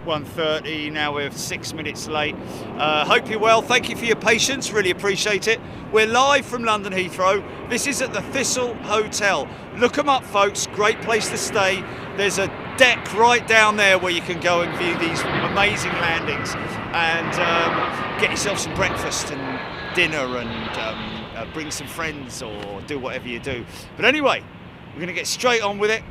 1:30. Now we're 6 minutes late. Hope you're well. Thank you for your patience. Really appreciate it. We're live from London Heathrow. This is at the Thistle Hotel. Look them up, folks. Great place to stay. There's a deck right down there where you can go and view these amazing landings and get yourself some breakfast and dinner and bring some friends or do whatever you do. But anyway, we're going to get straight on with it.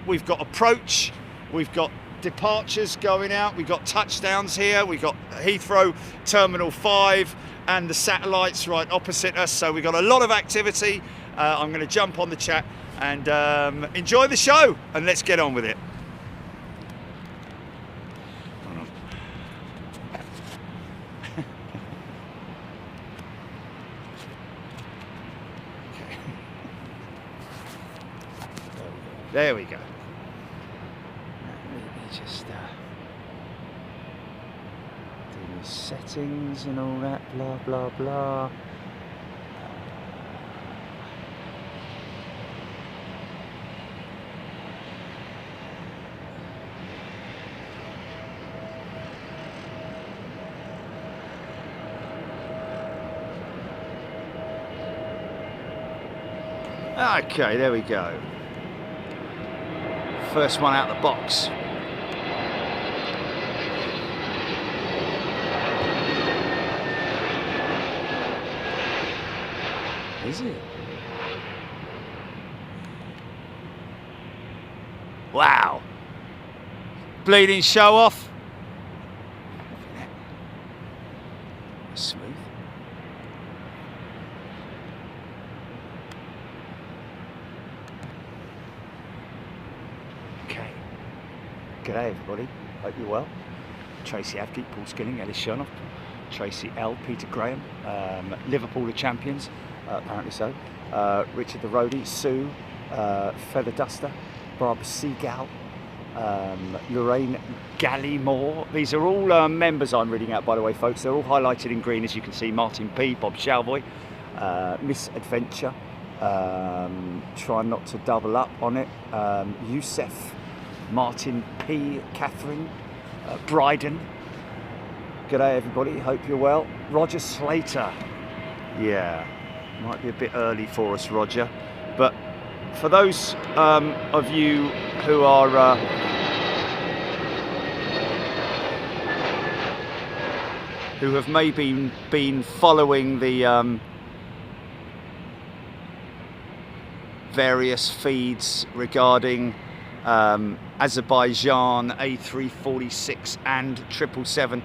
We've got approach, we've got departures going out, we've got touchdowns here, we've got Heathrow Terminal 5 and the satellites right opposite us, so we've got a lot of activity. I'm going to jump on the chat and enjoy the show, and let's get on with it. There we go. Let me just do the settings and all that, blah, blah, blah. Okay, there we go. First one out the box. Is it? Wow. Bleeding show off. Smooth. G'day everybody, hope you're well. Tracy Adke, Paul Skilling, Ellis Chernoff, Tracy L, Peter Graham, Liverpool are champions, apparently so. Richard the Roadie, Sue, Feather Duster, Barbara Seagal, Lorraine Gallymore. These are all members I'm reading out, by the way, folks. They're all highlighted in green, as you can see. Martin P, Bob Shalvoy, Miss Adventure, try not to double up on it, Youssef, Martin P, Catherine, Bryden. G'day everybody, hope you're well. Roger Slater. Yeah, might be a bit early for us, Roger. But for those of you who are who have maybe been following the various feeds regarding Azerbaijan, A346 and 777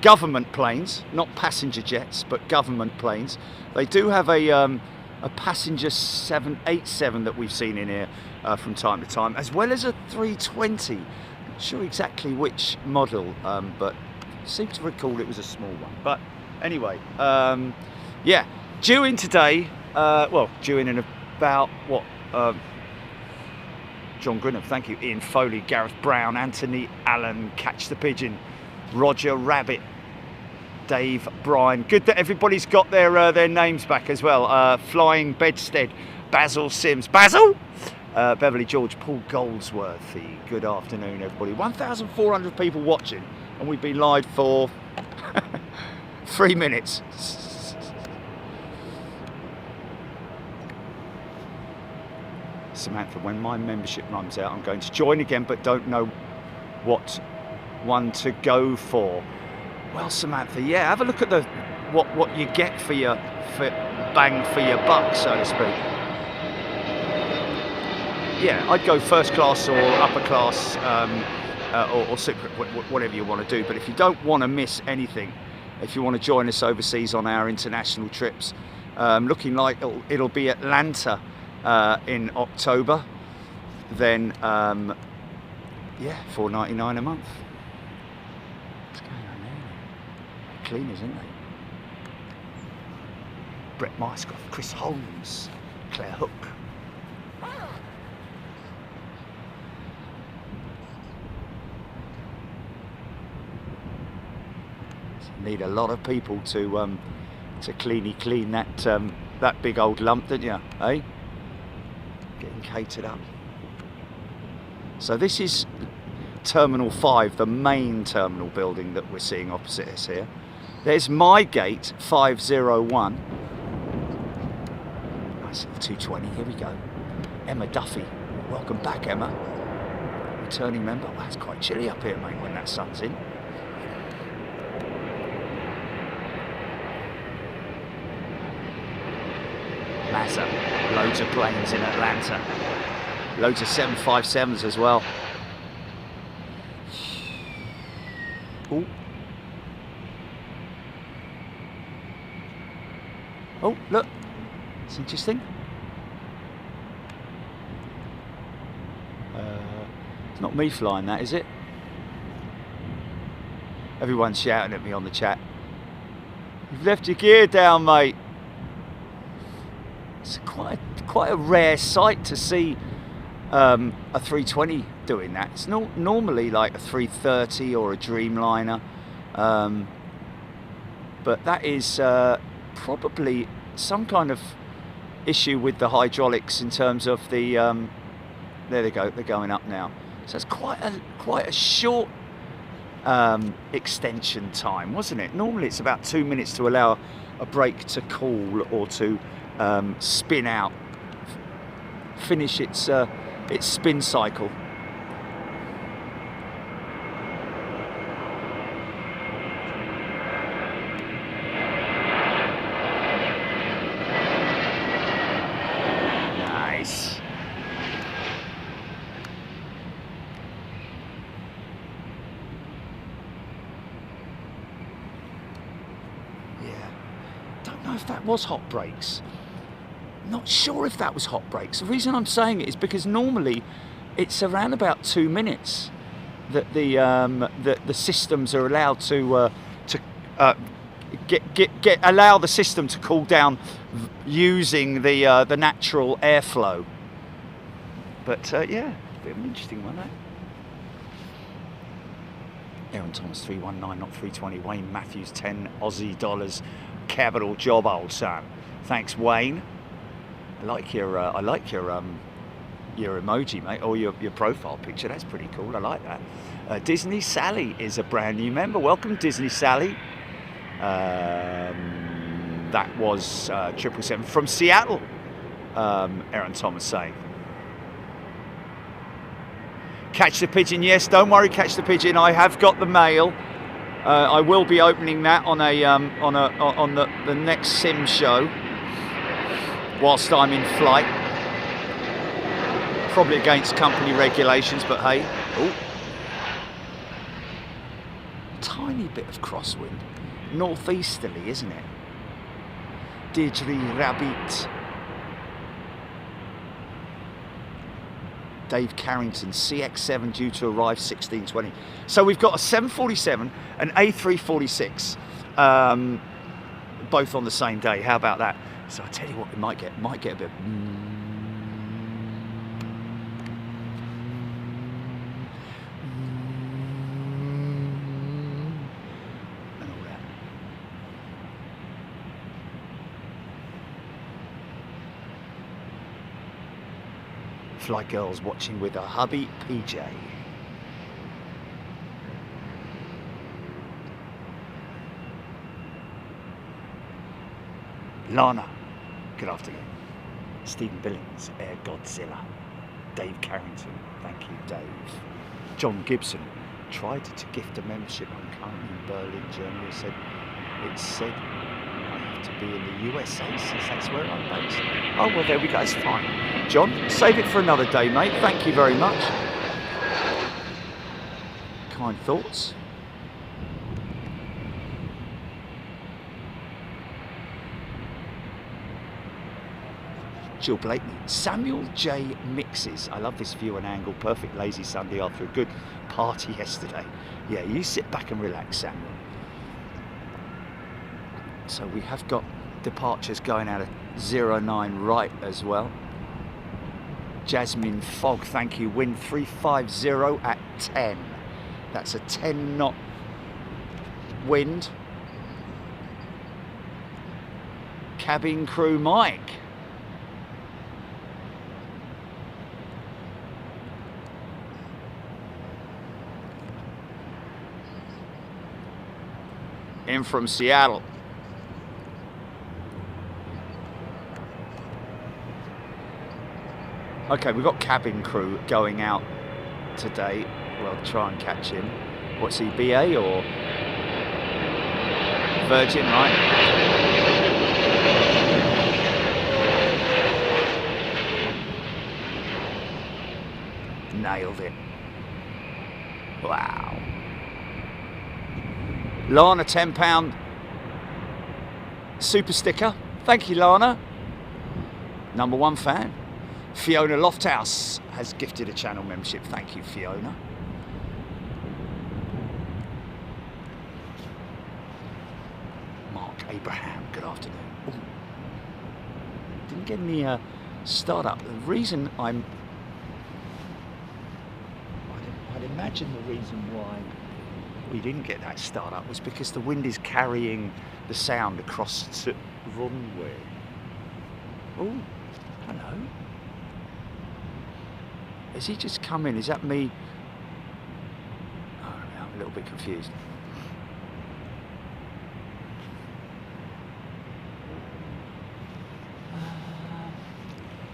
government planes, not passenger jets, but government planes. They do have a passenger 787 that we've seen in here from time to time, as well as a 320. Not sure exactly which model, but seem to recall it was a small one. But anyway, yeah, due in today, well, due in about what? John Grinham, thank you. Ian Foley, Gareth Brown, Anthony Allen, Catch the Pigeon, Roger Rabbit, Dave Bryan. Good that everybody's got their names back as well. Flying Bedstead, Basil Sims. Basil? Beverly George, Paul Goldsworthy. Good afternoon, everybody. 1,400 people watching, and we've been live for 3 minutes. Samantha, when my membership runs out, I'm going to join again, but don't know what one to go for. Well, Samantha, yeah, have a look at the what you get for your bang for your buck, so to speak. Yeah, I'd go first class or upper class or super, whatever you want to do. But if you don't want to miss anything, if you want to join us overseas on our international trips, looking like it'll be Atlanta in October, then yeah, $4.99 a month. What's going on there? Cleaners, isn't they? Brett Myscoff, Chris Holmes, Claire Hook. Need a lot of people to clean that big old lump, didn't you? Eh? Getting catered up. So this is Terminal 5, the main terminal building that we're seeing opposite us here. There's my gate 501. Nice little 220, here we go. Emma Duffy, welcome back Emma. Returning member. Wow, it's quite chilly up here, mate, when that sun's in. Mazza, loads of planes in Atlanta. Loads of 757s as well. Oh. Oh, look. It's interesting. It's not me flying that, is it? Everyone's shouting at me on the chat. You've left your gear down, mate. It's quite a rare sight to see a 320 doing that. It's normally like a 330 or a Dreamliner, but that is probably some kind of issue with the hydraulics in terms of the. There they go. They're going up now. So it's quite a short extension time, wasn't it? Normally it's about 2 minutes to allow a brake to cool or to spin out, finish its spin cycle. Nice. Don't know if that was hot brakes. Not sure if that was hot brakes. The reason I'm saying it is because normally it's around about 2 minutes that the systems are allowed to allow the system to cool down using the natural airflow. But yeah, a bit of an interesting one, eh? Aaron Thomas 319, not 320. Wayne Matthews 10 Aussie dollars. Capital job, old son. Thanks, Wayne. I like your emoji, mate, or your profile picture. That's pretty cool. I like that. Disney Sally is a brand new member. Welcome, Disney Sally. That was 777 from Seattle. Aaron Thomas saying. Catch the pigeon, yes. Don't worry, catch the pigeon. I have got the mail. I will be opening that on the next sim show whilst I'm in flight. Probably against company regulations, but hey. Oh, tiny bit of crosswind, northeasterly, isn't it? Deirdre Rabbit. Dave Carrington, CX7 due to arrive 16:20. So we've got a 747, an A346, both on the same day. How about that? So I tell you what, we might get a bit. And all that. Fly girls watching with a hubby PJ. Lana, good afternoon. Stephen Billings, Air Godzilla. Dave Carrington, thank you, Dave. John Gibson, tried to gift a membership. I'm currently in Berlin, Germany. It said I have to be in the USA since that's where I'm based. Oh, well, there we go, it's fine. John, save it for another day, mate. Thank you very much. Kind thoughts. Jill Blakeney. Samuel J. Mixes. I love this view and angle. Perfect lazy Sunday after a good party yesterday. Yeah, you sit back and relax, Samuel. So we have got departures going out of 09 right as well. Jasmine Fogg, thank you. Wind 350 at 10. That's a 10 knot wind. Cabin crew Mike. in from Seattle. Okay, we've got cabin crew going out today. We'll try and catch him. What's he, BA or Virgin, right? Nailed it. Wow. Lana, £10 super sticker. Thank you, Lana. #1 fan. Fiona Lofthouse has gifted a channel membership. Thank you, Fiona. Mark Abraham, good afternoon. Ooh. Didn't get any startup. The reason I'd imagine the reason why we didn't get that startup was because the wind is carrying the sound across the runway. Oh, hello. Has he just come in? Is that me? Oh, I'm a little bit confused.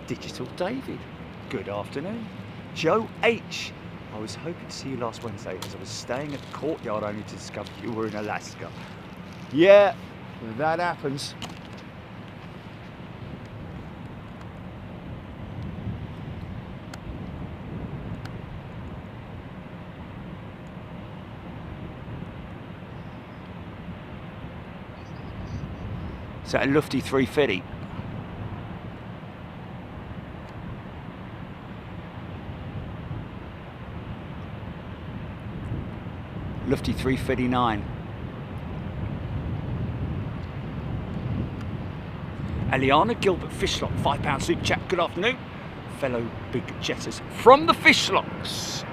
Digital David, good afternoon. Joe H, I was hoping to see you last Wednesday as I was staying at the Courtyard only to discover you were in Alaska. Yeah, that happens. Is that a Lufty 350? Lufty 359. Eliana Gilbert Fishlock, £5 super chat. Good afternoon, fellow big jetters from the Fishlocks.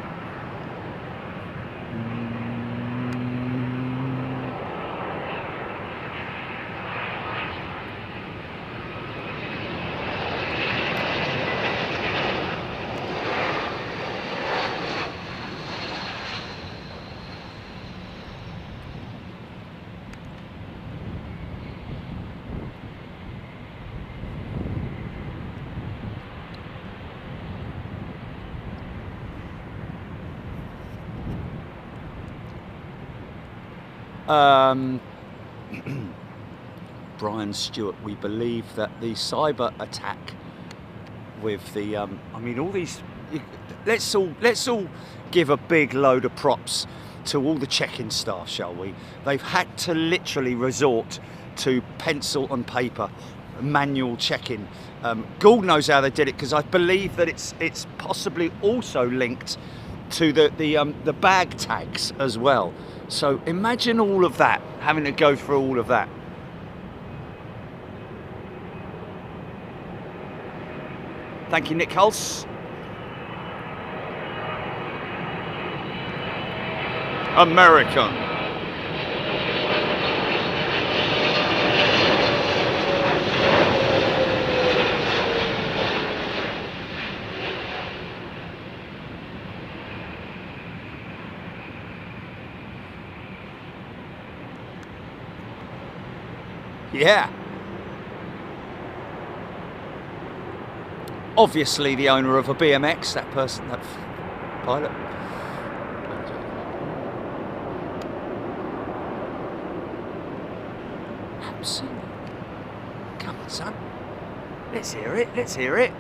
Brian Stewart, we believe that the cyber attack with the I mean, all these, let's all give a big load of props to all the check-in staff, shall we? They've had to literally resort to pencil and paper manual check-in. Gould knows how they did it, because I believe that it's possibly also linked to the bag tags as well. So imagine all of that, having to go through all of that. Thank you, Nick Hulse. American. Yeah. Obviously the owner of a BMX, that person, that pilot. Absolutely. Come on, son. Let's hear it, let's hear it.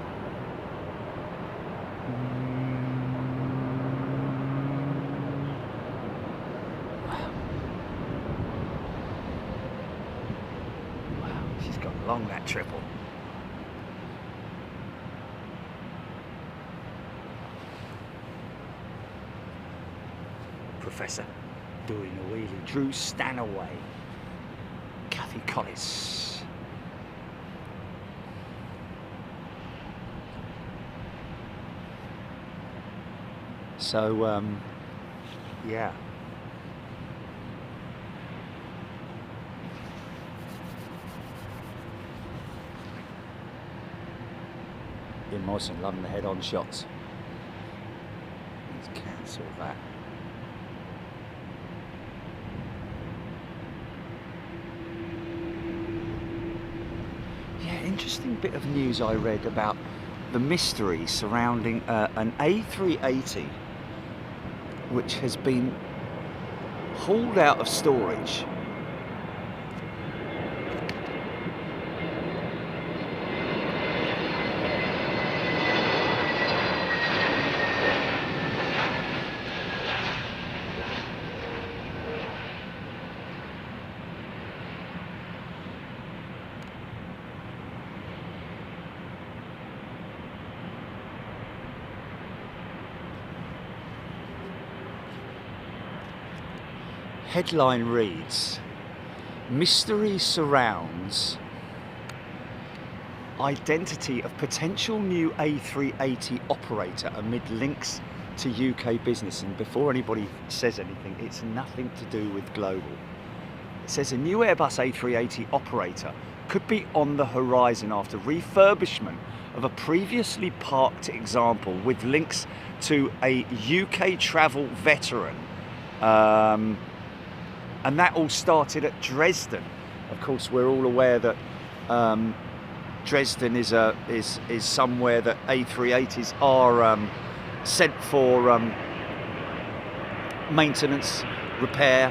Along that triple. Professor doing a wheelie. Drew Stanaway. Kathy Collis. So, yeah. Ian Morrison, loving the head-on shots. Let's cancel that. interesting bit of news I read about the mystery surrounding an A380 which has been hauled out of storage. Headline reads, mystery surrounds identity of potential new A380 operator amid links to UK business. And before anybody says anything, it's nothing to do with global. It says a new Airbus A380 operator could be on the horizon after refurbishment of a previously parked example with links to a UK travel veteran. And that all started at Dresden. Of course, we're all aware that Dresden is somewhere that A380s are sent for maintenance, repair,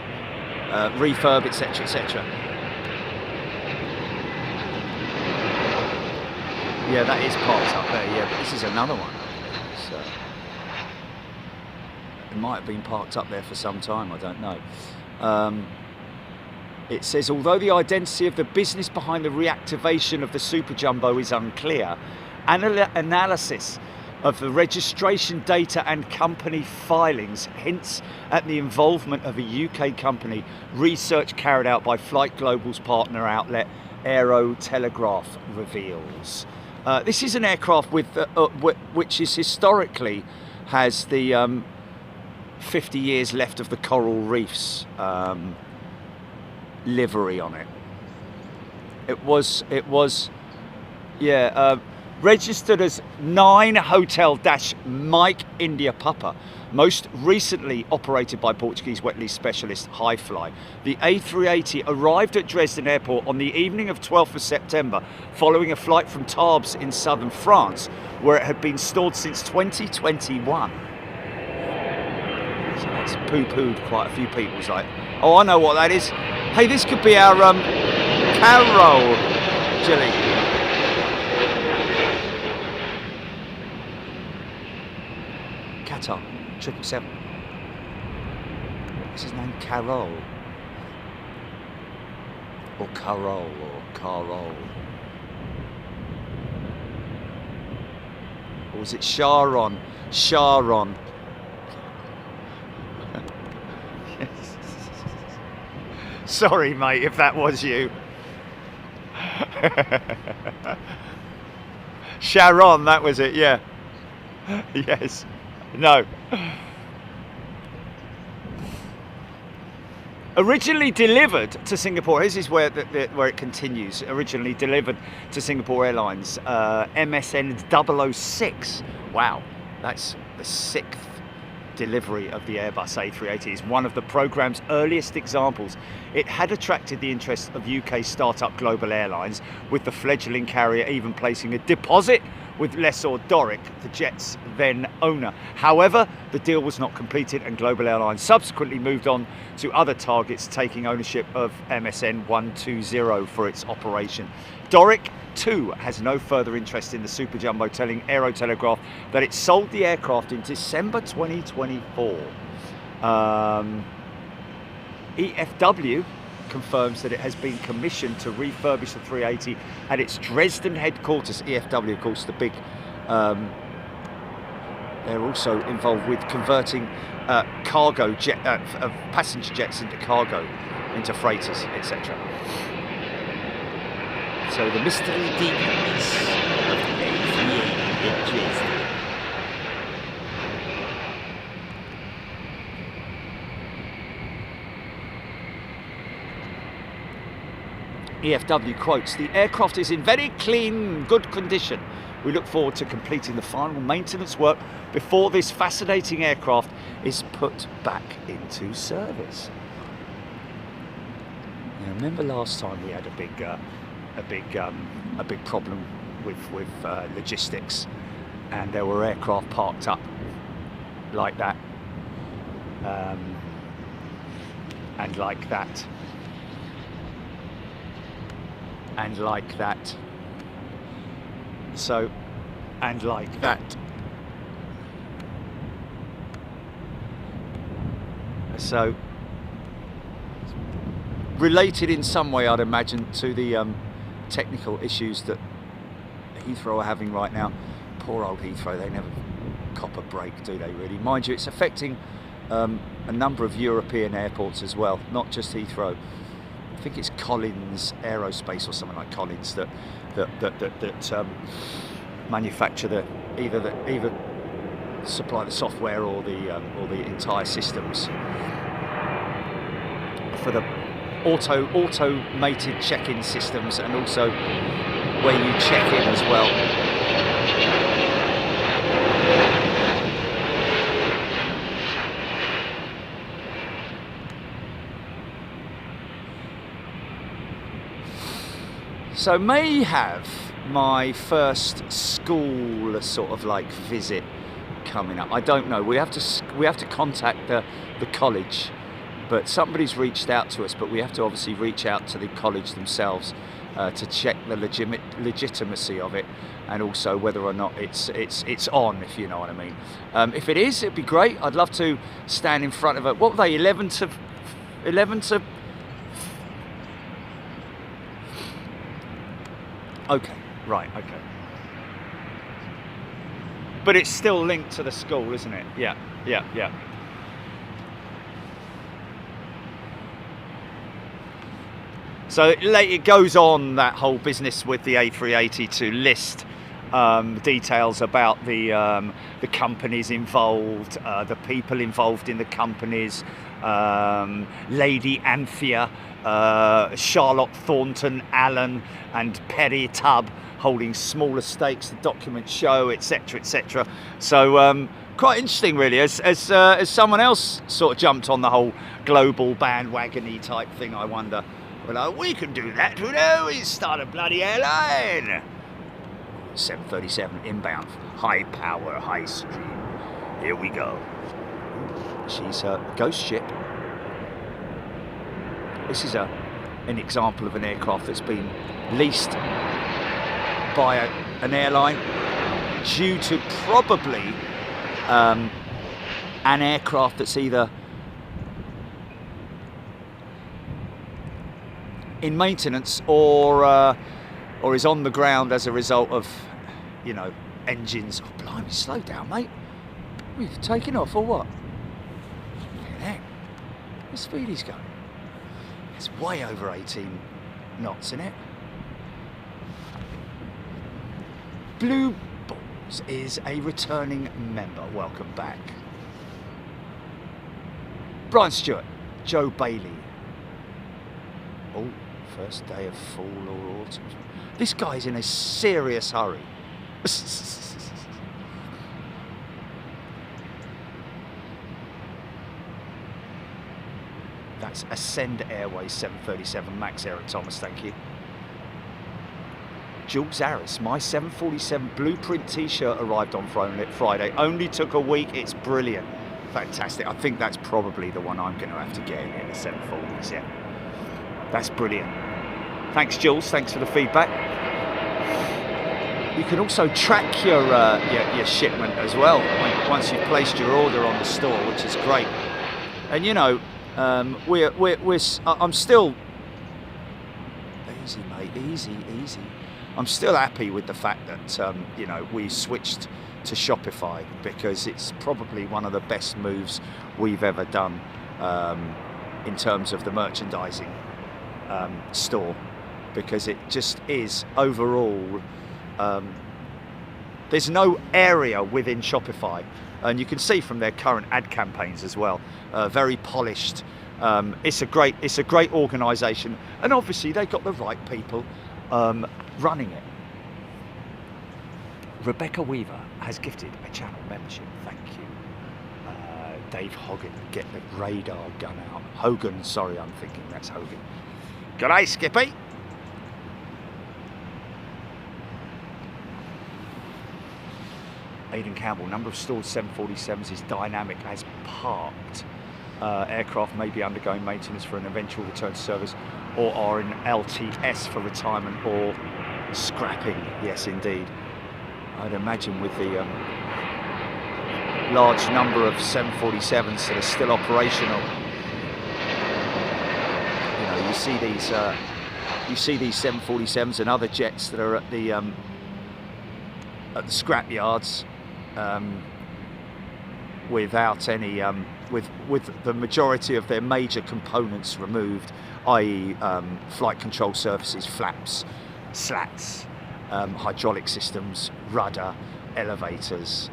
refurb, etc., etc. Yeah, that is parked up there. Yeah, but this is another one. So it might have been parked up there for some time. I don't know. It says, although the identity of the business behind the reactivation of the Super Jumbo is unclear, analysis of the registration data and company filings hints at the involvement of a UK company. Research carried out by Flight Global's partner outlet Aero Telegraph reveals. This is an aircraft with which is historically has the 50 years left of the coral reefs livery on it. It was registered as 9 Hotel-Mike India Papa, most recently operated by Portuguese wet lease specialist Highfly. The A380 arrived at Dresden Airport on the evening of 12th of September following a flight from Tarbes in southern France, where it had been stored since 2021. So that's poo-pooed quite a few people. It's like, oh, I know what that is. Hey, this could be our Carol Jilly. Qatar 777. What's his name? Carol. Or Carol or Carol. Or was it Sharon? Sharon. Sorry, mate, if that was you. Sharon, that was it, yeah. Yes. No. Originally delivered to Singapore, this is where it continues. Originally delivered to Singapore Airlines, MSN 006. Wow, that's the 6th delivery of the Airbus A380. Is one of the programme's earliest examples. It had attracted the interest of UK startup Global Airlines, with the fledgling carrier even placing a deposit with lessor Doric, the jet's then owner. However, the deal was not completed and Global Airlines subsequently moved on to other targets, taking ownership of MSN 120 for its operation. Doric too has no further interest in the Super Jumbo, telling Aero Telegraph that it sold the aircraft in December 2024. EFW confirms that it has been commissioned to refurbish the 380 at its Dresden headquarters. EFW, of course, the big they're also involved with converting cargo jet passenger jets into cargo, into freighters, etc. So the mystery deepens of the A380 in Dresden. EFW quotes, "The aircraft is in very clean, good condition. We look forward to completing the final maintenance work before this fascinating aircraft is put back into service." Now, remember last time we had a big a big problem with logistics, and there were aircraft parked up like that, and like that, and like that. So, and like that. So, related in some way, I'd imagine, to the technical issues that Heathrow are having right now. Poor old Heathrow, they never cop a break, do they really? Mind you, it's affecting a number of European airports as well, not just Heathrow. I think it's Collins Aerospace or something like Collins that manufacture either supply the software or the entire systems for the automated check-in systems, and also where you check in as well. So may have my first school sort of like visit coming up. I don't know. We have to contact the college, but somebody's reached out to us. But we have to obviously reach out to the college themselves to check the legitimacy of it, and also whether or not it's on, if you know what I mean. If it is, it'd be great. I'd love to stand in front of it. What were they? 11 to. Okay, right, okay. But it's still linked to the school, isn't it? Yeah. So it goes on, that whole business with the A380, to list details about the companies involved, the people involved in the companies, Lady Anthea, Charlotte Thornton Allen and Perry Tubb holding smaller stakes, the documents show, etc, etc. So quite interesting really, as someone else sort of jumped on the whole global bandwagon-y type thing. I wonder, well, we can do that, you know, we start a bloody airline. 737 inbound, high power, high stream, here we go. She's a ghost ship. This is an example of an aircraft that's been leased by an airline due to probably an aircraft that's either in maintenance or is on the ground as a result of, you know, engines. Oh, blimey, slow down, mate. We've taken off or what? Look at that. The speed he's going. It's way over 18 knots, isn't it? Blue Balls is a returning member. Welcome back. Brian Stewart, Joe Bailey. Oh, first day of fall or autumn. This guy's in a serious hurry. That's Ascend Airways 737 Max, Eric Thomas, thank you. Jules Harris, my 747 blueprint t-shirt arrived on Friday. Only took a week, it's brilliant. Fantastic. I think that's probably the one I'm going to have to get in the 740s, yeah. That's brilliant. Thanks, Jules, thanks for the feedback. You can also track your shipment as well once you've placed your order on the store, which is great. And you know, I'm still easy, mate, easy. I'm still happy with the fact that you know, we switched to Shopify, because it's probably one of the best moves we've ever done in terms of the merchandising store, because it just is overall. There's no area within Shopify, and you can see from their current ad campaigns as well. Very polished. It's a great organisation, and obviously they've got the right people running it. Rebecca Weaver has gifted a channel membership. Thank you. Dave Hogan, get the radar gun out. Hogan, sorry, I'm thinking that's Hogan. G'day, Skippy. Aidan Campbell, number of stored 747s is dynamic as parked. Aircraft may be undergoing maintenance for an eventual return to service or are in LTS for retirement or scrapping. Yes, indeed. I'd imagine with the large number of 747s that are still operational, you know, you see these 747s and other jets that are at the scrap yards without any with the majority of their major components removed, i.e. flight control surfaces, flaps, slats, hydraulic systems, rudder, elevators,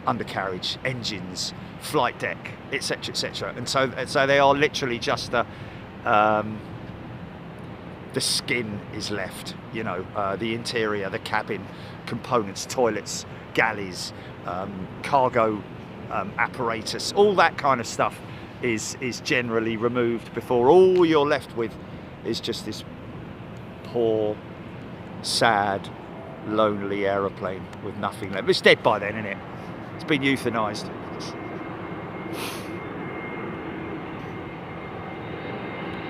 undercarriage, engines, flight deck, etc., etc. And so they are literally just the skin is left, you know, the interior, the cabin components, toilets, galleys, cargo apparatus, all that kind of stuff is generally removed before all you're left with is just this poor, sad, lonely aeroplane with nothing left. It's dead by then, isn't it? It's been euthanized.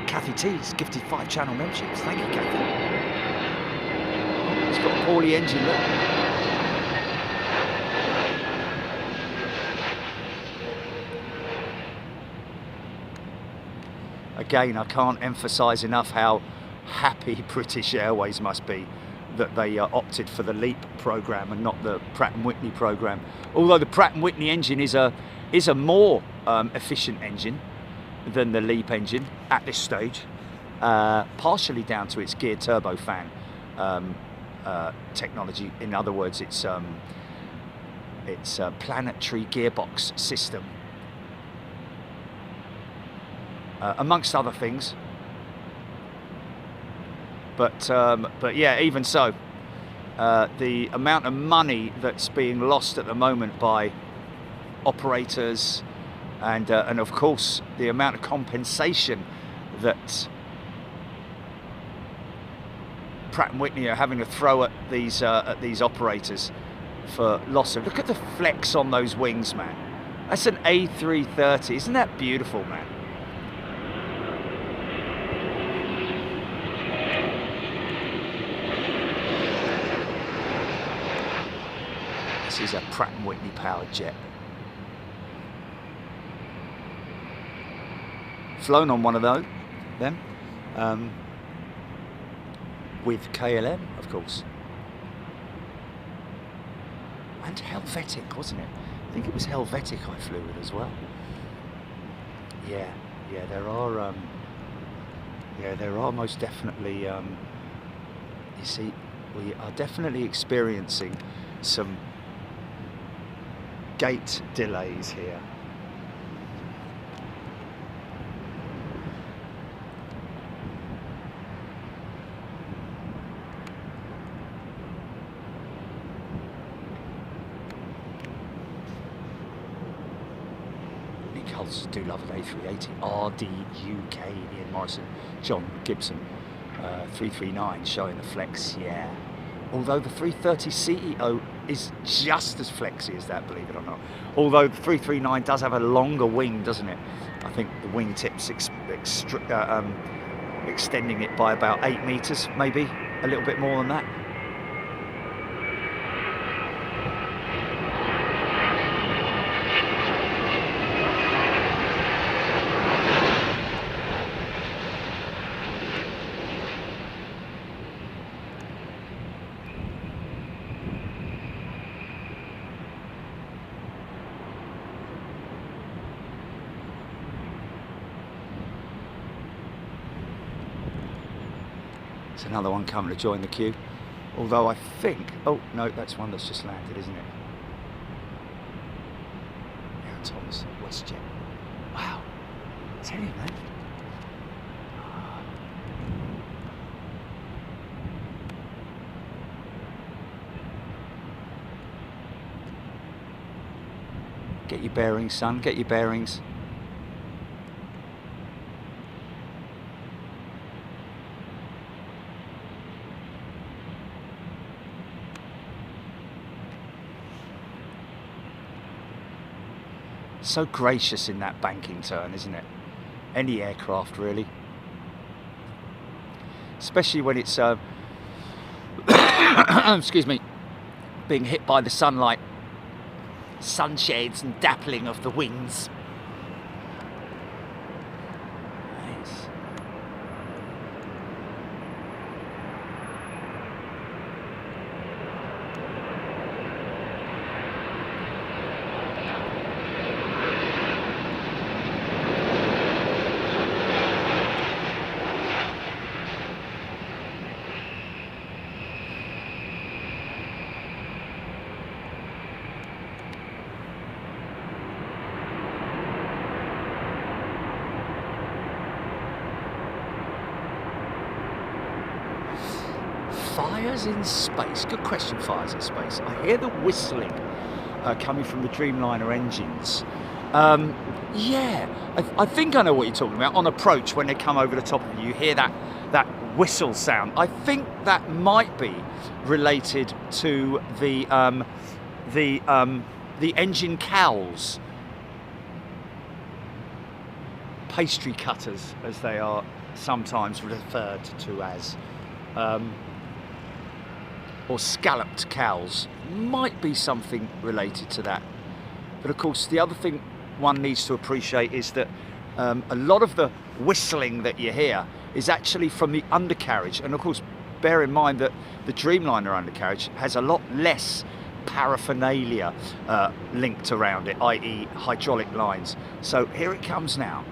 Kathy T's gifted 5 channel memberships. Thank you, Kathy. It's got a poorly engine, look. Again, I can't emphasise enough how happy British Airways must be that they opted for the LEAP programme and not the Pratt & Whitney programme. Although the Pratt & Whitney engine is a more efficient engine than the LEAP engine at this stage, partially down to its geared turbofan technology. In other words, it's a planetary gearbox system, amongst other things. But yeah, even so, the amount of money that's being lost at the moment by operators, and of course the amount of compensation that Pratt & Whitney are having to throw at these operators for loss of. Look at the flex on those wings, man. That's an A330. Isn't that beautiful, man? This is a Pratt & Whitney powered jet. Flown on one of those, them, with KLM, of course. And Helvetic, wasn't it? I think it was Helvetic I flew with as well. Yeah, there are most definitely, you see, we are definitely experiencing some gate delays here. Do love an A380, RDUK, Ian Morrison, John Gibson, 339 showing the flex, yeah. Although the 330 CEO is just as flexy as that, believe it or not. Although the 339 does have a longer wing, doesn't it? I think the wingtips extending it by about 8 meters, maybe a little bit more than that. Another one coming to join the queue, although I think, oh no, that's one that's just landed, isn't it? Yeah, Thomas, WestJet. Wow, I tell you, man. Get your bearings, son, get your bearings. So gracious in that banking turn, isn't it? Any aircraft, really. Especially when it's, excuse me, being hit by the sunlight, sunshades and dappling of the wings. Nice. Fires in space. Good question, fires in space. I hear the whistling coming from the Dreamliner engines. Yeah, I think I know what you're talking about. On approach, when they come over the top of you, you hear that whistle sound. I think that might be related to the engine cowls. Pastry cutters, as they are sometimes referred to as. Or scalloped cowls, might be something related to that. But of course, the other thing one needs to appreciate is that a lot of the whistling that you hear is actually from the undercarriage. And of course, bear in mind that the Dreamliner undercarriage has a lot less paraphernalia linked around it, i.e. hydraulic lines. So here it comes now.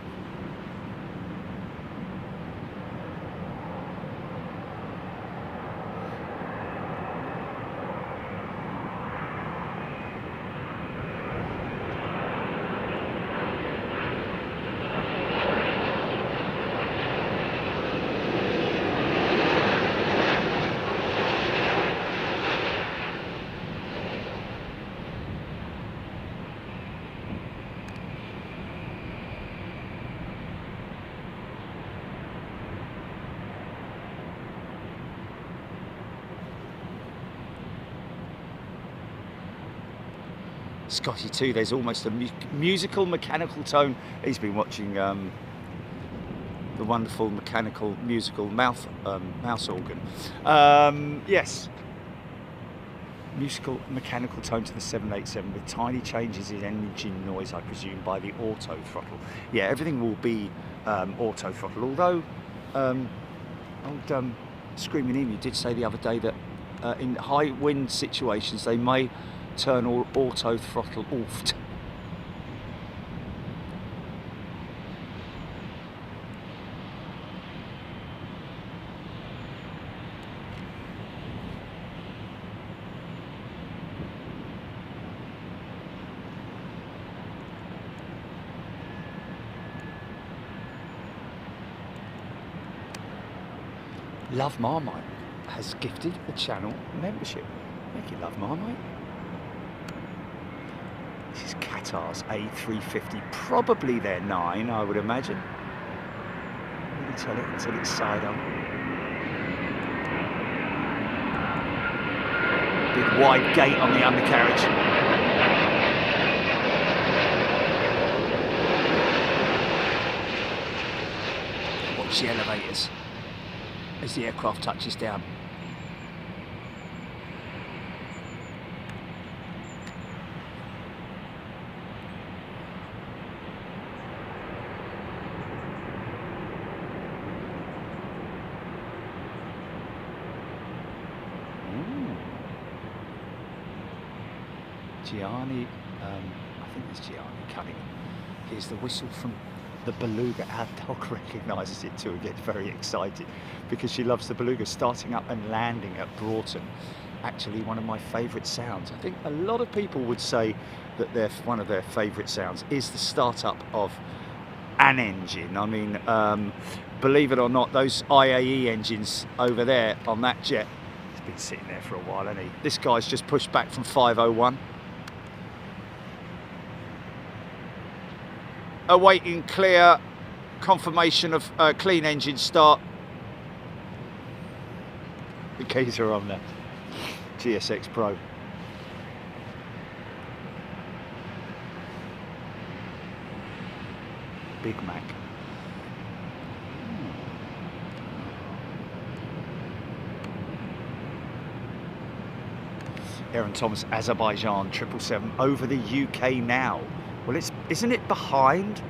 Scotty too, there's almost a musical mechanical tone. He's been watching the wonderful mechanical musical mouse organ. Yes, musical mechanical tone to the 787 with tiny changes in engine noise, I presume, by the auto throttle. Yeah, everything will be auto throttle, although old Screaming Emu did say the other day that in high wind situations they may turn auto throttle off. Love Marmite has gifted the channel membership. Thank you, Love Marmite. This is Qatar's A350, probably their 9, I would imagine. Really tell it until it's side on. Big wide gate on the undercarriage. Watch the elevators as the aircraft touches down. Gianni, I think it's Gianni Cunningham. Here's the whistle from the Beluga. Our dog recognises it too and gets very excited because she loves the Beluga. Starting up and landing at Broughton, actually one of my favourite sounds. I think a lot of people would say that one of their favourite sounds is the start-up of an engine. I mean, believe it or not, those IAE engines over there on that jet, he's been sitting there for a while, hasn't he? This guy's just pushed back from 501. Awaiting clear confirmation of clean engine start. The keys are on there. GSX Pro. Big Mac. Aaron Thomas, Azerbaijan 777 over the UK now. Well, isn't it behind?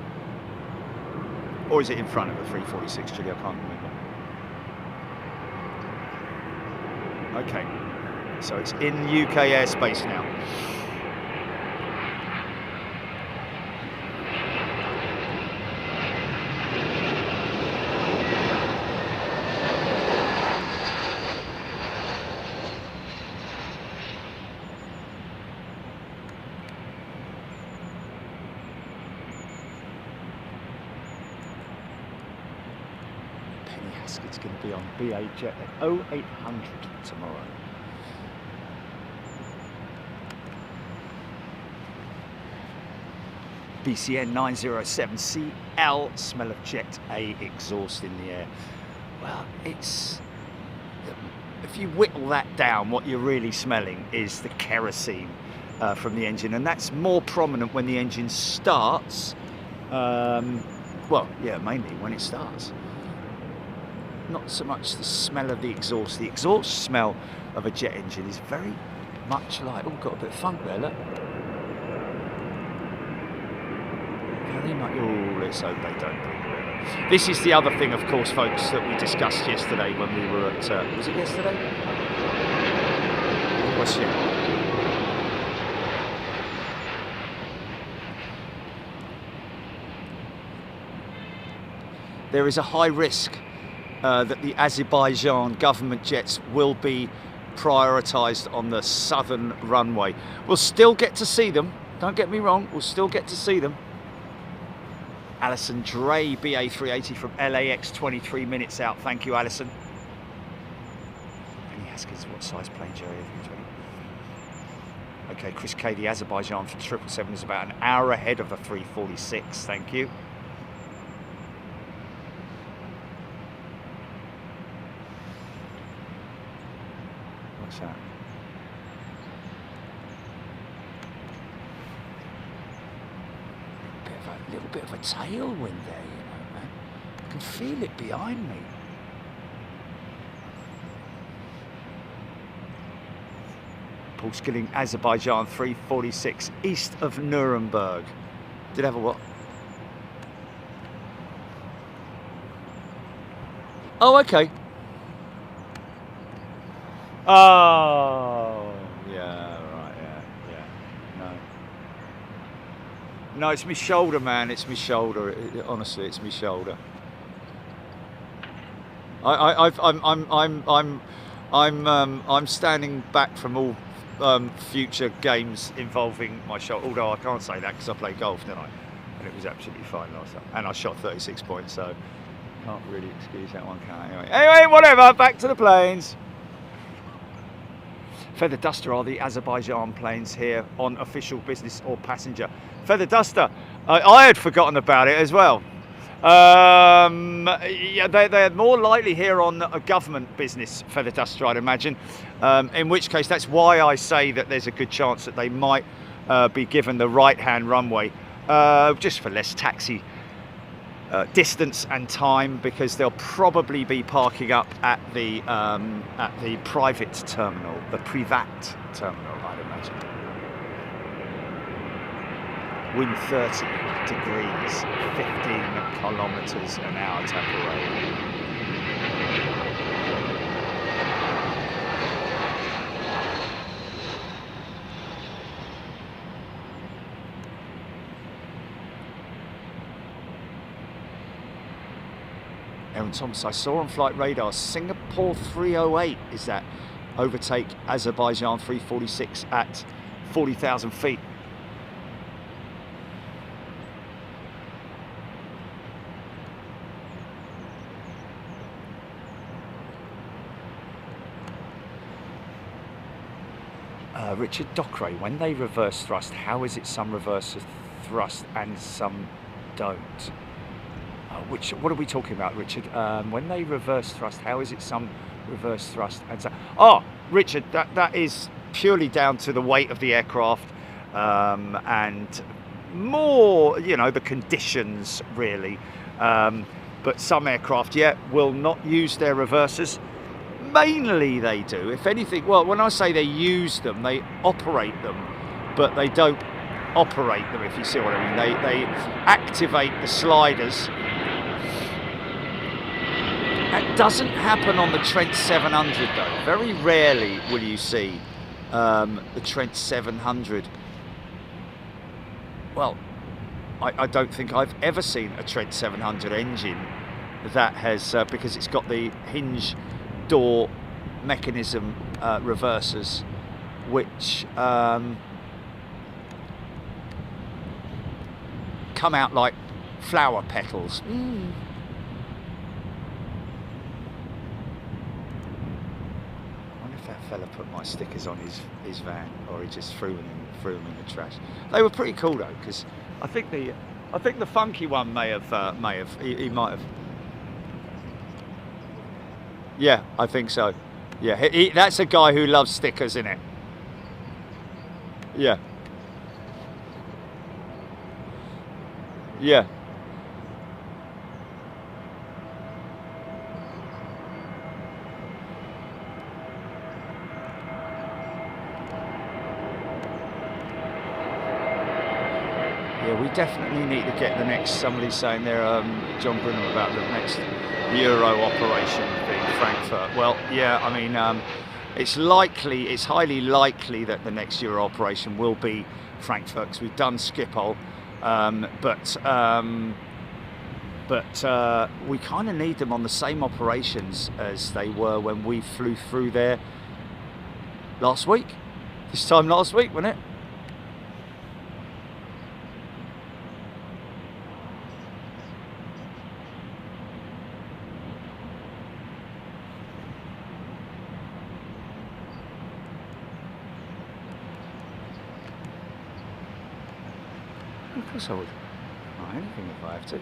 Or is it in front of the 346, Julie? I can't remember. Okay, so it's in UK airspace now. It's going to be on BA Jet at 0800 tomorrow. BCN 907CL, smell of Jet A exhaust in the air. Well, it's, if you whittle that down, what you're really smelling is the kerosene from the engine, and that's more prominent when the engine starts. Well, yeah, mainly when it starts. Not so much the smell of the exhaust. The exhaust smell of a jet engine is very much like, oh, got a bit of funk there, look. Very much, oh, let's hope they don't bring it. This is the other thing, of course, folks, that we discussed yesterday when we were at, was it yesterday? It was, yeah. There is a high risk that the Azerbaijan government jets will be prioritised on the southern runway. We'll still get to see them, don't get me wrong, we'll still get to see them. Alison Dre, BA380 from LAX, 23 minutes out. Thank you, Alison. Penny Haskins, what size plane, Jerry? Okay, Chris K, the Azerbaijan for 777 is about an hour ahead of the 346. Thank you. What's that? A little bit of a tailwind there, you know, man. I can feel it behind me. Paul Skilling, Azerbaijan 346, east of Nuremberg. Did I have a what? Oh, okay. Oh, yeah, right, yeah, no. No, it's my shoulder, man, it's my shoulder, honestly, it's my shoulder. I'm standing back from all future games involving my shoulder, although I can't say that because I played golf, didn't I? And it was absolutely fine last time. And I shot 36 points, so can't really excuse that one, can I? Anyway, whatever, back to the planes. Feather Duster, are the Azerbaijan planes here on official business or passenger? Feather Duster, I had forgotten about it as well. Yeah, they're more likely here on a government business, Feather Duster, I'd imagine. In which case, that's why I say that there's a good chance that they might be given the right-hand runway, just for less taxi distance and time, because they'll probably be parking up at the private terminal, the Privat terminal, I'd imagine. Wind 30 degrees, 15 kilometres an hour takeaway. Aaron Thomas, I saw on flight radar, Singapore 308 is that, overtake Azerbaijan 346 at 40,000 feet. Richard Dockeray, when they reverse thrust, how is it some reverse thrust and some don't? What are we talking about, Richard? When they reverse thrust, how is it some reverse thrust and some... Oh, Richard, that is purely down to the weight of the aircraft and more, you know, the conditions really. But some aircraft, yeah, will not use their reversers. Mainly they do. If anything, well, when I say they use them, they operate them, but they don't operate them, if you see what I mean. They activate the sliders. That doesn't happen on the Trent 700 though. Very rarely will you see the Trent 700. Well, I don't think I've ever seen a Trent 700 engine that has, because it's got the hinge door mechanism reversers, which come out like flower petals. I wonder if that fella put my stickers on his van, or he just threw them in the trash. They were pretty cool though, because I think the funky one may have he might have. Yeah, I think so. Yeah, that's a guy who loves stickers, innit? Yeah. Yeah. Yeah, we definitely need to get the next, somebody's saying there, John Brunner, about the next Euro operation being Frankfurt. Well, yeah, I mean, it's highly likely that the next Euro operation will be Frankfurt, because we've done Schiphol, but we kind of need them on the same operations as they were when we flew through there last week. This time last week, wasn't it? Of course I would. Oh, anything if I have to.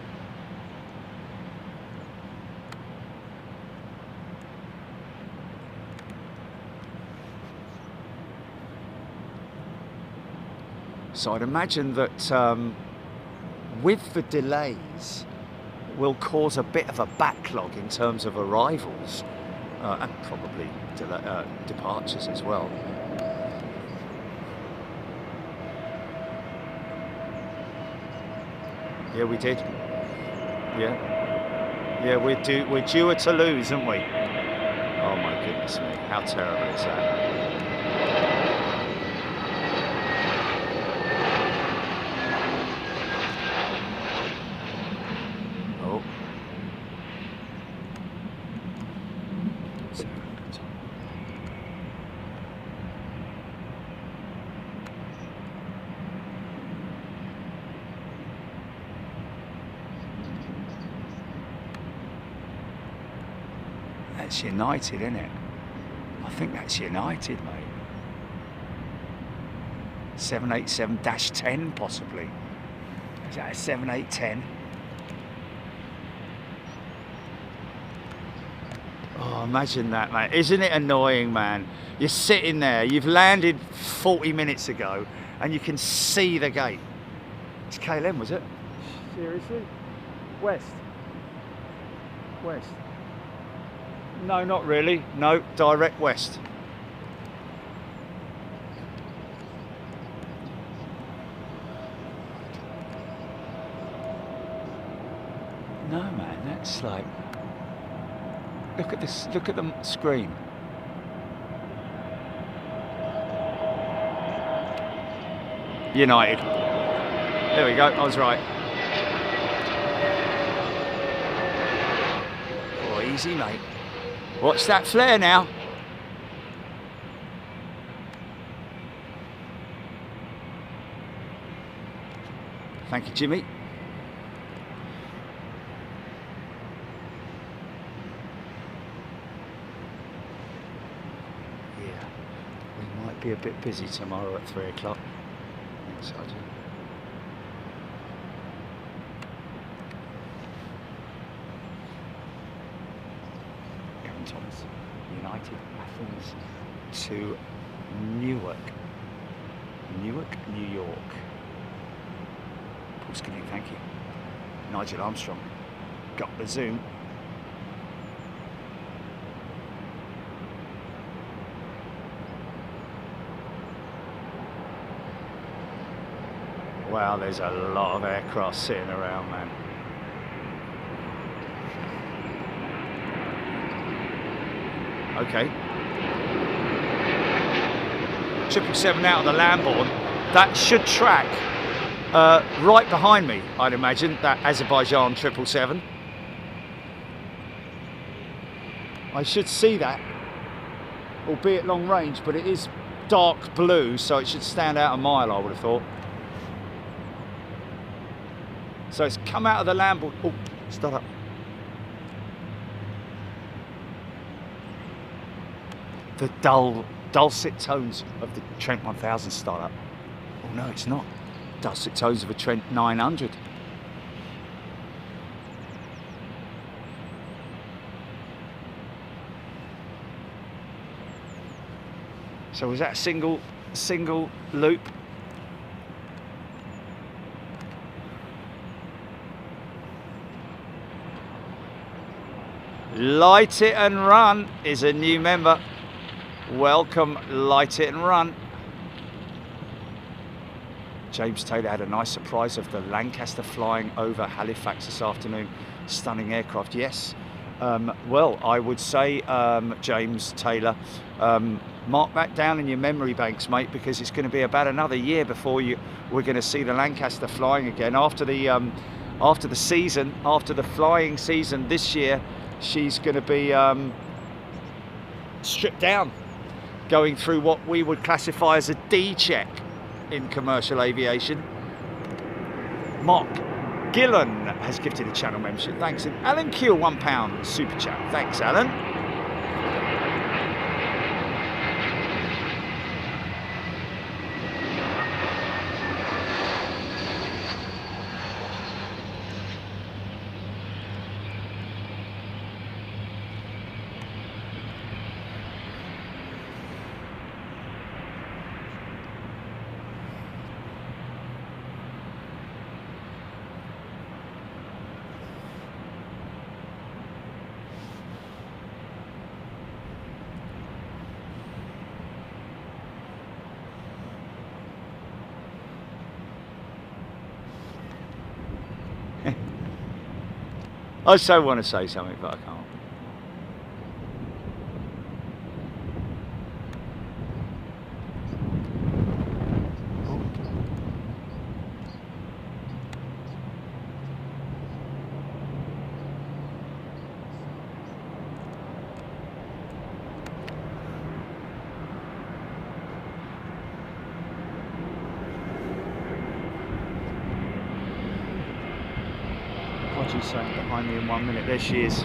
So I'd imagine that with the delays will cause a bit of a backlog in terms of arrivals and probably departures as well. Yeah, we did. Yeah, we're due a Toulouse, aren't we? Oh my goodness me, how terrible is that? Oh. That's United, isn't it? I think that's United, mate. 787-10 possibly. Is that a 7810? Oh, imagine that, mate. Isn't it annoying, man? You're sitting there, you've landed 40 minutes ago, and you can see the gate. It's KLM, was it? Seriously? West. No, not really. No, direct west. No, man, that's like... Look at this, look at the screen. United. There we go, I was right. Oh, easy, mate. Watch that flare now. Thank you, Jimmy. Yeah, we might be a bit busy tomorrow at 3 o'clock. Thanks, Sergeant. Thomas. United Athens to Newark, New York. people skiing, thank you. Nigel Armstrong got the zoom. Wow, there's a lot of aircraft sitting around, man. Okay. 777 out of the Lamborn. That should track right behind me, I'd imagine, that Azerbaijan 777. I should see that, albeit long range, but it is dark blue, so it should stand out a mile, I would have thought. So it's come out of the Lamborn. Oh, start up. The dulcet tones of the Trent 1000 start up. Oh no, it's not. Dulcet tones of a Trent 900. So was that a single loop? Light It and Run is a new member. Welcome, Light It and Run. James Taylor had a nice surprise of the Lancaster flying over Halifax this afternoon. Stunning aircraft, yes. Well, I would say, James Taylor, mark that down in your memory banks, mate, because it's going to be about another year before we're going to see the Lancaster flying again. After the season, after the flying season this year, she's going to be stripped down, going through what we would classify as a D check in commercial aviation. Mark Gillen has gifted a channel membership. Thanks. And Alan Q, £1 super chat. Thanks, Alan. I so want to say something, but I can't. She's saying behind me in 1 minute. There she is.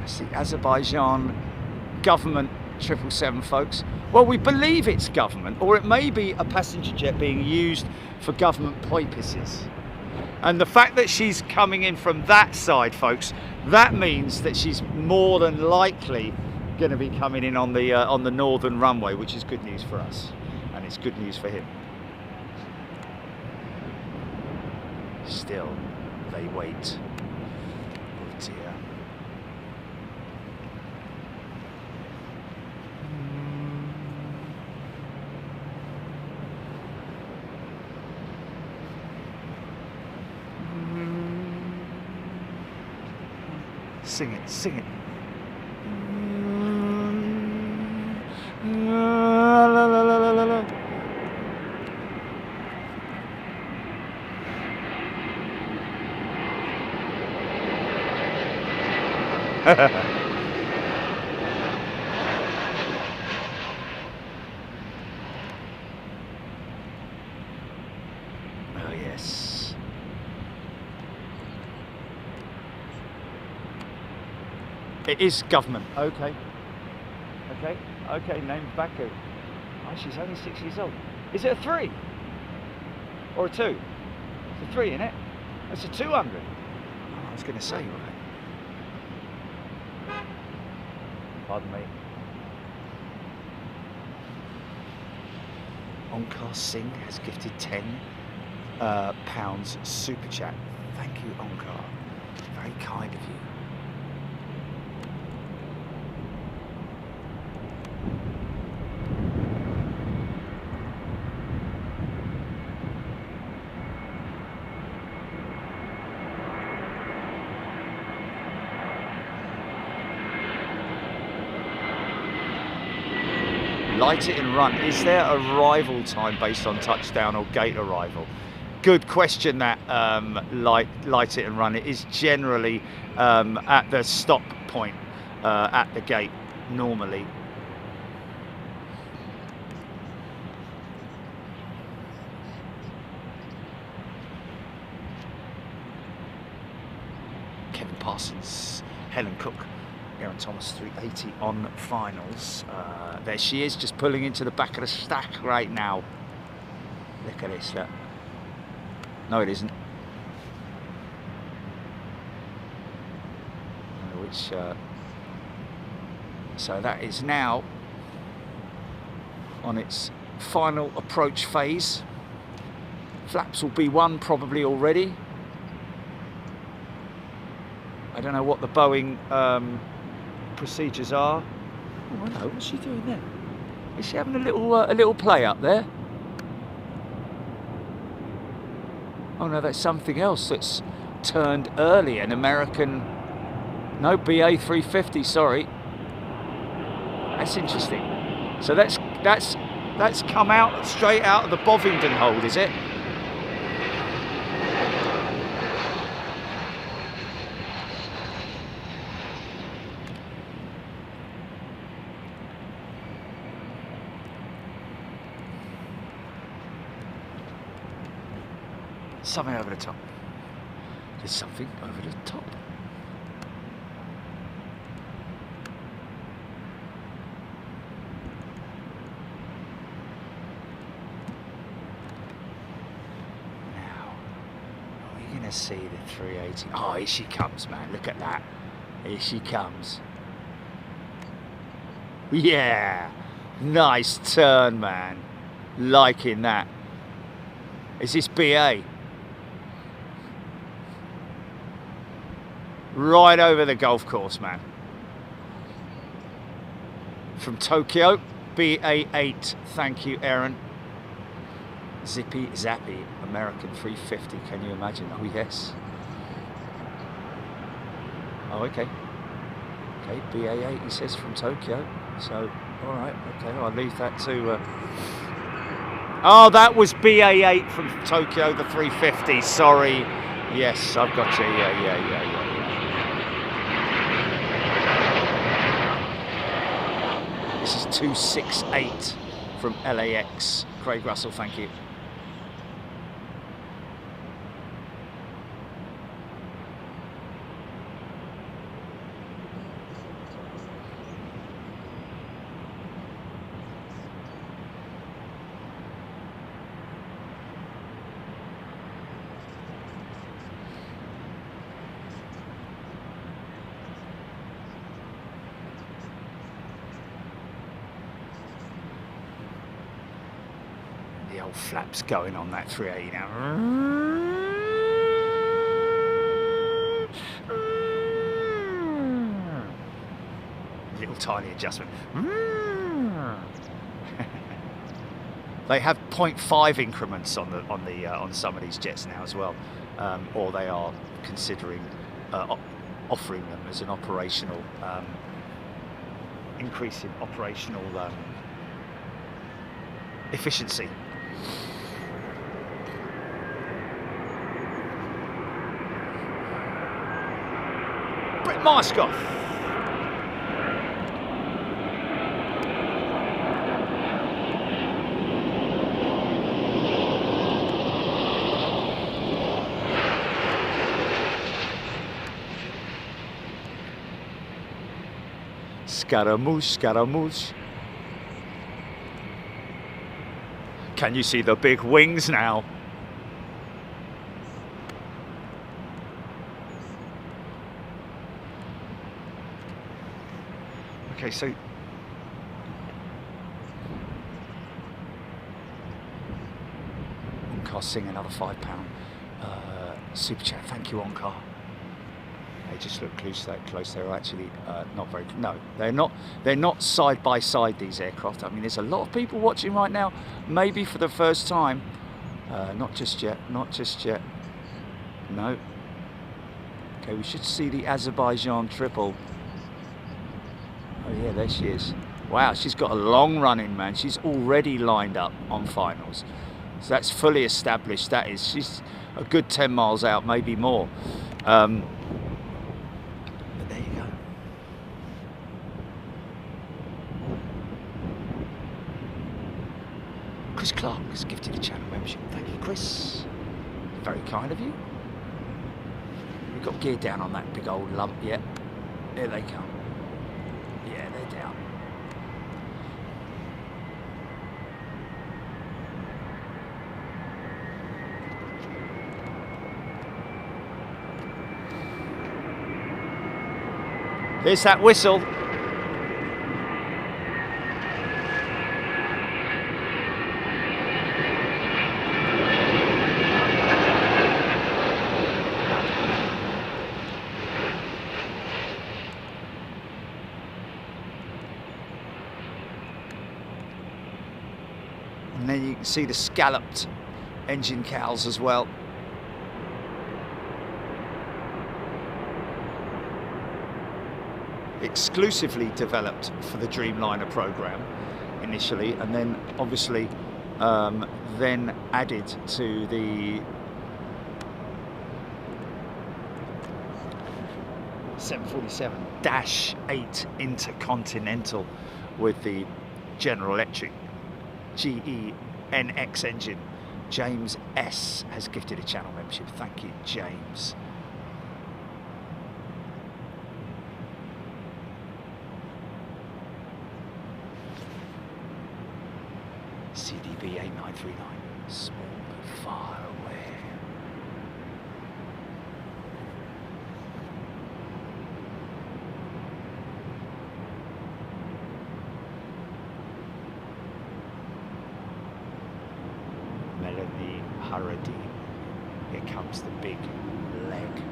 That's the Azerbaijan government 777, folks. Well, we believe it's government, or it may be a passenger jet being used for government purposes. And the fact that she's coming in from that side, folks, that means that she's more than likely going to be coming in on the northern runway, which is good news for us, and it's good news for him. Still, they wait. Oh dear. Sing it, sing it. La, la, la, la, la, la. Oh yes. It is government. Okay. Okay. Okay. Named Baku. Oh, she's only 6 years old. Is it a 3? Or a 2? It's a 3, isn't it? It's a 200. Oh, I was going to say, right? Pardon me. Onkar Singh has gifted £10 super chat. Thank you, Onkar. Very kind of you. Light it and run. Is there arrival time based on touchdown or gate arrival? Good question. That light it and run. It is generally at the stop point at the gate normally. Kevin Parsons, Helen Cook, Aaron Thomas 380 on finals. There she is, just pulling into the back of the stack right now. Look at this. Look. No, it isn't. So that is now on its final approach phase. Flaps will be one probably already. I don't know what the Boeing procedures are. Oh, I know. What's she doing there? Is she having a little play up there? Oh no, that's something else that's turned early. An American, no, BA 350. Sorry. That's interesting. So that's come out straight out of the Bovingdon hold, is it? Something over the top. There's something over the top. Now, are we going to see the 380? Oh, here she comes, man. Look at that. Here she comes. Yeah. Nice turn, man. Liking that. Is this BA? Right over the golf course, man. From Tokyo, BA8. Thank you, Aaron. Zippy Zappy, American 350. Can you imagine? Oh, yes. Oh, okay. Okay, BA8, he says, from Tokyo. So, all right, okay, I'll leave that to... Oh, that was BA8 from Tokyo, the 350. Sorry. Yes, I've got you. Yeah. This is 268 from LAX. Craig Russell, thank you. The old flaps going on that 380 now. Little tiny adjustment. They have 0.5 increments on some of these jets now as well, or they are considering offering them as an operational increase in operational efficiency. Brett Marskoff. Scaramouche, Scaramouche. Can you see the big wings now? Okay, so Oncar sing another £5 super chat. Thank you, Oncar. They just look close. They're actually not very. No, they're not. They're not side by side. These aircraft. I mean, there's a lot of people watching right now. Maybe for the first time. Not just yet. Not just yet. No. Okay, we should see the Azerbaijan triple. Oh yeah, there she is. Wow, she's got a long run in, man. She's already lined up on finals. So that's fully established. That is, she's a good 10 miles out, maybe more. But there you go. Chris Clark has gifted a channel membership. Thank you, Chris. Very kind of you. We've got gear down on that big old lump yet. There they come. Yeah, they're down. There's that whistle. And then you can see the scalloped engine cowls as well. Exclusively developed for the Dreamliner program initially, and then obviously then added to the 747-8 Intercontinental with the General Electric GE NX engine. James S has gifted a channel membership. Thank you, James. CDB 8939, small but far away. Melanie Haradi. Here comes the big leg.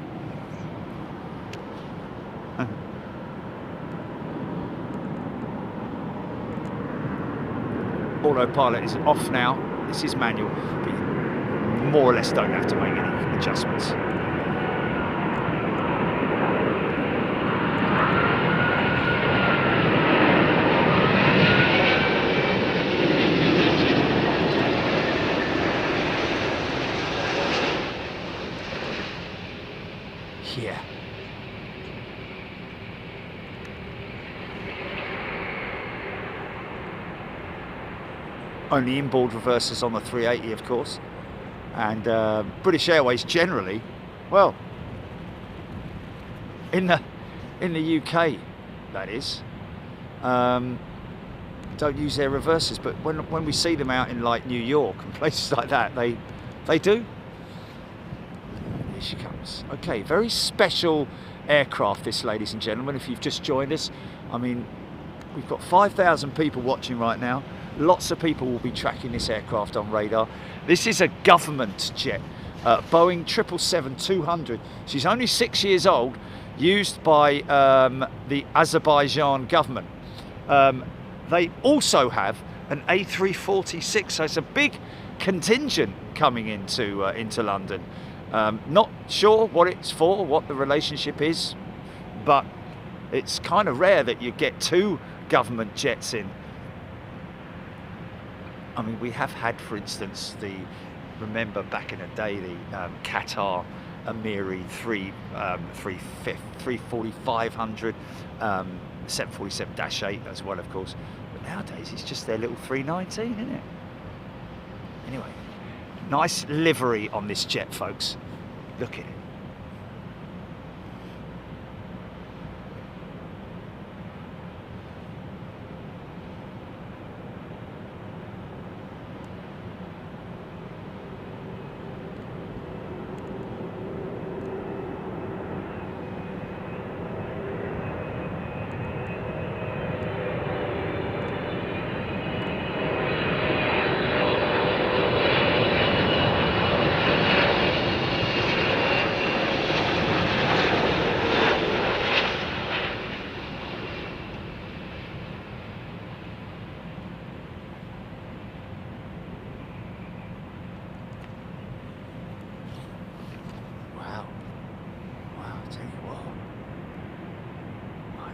Autopilot is off now. This is manual, but you more or less don't have to make any adjustments. Yeah. Only inboard reversers on the 380, of course, and British Airways generally, well, in the UK, that is, don't use their reversers, but when we see them out in like New York and places like that, they do. Here she comes. Okay, very special aircraft, this, ladies and gentlemen. If you've just joined us, I mean, we've got 5,000 people watching right now. Lots of people will be tracking this aircraft on radar. This is a government jet, Boeing 777-200. She's only 6 years old, used by the Azerbaijan government. They also have an A346, so it's a big contingent coming into London. Not sure what it's for, what the relationship is, but it's kind of rare that you get two government jets in. I mean, we have had, for instance, remember back in the day, the Qatar Emiri 34500, 747-8 as well, of course. But nowadays, it's just their little 319, isn't it? Anyway, nice livery on this jet, folks. Look at it.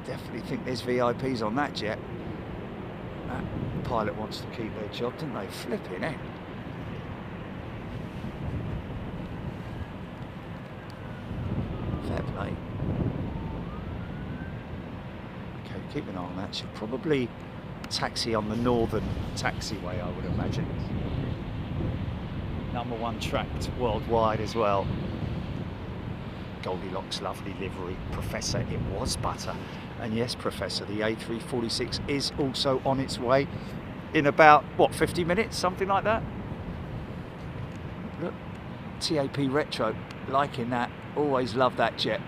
Definitely think there's VIPs on that jet. That pilot wants to keep their job, didn't they? Flipping heck. Fair play. Okay, keep an eye on that. Should probably taxi on the northern taxiway, I would imagine. #1 tracked worldwide as well. Goldilocks, lovely livery. Professor, it was butter. And yes, Professor, the A346 is also on its way in about, what, 50 minutes? Something like that? Look, TAP Retro, liking that. Always love that jet.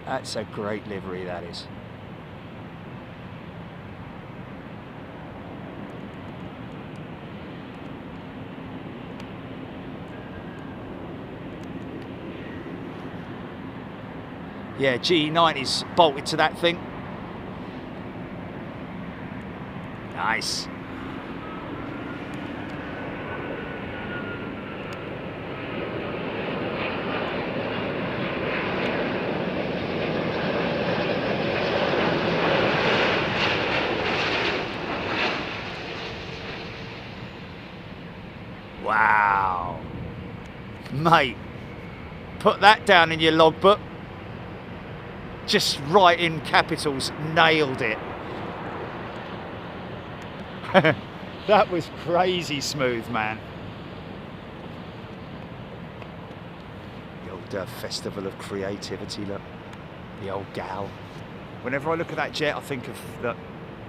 That's a great livery, that is. Yeah, GE90's bolted to that thing. Nice. Wow. Mate, put that down in your logbook. Just right in capitals, nailed it. That was crazy smooth, man. The old festival of creativity, look. The old gal. Whenever I look at that jet, I think of the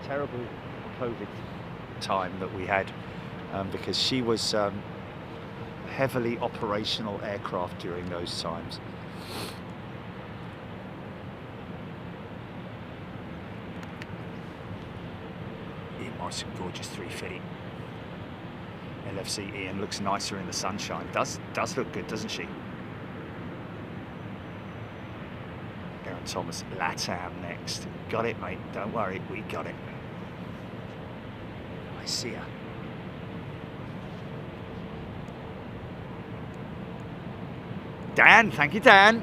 terrible COVID time that we had, because she was heavily operational aircraft during those times. Nice and gorgeous 350. LFC Ian looks nicer in the sunshine. Does look good, doesn't she? Aaron Thomas, LATAM next. Got it, mate. Don't worry, we got it. I see her. Dan, thank you, Dan.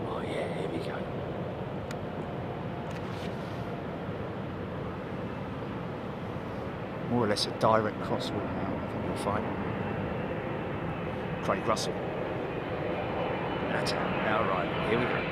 Oh yeah, here we go. More or less a direct crosswalk now, I think you'll find. Craig Russell. That's now right, here we go.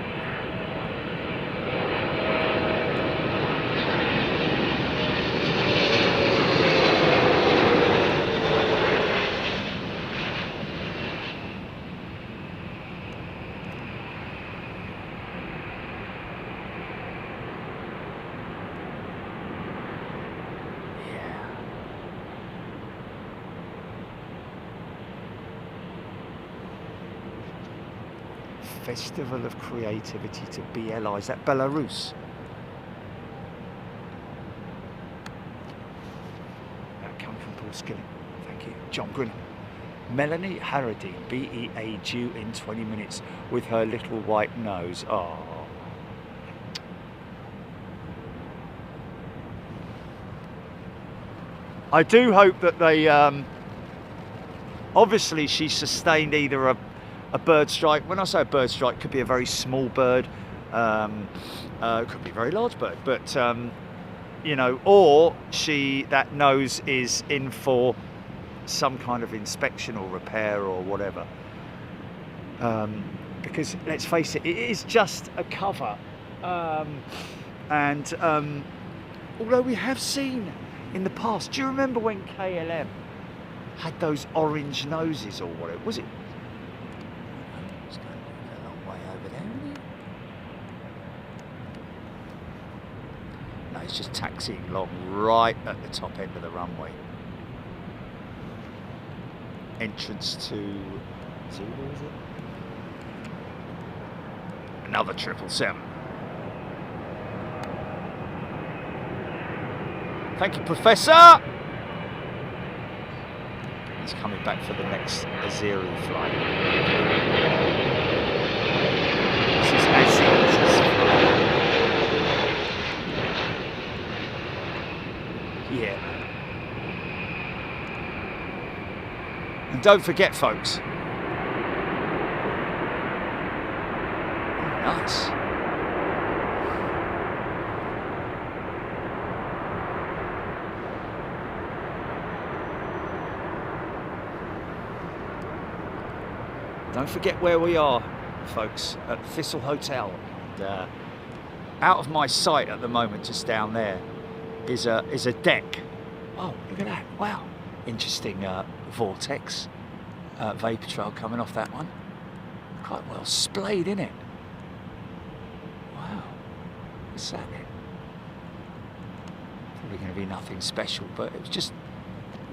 Festival of Creativity to BLI. Is that Belarus? That come from Paul Skilling. Thank you. John Grin. Melanie Harady, BEA due in 20 minutes with her little white nose. Oh. I do hope that they, obviously she sustained either a bird strike. When I say a bird strike, it could be a very small bird, it could be a very large bird, but you know, or that nose is in for some kind of inspection or repair or whatever. Because let's face it, it is just a cover, and although we have seen in the past, do you remember when KLM had those orange noses or whatever? Was it? It's just taxiing along right at the top end of the runway. Entrance to Zulu, is it? Another 777. Thank you, Professor. He's coming back for the next Azeri flight. This is Aziz's flight. Yeah. And don't forget, folks, vortex. Don't forget where we are, folks, at Thistle Hotel. And, out of my sight at the moment, just down there, is a deck. Oh, look at that! Wow, interesting vortex, vapor trail coming off that one. Quite well splayed, isn't it? Wow, what's that then? Probably going to be nothing special, but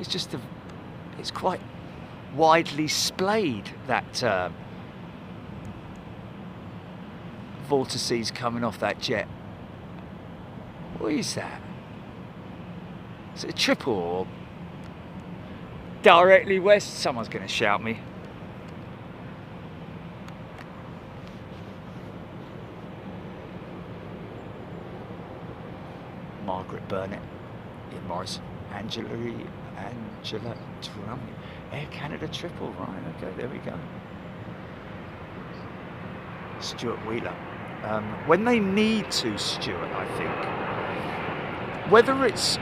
it's quite widely splayed, that vortices coming off that jet. What is that? Is it a triple or directly west? Someone's going to shout me. Margaret Burnett, Ian Morris, Angela Drum, Air Canada triple, right? Okay, there we go. Stuart Wheeler. When they need to, Stuart, I think. Whether it's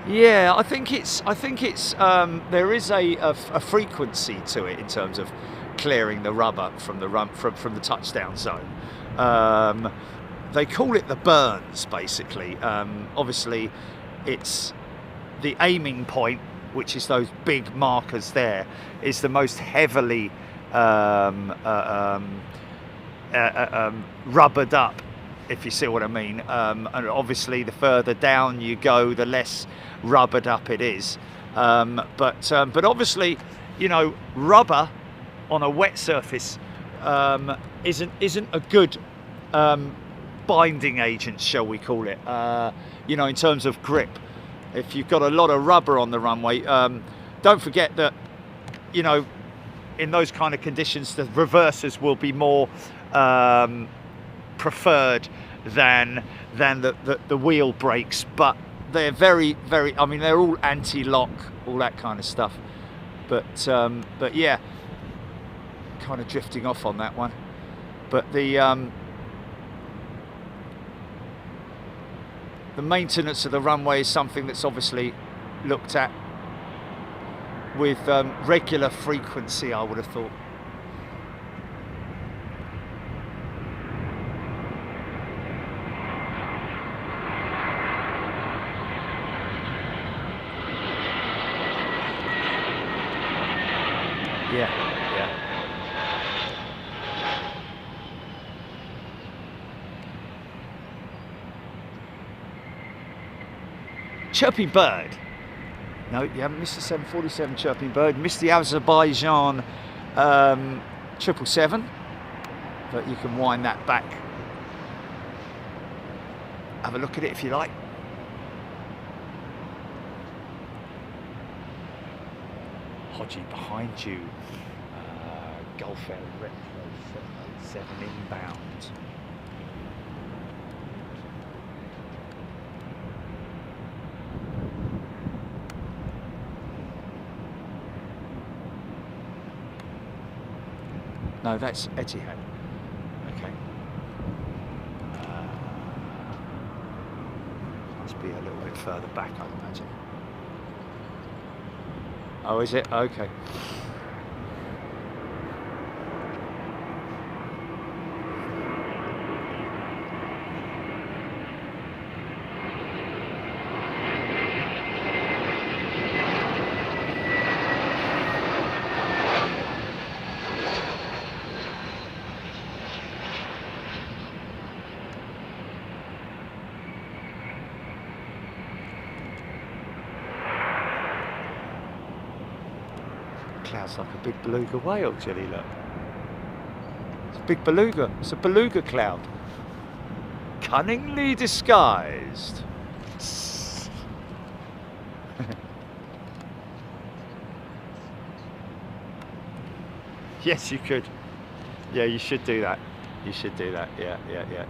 yeah, I think it's there is a frequency to it in terms of clearing the rubber from the touchdown zone. They call it the burns, basically. Obviously, it's the aiming point, which is those big markers there, is the most heavily rubbered up, if you see what I mean. And obviously, the further down you go, the less rubbered up it is. But obviously, you know, rubber on a wet surface isn't a good binding agent, shall we call it, you know, in terms of grip. If you've got a lot of rubber on the runway, don't forget that, you know, in those kind of conditions, the reversers will be more preferred than the wheel brakes, but they're very, I mean, they're all anti-lock, all that kind of stuff. But yeah, kind of drifting off on that one. But the maintenance of the runway is something that's obviously looked at with regular frequency, I would have thought. Yeah. Chirping Bird. No, you haven't missed the 747 Chirping Bird. Missed the Azerbaijan 777, but you can wind that back. Have a look at it if you like. Hodgie behind you. Gulf Air Retro 787 inbound. No, that's Etihad. Okay. Must be a little bit further back, I'd imagine. Oh, is it? Okay. Cloud's like a big beluga whale, Jilly, look. It's a big beluga. It's a beluga cloud. Cunningly disguised. Yes, you could. Yeah, you should do that. You should do that. Yeah, yeah, yeah.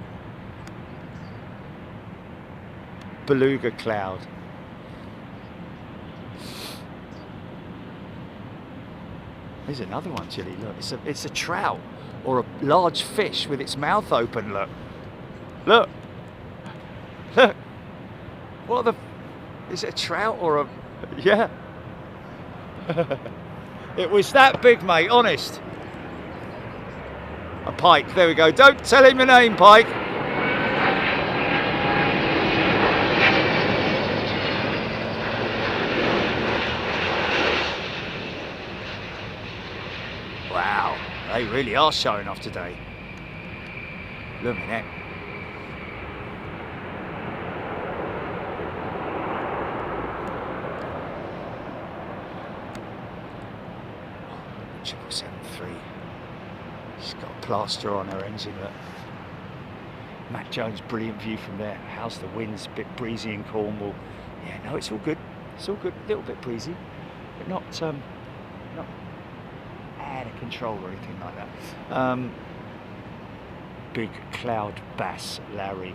Beluga cloud. There's another one, Chili. Look, it's a trout or a large fish with its mouth open. Look, look, look. What are the? Is it a trout or a? Yeah. It was that big, mate. Honest. A pike. There we go. Don't tell him your name, Pike. Wow, they really are showing off today. Look at that. Triple 73. She's got a plaster on her engine. Look. Matt Jones, brilliant view from there. How's the winds? A bit breezy in Cornwall. Yeah, no, it's all good. It's all good. A little bit breezy, but not out of control or anything like that. Big cloud bass, Larry.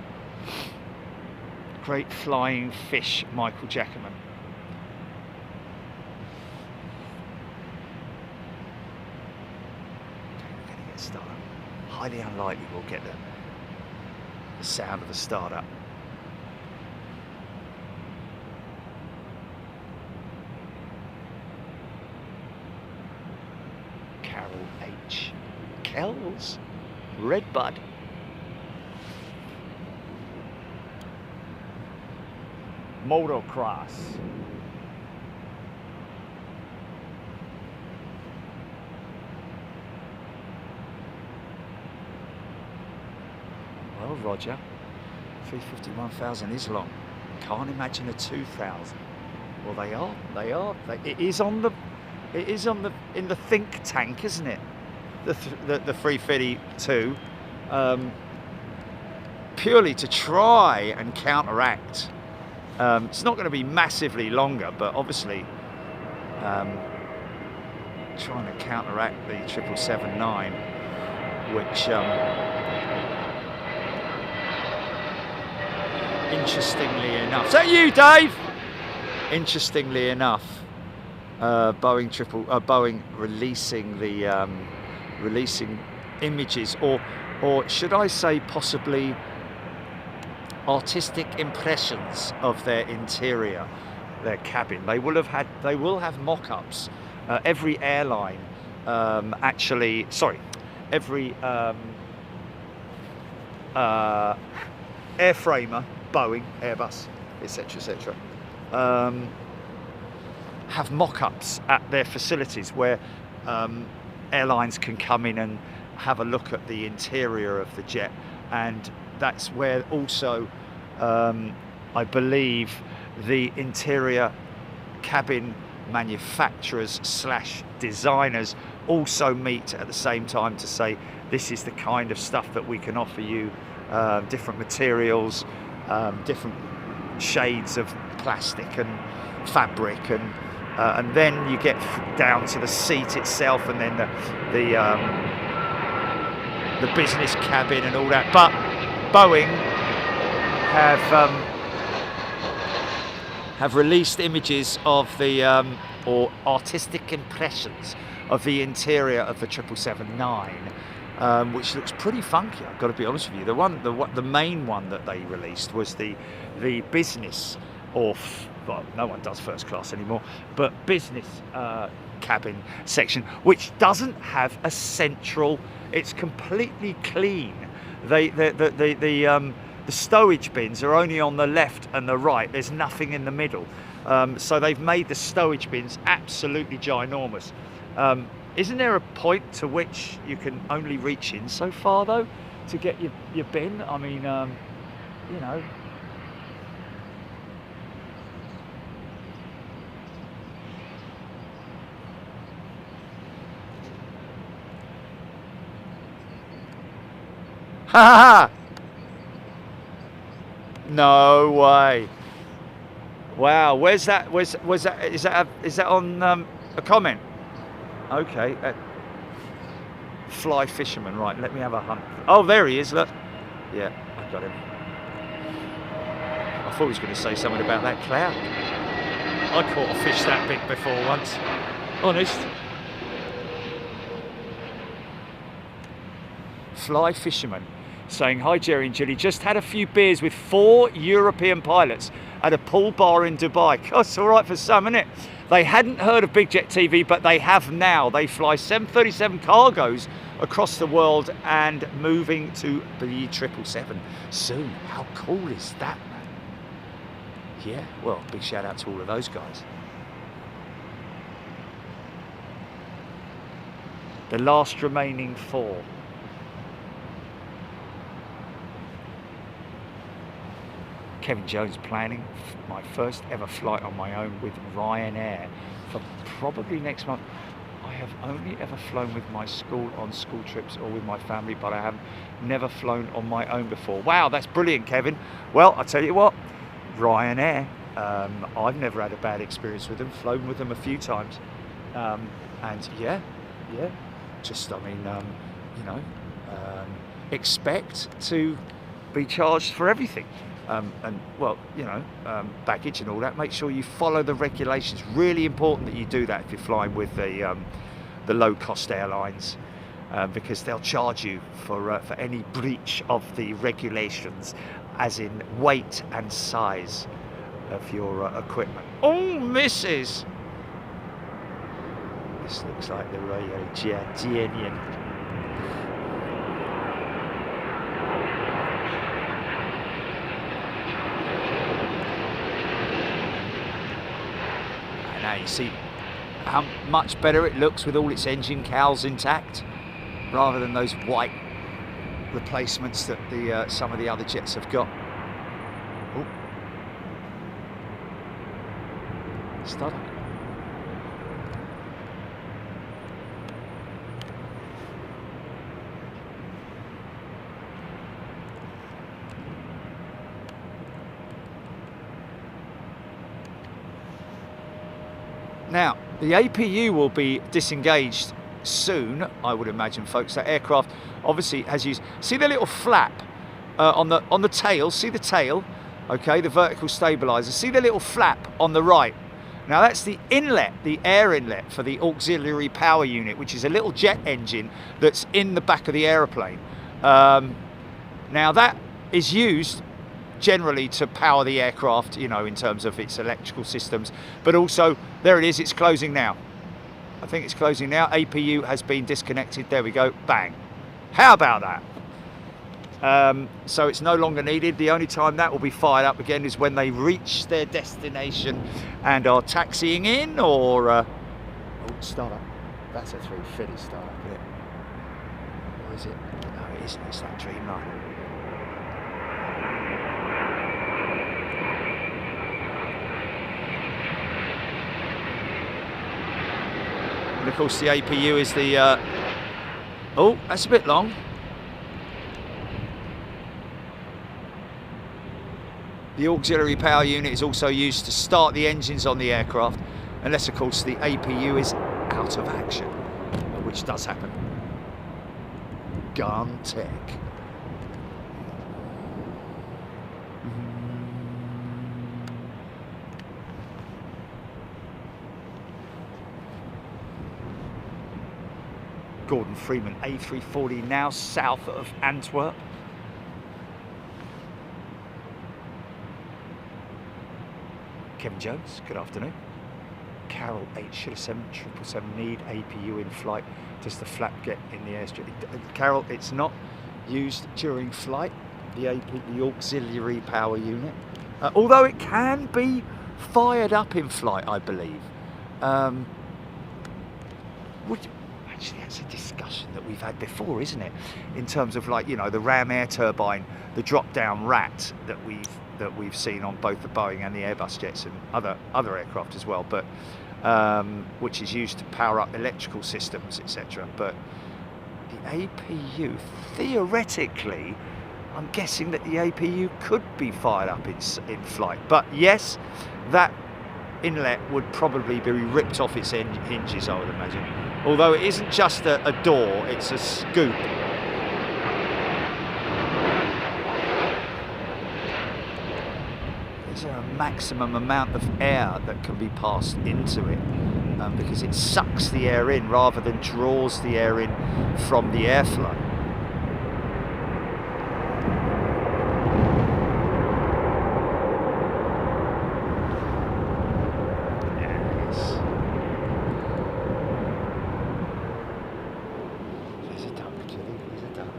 Great flying fish, Michael Jackerman. We're going to get started. Highly unlikely we'll get the sound of the startup. Carol H. Kells, Redbud. Motocross. Well, Roger, 351,000 is long. Can't imagine a 2,000. Well, they are. It is in the think tank, isn't it? The 352, purely to try and counteract. It's not going to be massively longer, but obviously trying to counteract the 777-9, which interestingly enough, is that you, Dave? Interestingly enough, Boeing releasing the releasing images, or should I say possibly artistic impressions of their interior, their cabin. They will have mock-ups. Every airline every airframer, Boeing, Airbus, etc., have mock-ups at their facilities where airlines can come in and have a look at the interior of the jet, and that's where also I believe the interior cabin manufacturers / designers also meet at the same time to say this is the kind of stuff that we can offer you, different materials, different shades of plastic and fabric, and then you get down to the seat itself, and then the business cabin and all that. But Boeing have released images of the or artistic impressions of the interior of the 777-9, which looks pretty funky. I've got to be honest with you. The main one that they released was the business, well, no one does first class anymore, but business cabin section, which doesn't have a central. It's completely clean. The stowage bins are only on the left and the right. There's nothing in the middle. So they've made the stowage bins absolutely ginormous. Isn't there a point to which you can only reach in so far, though, to get your bin? I mean, you know. Ha ha ha! No way! Wow, where's that? Was that? Is that on a comment? Okay, Fly fisherman. Right, let me have a hunt. Oh, there he is, look. Yeah, I got him. I thought he was going to say something about that cloud. I caught a fish that big before once. Honest. Fly fisherman saying, hi Jerry and Julie, just had a few beers with 4 European pilots at a pool bar in Dubai. God, it's all right for some, isn't it? They hadn't heard of Big Jet TV, but they have now. They fly 737 cargos across the world and moving to the 777 soon. How cool is that, man? Yeah, well, big shout out to all of those guys. The last remaining 4. Kevin Jones planning my first ever flight on my own with Ryanair for probably next month. I have only ever flown with my school on school trips or with my family, but I have never flown on my own before. Wow, that's brilliant, Kevin. Well, I'll tell you what, Ryanair, I've never had a bad experience with them, flown with them a few times. And yeah, just, I mean, you know, expect to be charged for everything. And well, you know, baggage and all that. Make sure you follow the regulations. Really important that you do that if you're flying with the low-cost airlines, because they'll charge you for any breach of the regulations, as in weight and size of your equipment. Oh, missus! This looks like the Royal Jordanian. Now you see how much better it looks with all its engine cowls intact, rather than those white replacements that the some of the other jets have got. Oh, stutter. Now, the APU will be disengaged soon, I would imagine, folks. That aircraft obviously has used. See the little flap on the tail. See the tail, okay? The vertical stabilizer. See the little flap on the right. Now that's the inlet, the air inlet for the auxiliary power unit, which is a little jet engine that's in the back of the aeroplane. Now that is used generally to power the aircraft, you know, in terms of its electrical systems, but also, there it is, it's closing now. I think it's closing now. APU has been disconnected. There we go, bang. How about that? So it's no longer needed. The only time that will be fired up again is when they reach their destination and are taxiing in, or oh, startup. That's a 350 startup, isn't it? Or is it? No, it isn't. It's that Dreamliner. And of course the APU is the, oh, that's a bit long. The auxiliary power unit is also used to start the engines on the aircraft, unless of course the APU is out of action, which does happen. Gun tech. Gordon Freeman, A340 now south of Antwerp. Kevin Jones, good afternoon. Carol, 807, 777 need APU in flight. Does the flap get in the airstrip? Carol, it's not used during flight, the auxiliary power unit. Although it can be fired up in flight, I believe. Actually, that's a discussion that we've had before, isn't it? In terms of, like, you know, the Ram air turbine, the drop-down rat that we've seen on both the Boeing and the Airbus jets and other aircraft as well, but which is used to power up electrical systems, etc. But the APU, theoretically, I'm guessing that the APU could be fired up in flight. But yes, that inlet would probably be ripped off its hinges, I would imagine. Although it isn't just a door, it's a scoop. Is there a maximum amount of air that can be passed into it? Because it sucks the air in rather than draws the air in from the airflow. Yes. There's a duck, Julie. There's a duck.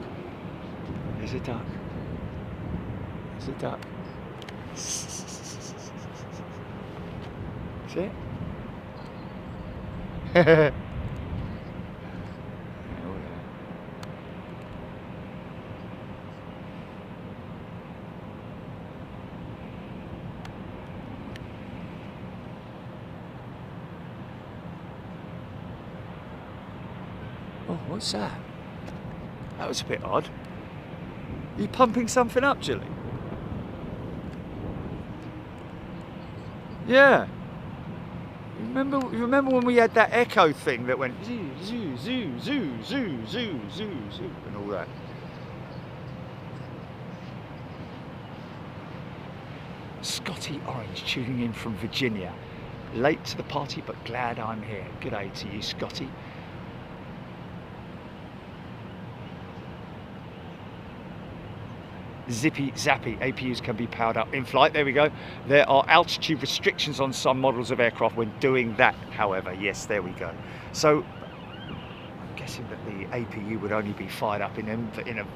There's a duck. There's a duck. See it? Oh, what's that? That was a bit odd. Are you pumping something up, Julie? Yeah. You remember when we had that echo thing that went zoo, zoo, zoo, zoo, zoo, zoo, zoo, zoo, and all that? Scotty Orange tuning in from Virginia. Late to the party, but glad I'm here. Good day to you, Scotty. Zippy zappy, APUs can be powered up in flight. There we go. There are altitude restrictions on some models of aircraft when doing that, however. Yes, there we go. So I'm guessing that the APU would only be fired up in a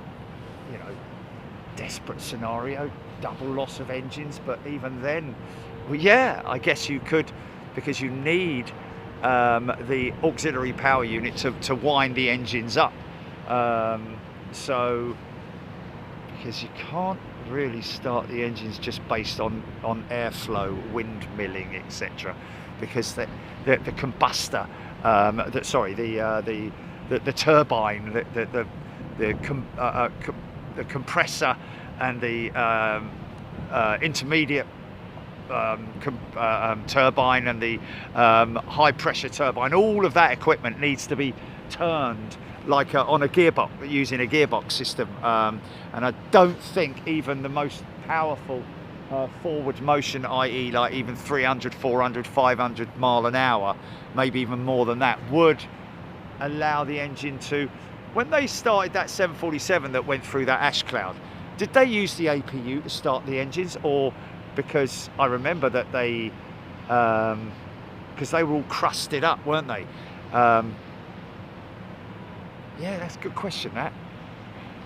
desperate scenario, double loss of engines. But even then, well, yeah, I guess you could, because you need the auxiliary power unit to wind the engines up. Because you can't really start the engines just based on airflow, windmilling, etc. Because the combustor, the turbine, the compressor, and the intermediate turbine and the high pressure turbine, all of that equipment needs to be turned like on a gearbox, using a gearbox system, and I don't think even the most powerful forward motion, i.e. like even 300, 400, 500 mile an hour, maybe even more than that, would allow the engine to, when they started that 747 that went through that ash cloud, did they use the APU to start the engines? Or because I remember that they, because they were all crusted up, weren't they? Yeah, that's a good question, that.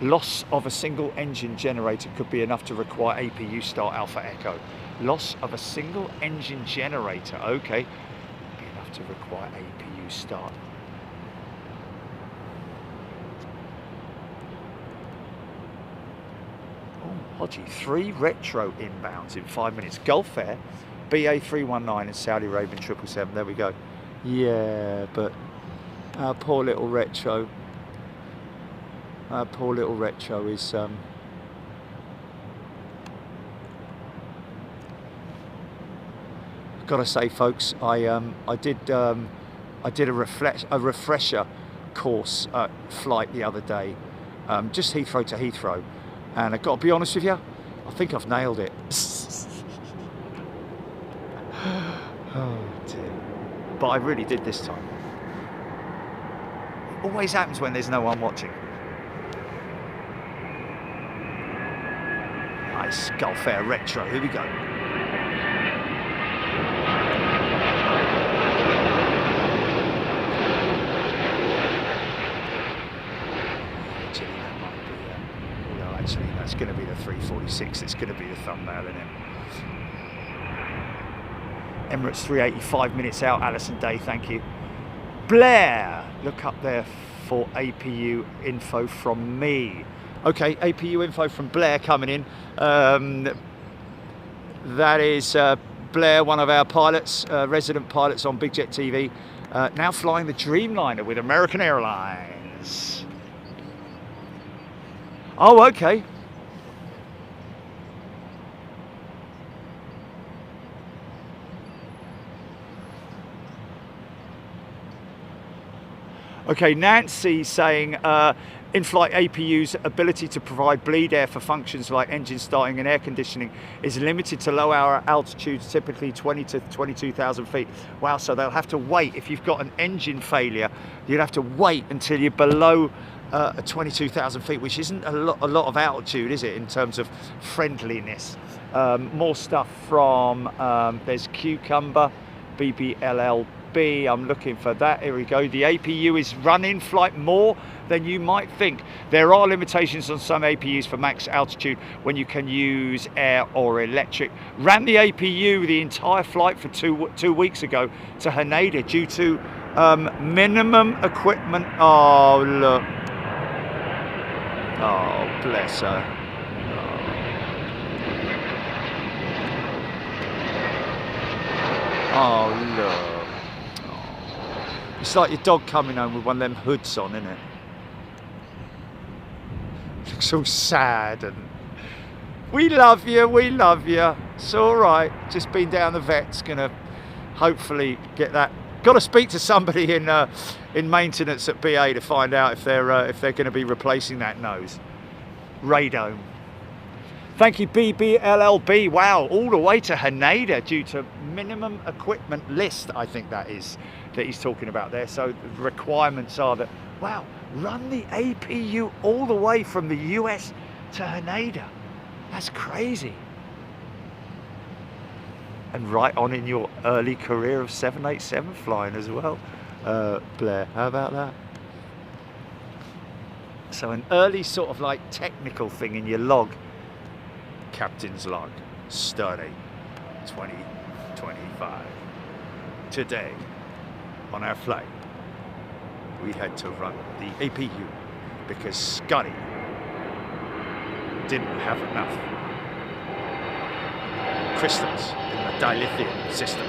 Loss of a single engine generator could be enough to require APU start Alpha Echo. Loss of a single engine generator, okay. Be enough to require APU start. Oh, Hodgie, 3 retro inbounds in 5 minutes. Gulf Air, BA319 and Saudi Arabian 777, there we go. Yeah, but our poor little retro. Our poor little retro is I've got to say, folks, I did a refresher course flight the other day, just Heathrow to Heathrow, and I've got to be honest with you, I think I've nailed it. Oh dear, but I really did this time. It always happens when there's no one watching. Nice Gulf Air retro, here we go. Actually, that might be, no, actually, that's going to be the 346, it's going to be the thumbnail, isn't it? Emirates 385 minutes out, Alison Day, thank you. Blair, look up there for APU info from me. Okay, APU info from Blair coming in. That is Blair, one of our pilots, resident pilots on Big Jet TV, now flying the Dreamliner with American Airlines. Oh, okay. Okay, Nancy saying in-flight APU's ability to provide bleed air for functions like engine starting and air conditioning is limited to low hour altitudes, typically 20 to 22,000 feet. Wow, so they'll have to wait. If you've got an engine failure, you'd have to wait until you're below 22,000 feet, which isn't a lot of altitude, is it, in terms of friendliness? More stuff from, there's Cucumber, BBLLB. I'm looking for that. Here we go. The APU is running flight more than you might think. There are limitations on some APUs for max altitude when you can use air or electric. Ran the APU the entire flight for two weeks ago to Haneda due to minimum equipment. Oh, look. Oh, bless her. Oh, look. It's like your dog coming home with one of them hoods on, isn't it? Looks all sad and we love you, we love you. It's all right. Just been down the vet's, gonna hopefully get that. Got to speak to somebody in maintenance at BA to find out if they're going to be replacing that nose. Radome. Thank you, BBLLB. Wow, all the way to Haneda due to minimum equipment list, I think that is, that he's talking about there. So the requirements are that, wow, run the APU all the way from the US to Haneda. That's crazy. And right on in your early career of 787 flying as well. Blair, how about that? So an early sort of like technical thing in your log. Captain's log, study 2025. Today, on our flight, we had to run the APU because Scotty didn't have enough crystals in the dilithium system.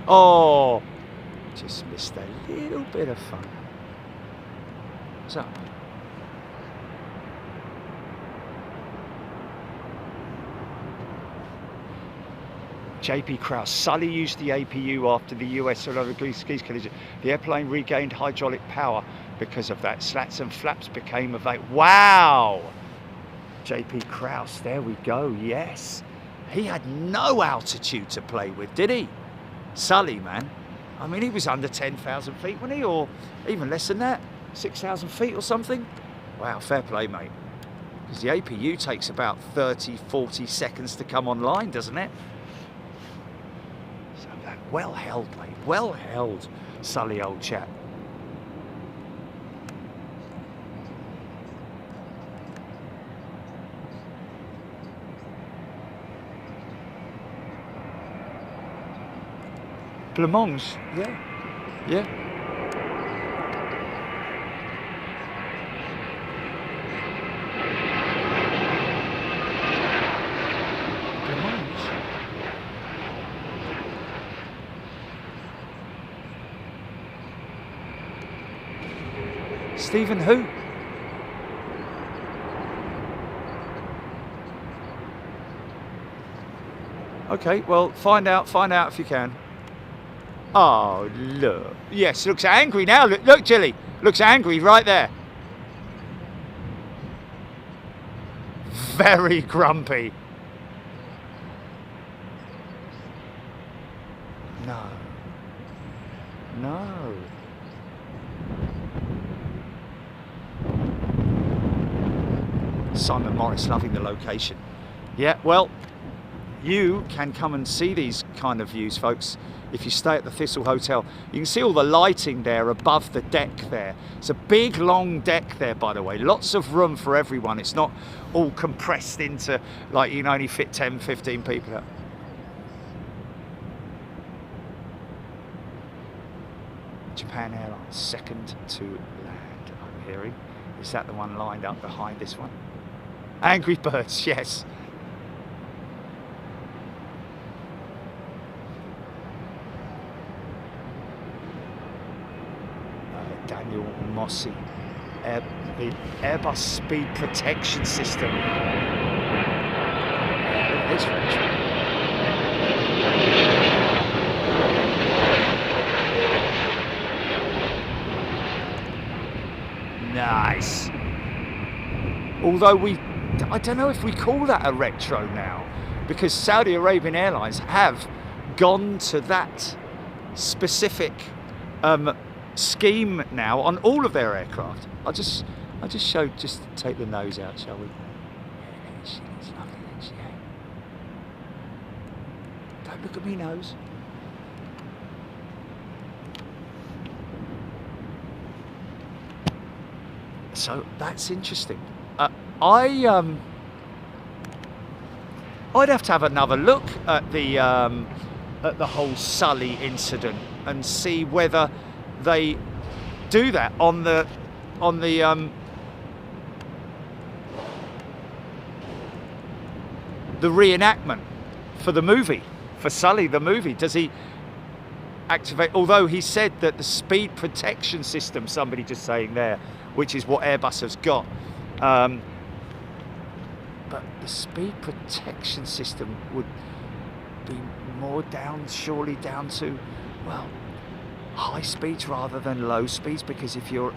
Oh, just missed a little bit of fun. What's up? JP Krause. Sully used the APU after the US solar skis collision. The airplane regained hydraulic power because of that. Slats and flaps became available. Wow! JP Krause, there we go, yes. He had no altitude to play with, did he? Sully, man. I mean, he was under 10,000 feet, wasn't he? Or even less than that, 6,000 feet or something. Wow, fair play, mate. Because the APU takes about 30, 40 seconds to come online, doesn't it? So that well held, mate. Well held, Sully, old chap. Blancmange, yeah, yeah. Blancmange. Stephen who? Okay, well, find out if you can. Oh, look. Yes, looks angry now. Look, Jilly. Looks angry right there. Very grumpy. No. No. Simon Morris loving the location. Yeah, well, you can come and see these kind of views, folks, if you stay at the Thistle Hotel. You can see all the lighting there above the deck there. It's a big, long deck there, by the way. Lots of room for everyone. It's not all compressed into, like, you can only fit 10, 15 people out. Japan Airlines, second to land, I'm hearing. Is that the one lined up behind this one? Angry Birds, yes. Daniel Mossy. the Airbus speed protection system. Look at this retro. Nice. Although I don't know if we call that a retro now, because Saudi Arabian Airlines have gone to that specific scheme now on all of their aircraft. I'll just show, just take the nose out, shall we? It's lovely, isn't she? Don't look at me nose. So that's interesting. I'd have to have another look at the whole Sully incident and see whether they do that on the reenactment for the movie, for Sully the movie. Does he activate? Although he said that the speed protection system, somebody just saying there, which is what Airbus has got. But the speed protection system would be more surely down to, well, high speeds rather than low speeds, because if you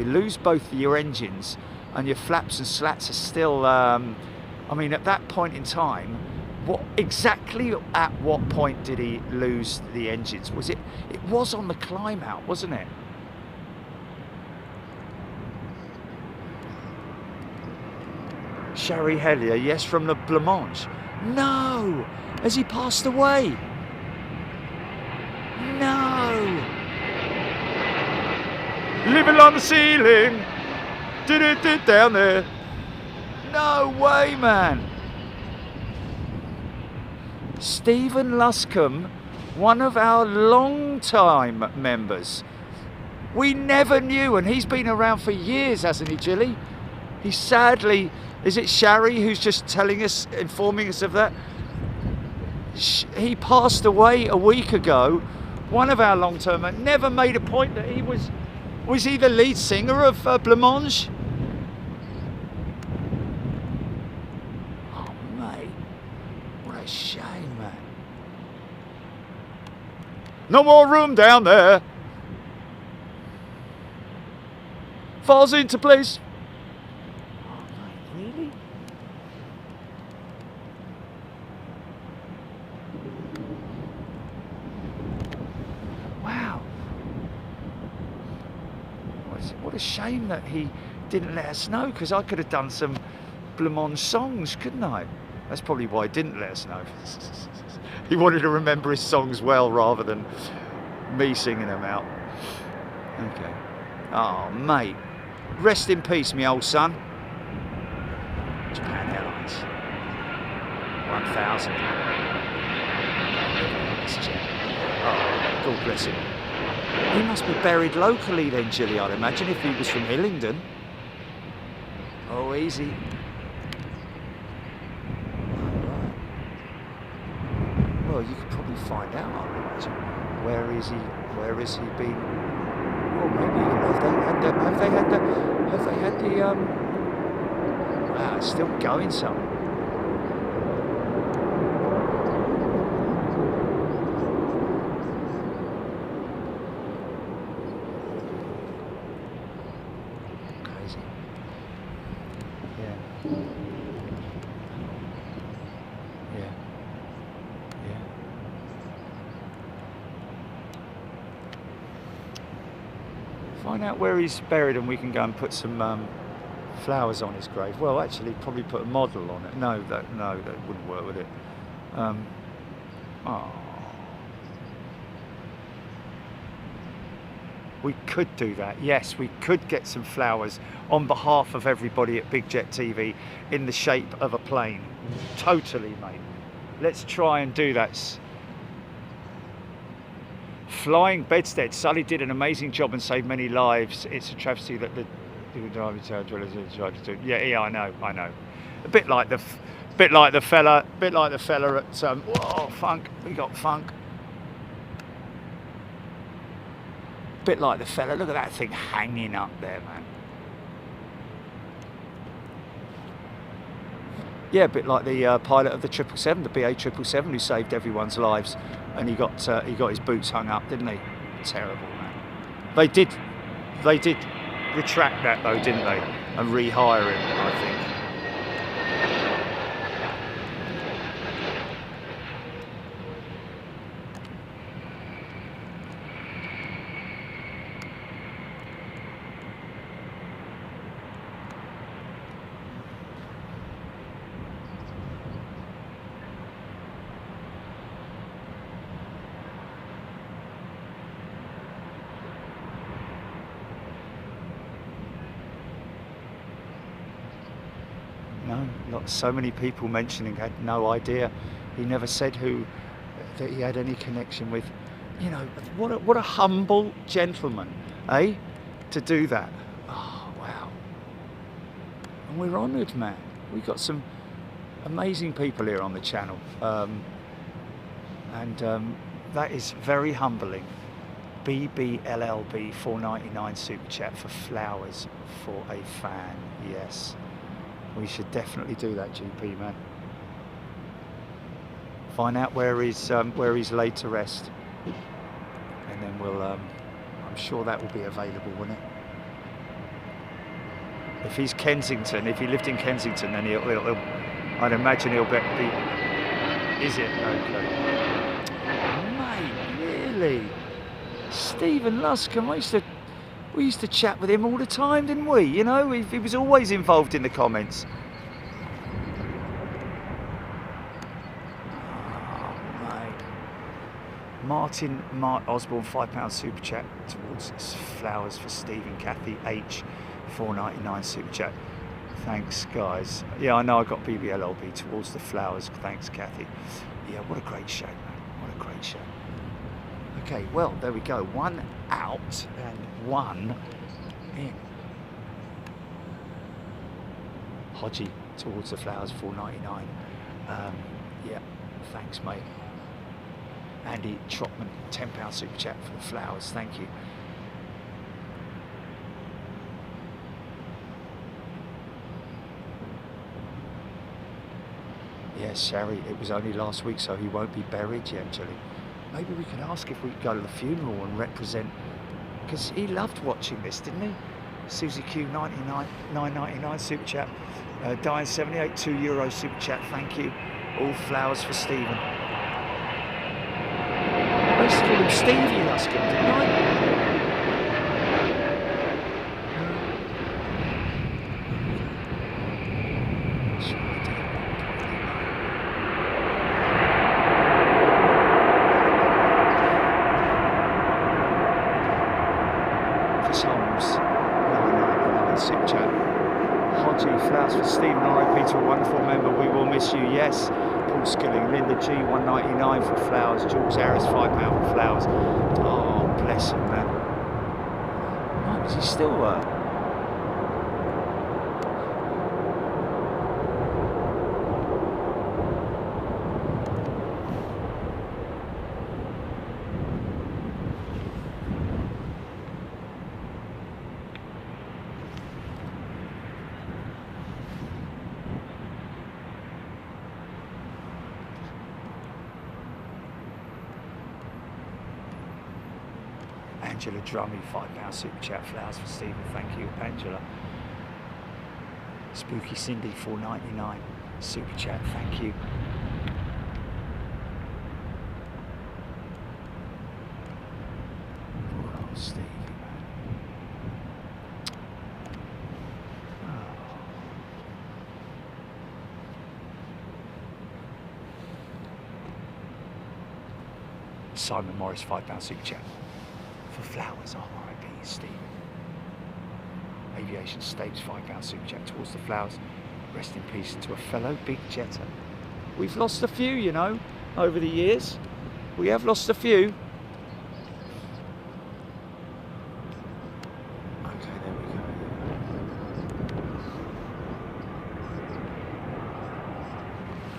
lose both your engines and your flaps and slats are still, I mean, at that point in time, exactly at what point did he lose the engines? It was on the climb out, wasn't it? Sherry Hellier, yes, from the Blancmange. No! Has he passed away? No! Living on the ceiling! Down there! No way, man! Stephen Luscombe, one of our long-time members. We never knew, and he's been around for years, hasn't he, Jilly? He sadly... Is it Shari who's just informing us of that? He passed away a week ago. One of our long-term men never made a point that he was he the lead singer of Blancmange? Oh, mate. What a shame, man. No more room down there. Falls into place. What a shame that he didn't let us know, because I could have done some Blancmange songs, couldn't I? That's probably why he didn't let us know. He wanted to remember his songs well rather than me singing them out. Okay. Oh, mate. Rest in peace, me old son. Japan Airlines. 1,000. Oh, God bless him. He must be buried locally then, Jilly, I'd imagine, if he was from Hillingdon. Oh, easy. Right. Well, you could probably find out, I would imagine. Where is he been? Well, maybe even have they had the wow, it's still going some. Find out where he's buried and we can go and put some flowers on his grave. Well, actually, probably put a model on it. No, that wouldn't work, would it? Oh. We could do that. Yes, we could get some flowers on behalf of everybody at Big Jet TV in the shape of a plane. Totally, mate. Let's try and do that. Flying Bedstead. Sully did an amazing job and saved many lives. It's a travesty that the driver tried to do. Yeah, I know. A bit like the fella at whoa, Funk. We got Funk. bit like the fella. Look at that thing hanging up there, man. Yeah, a bit like the pilot of the 777, the BA 777, who saved everyone's lives, and he got his boots hung up, didn't he? Terrible, man. They did retract that though, didn't they? And rehire him, I think. No, so many people mentioning had no idea. He never said who that he had any connection with. You know, what a humble gentleman, eh? To do that. Oh wow. And we're honoured, man. We've got some amazing people here on the channel, and that is very humbling. BBLLB 499 super chat for flowers for a fan. Yes. We should definitely do that, GP, man. Find out where he's laid to rest, and then we'll. I'm sure that will be available, won't it? If he's Kensington, if he lived in Kensington, then he'll I'd imagine he'll be. Is it okay? Mate, really? Stephen Luscombe, we used to chat with him all the time, didn't we? You know, he was always involved in the comments. Oh, mate. Martin Osborne, £5 super chat towards flowers for Stephen. Kathy H, $4.99 super chat. Thanks, guys. Yeah, I know I got BBLLB towards the flowers. Thanks, Kathy. Yeah, what a great show, man. What a great show. Okay, well, there we go. One out and one in. Hodgie towards the flowers, $4.99. Yeah, thanks, mate. Andy Trotman, £10 super chat for the flowers. Thank you. Yes, Sherry, it was only last week, so he won't be buried yet, Julie. Maybe we can ask if we could go to the funeral and represent, because he loved watching this, didn't he? Susie Q, 9.99 super chat. Diane 78, €2 super chat. Thank you. All flowers for Stephen. I used to call him Stevie Luscombe, didn't I? Yes, Paul Skilling, Linda G, $1.99 for flowers. Jules Harris, £5 for flowers. Oh, bless him, man. Why was he still Angela Drummy, £5 super chat. Flowers for Stephen. Thank you, Angela. Spooky Cindy, $4.99 super chat. Thank you. Oh, Stevie, man. Oh. Simon Morris, £5 super chat. For flowers, R.I.P. Steve. Aviation Stakes, £5 super chat towards the flowers. Rest in peace to a fellow big jetter. We've lost a few, you know, over the years. We have lost a few. Okay, there we go.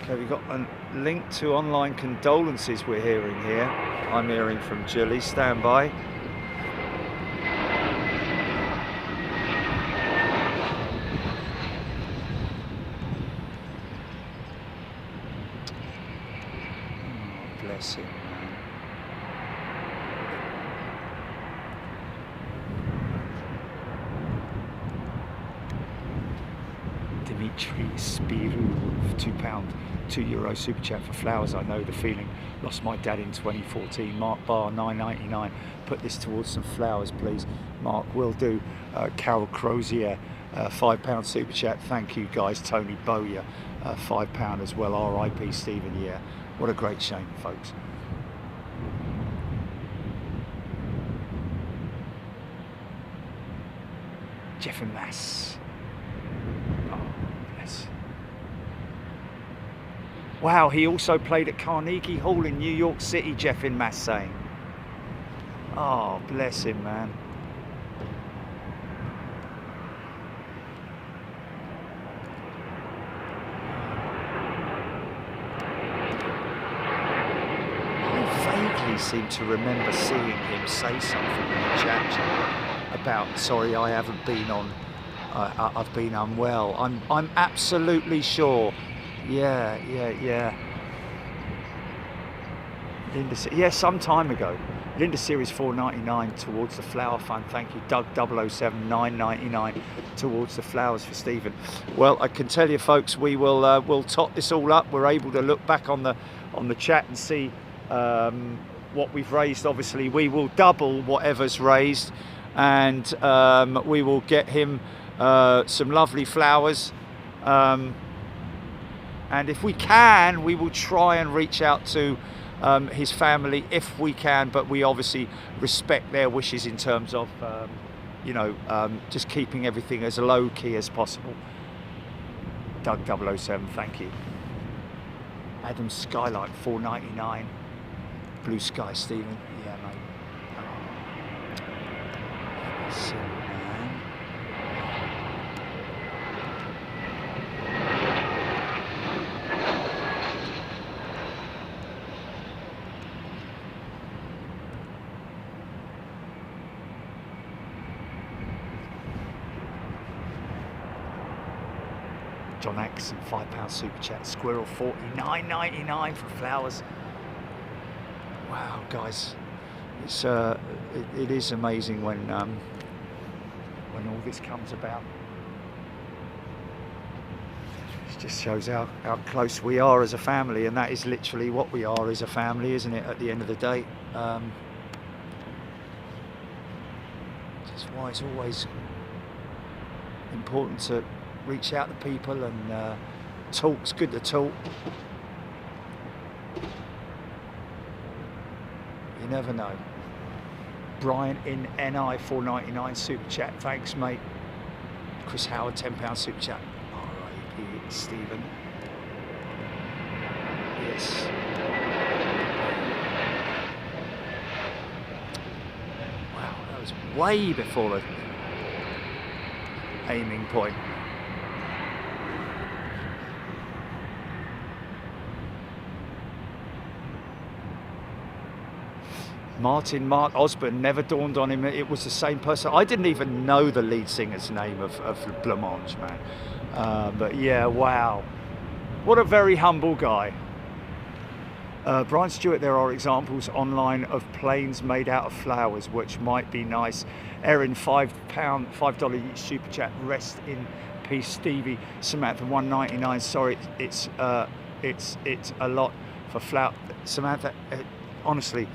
Okay, we've got a link to online condolences we're hearing here. I'm hearing from Julie. Stand by. bless him, man. Dimitri Spirou, £2, €2 super chat for flowers. I know the feeling. Lost my dad in 2014. Mark Barr, £9.99. Put this towards some flowers, please. Mark, will do. Carol Crozier, £5 super chat. Thank you, guys. Tony Bowyer, £5 as well. R.I.P. Stephen. Yeah, what a great shame, folks. Jeff and Mass. Oh, bless. Wow, he also played at Carnegie Hall in New York City, Jeff in Mass saying. Oh, bless him, man. I vaguely seem to remember seeing him say something in the chat about, sorry, I haven't been on, I've been unwell. I'm absolutely sure. Yeah. Linda, yeah, some time ago. Linda Series $4.99 towards the flower fund. Thank you, Doug 007 $9.99 towards the flowers for Stephen. Well, I can tell you, folks, we'll tot this all up. We're able to look back on the chat and see what we've raised. Obviously, we will double whatever's raised, and we will get him some lovely flowers. And if we can, we will try and reach out to his family if we can, but we obviously respect their wishes in terms of, just keeping everything as low key as possible. Doug 007, thank you. Adam Skylight, $4.99. Blue Sky, Stephen. Yeah, mate. So, man. John Axon, £5 super chat. Squirrel, $49.99 for flowers. Wow, guys, it's it is amazing when all this comes about. It just shows how close we are as a family, and that is literally what we are as a family, isn't it? At the end of the day, just why it's always important to reach out to people and talk. It's good to talk. You never know. Brian in NI, $4.99 super chat. Thanks, mate. Chris Howard, £10 super chat. R.I.P. Stephen. Yes. Wow, that was way before the aiming point. Mark Osborne, never dawned on him it was the same person. I didn't even know the lead singer's name of Blancmange, man. But yeah, wow. What a very humble guy. Brian Stewart, there are examples online of planes made out of flowers, which might be nice. Erin, $5 each super chat. Rest in peace, Stevie. Samantha, $1.99. Sorry, it's a lot for flower. Samantha, honestly,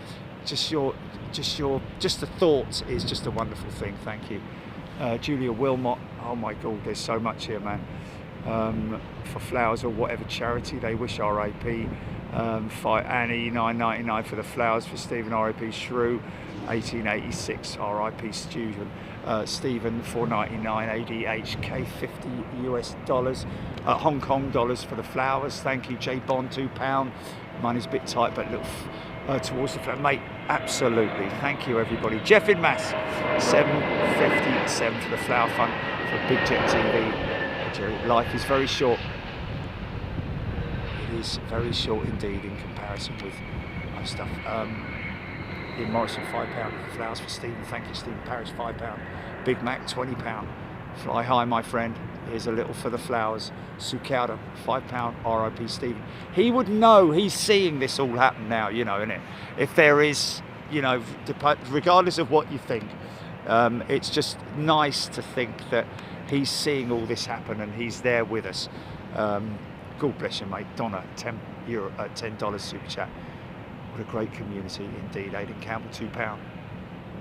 just the thoughts is just a wonderful thing. Thank you. Julia Wilmot, oh my God, there's so much here, man. For flowers or whatever charity they wish. R.I.P. Annie, $9.99 for the flowers for Stephen. R.I.P. Shrew, 1886. R.I.P. Student. Stephen, $4.99. ADHK, $50 US. Hong Kong dollars for the flowers. Thank you. J Bond, £2. Money's a bit tight, but look towards the flower, mate. Absolutely. Thank you, everybody. Jeff in Mass, $7.57 for the flower fund for Big Jet TV. Jerry, life is very short. It is very short indeed in comparison with most stuff. Ian Morrison, £5 for flowers for Stephen. Thank you, Stephen Parrish, £5. Big Mac, £20. Fly high, my friend. Here's a little for the flowers. Sukada, £5. R.I.P. Stephen. He would know. He's seeing this all happen now, you know, innit? If there is, you know, regardless of what you think, it's just nice to think that he's seeing all this happen and he's there with us. God bless you, mate. Donna, $10 super chat. What a great community indeed. Aidan Campbell, £2.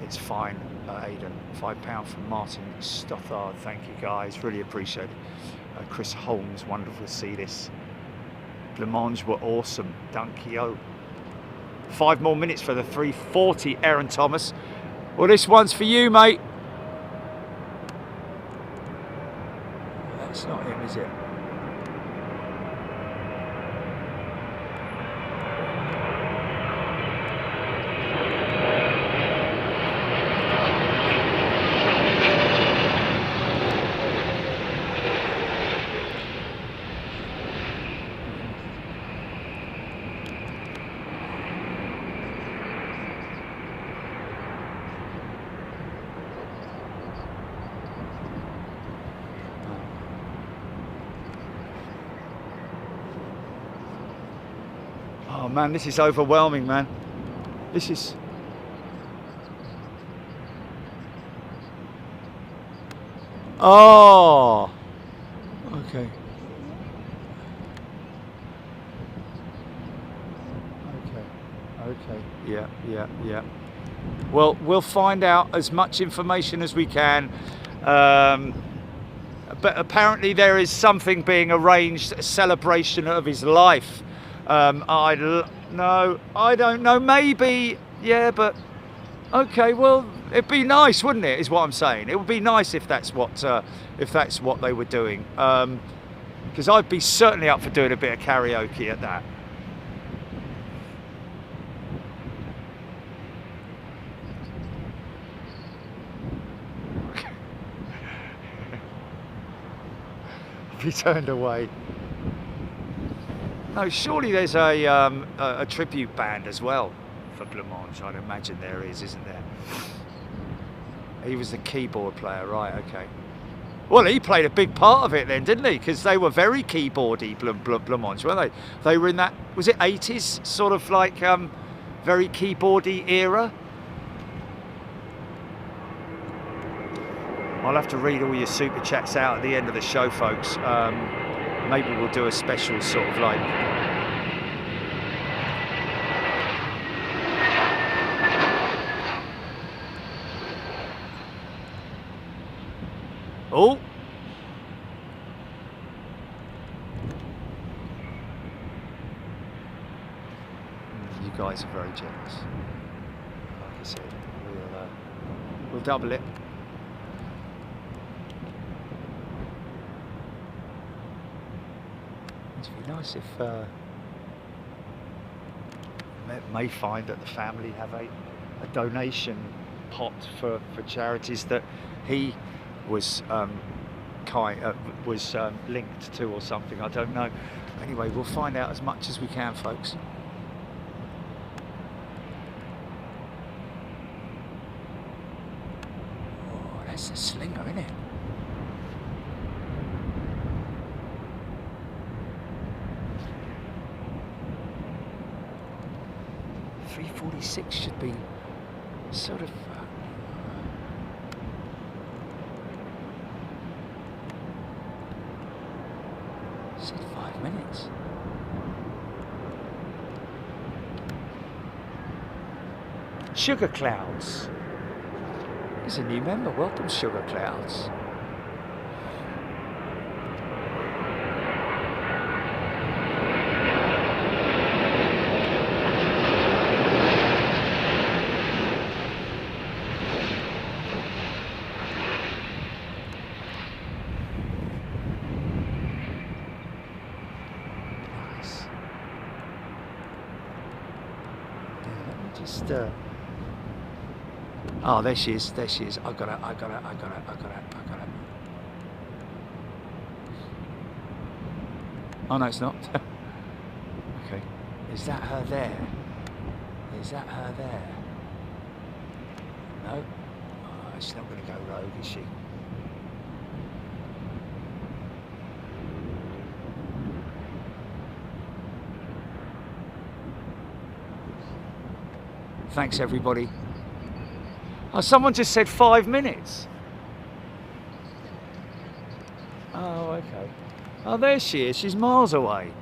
It's fine, Aidan. £5 from Martin Stothard. Thank you, guys. Really appreciate it. Chris Holmes, wonderful to see this. Blancmange were awesome. Dunkio. 5 more minutes for the 340, Aaron Thomas. Well, this one's for you, mate. That's not him, is it? Oh man, this is overwhelming, man. This is... Oh! Okay. Okay. Yeah. Well, we'll find out as much information as we can. But apparently there is something being arranged, a celebration of his life. I don't know, maybe, yeah, but okay, well, it'd be nice, wouldn't it, is what I'm saying. It would be nice if that's what they were doing, because I'd be certainly up for doing a bit of karaoke at that. He turned away. No, surely there's a tribute band as well for Blancmange. I'd imagine there is, isn't there? He was the keyboard player, right? Okay. Well, he played a big part of it then, didn't he? Because they were very keyboardy, Blancmange, weren't they? They were in that, was it 80s, sort of like very keyboardy era? I'll have to read all your super chats out at the end of the show, folks. Maybe we'll do a special sort of like... Oh! You guys are very generous. Like I said, we'll double it. It'd be nice if may find that the family have a donation pot for charities that he was linked to or something. I don't know. Anyway, we'll find out as much as we can, folks. Oh, that's a slinger, isn't it? A346 should be sort of said 5 minutes. Sugar Clouds. He's a new member. Welcome, Sugar Clouds. Oh, there she is. I got it. Oh, no, it's not. Okay. Is that her there? No? Oh, she's not going to go rogue, is she? Thanks, everybody. Oh, someone just said 5 minutes. Oh, okay. Oh, there she is. She's miles away.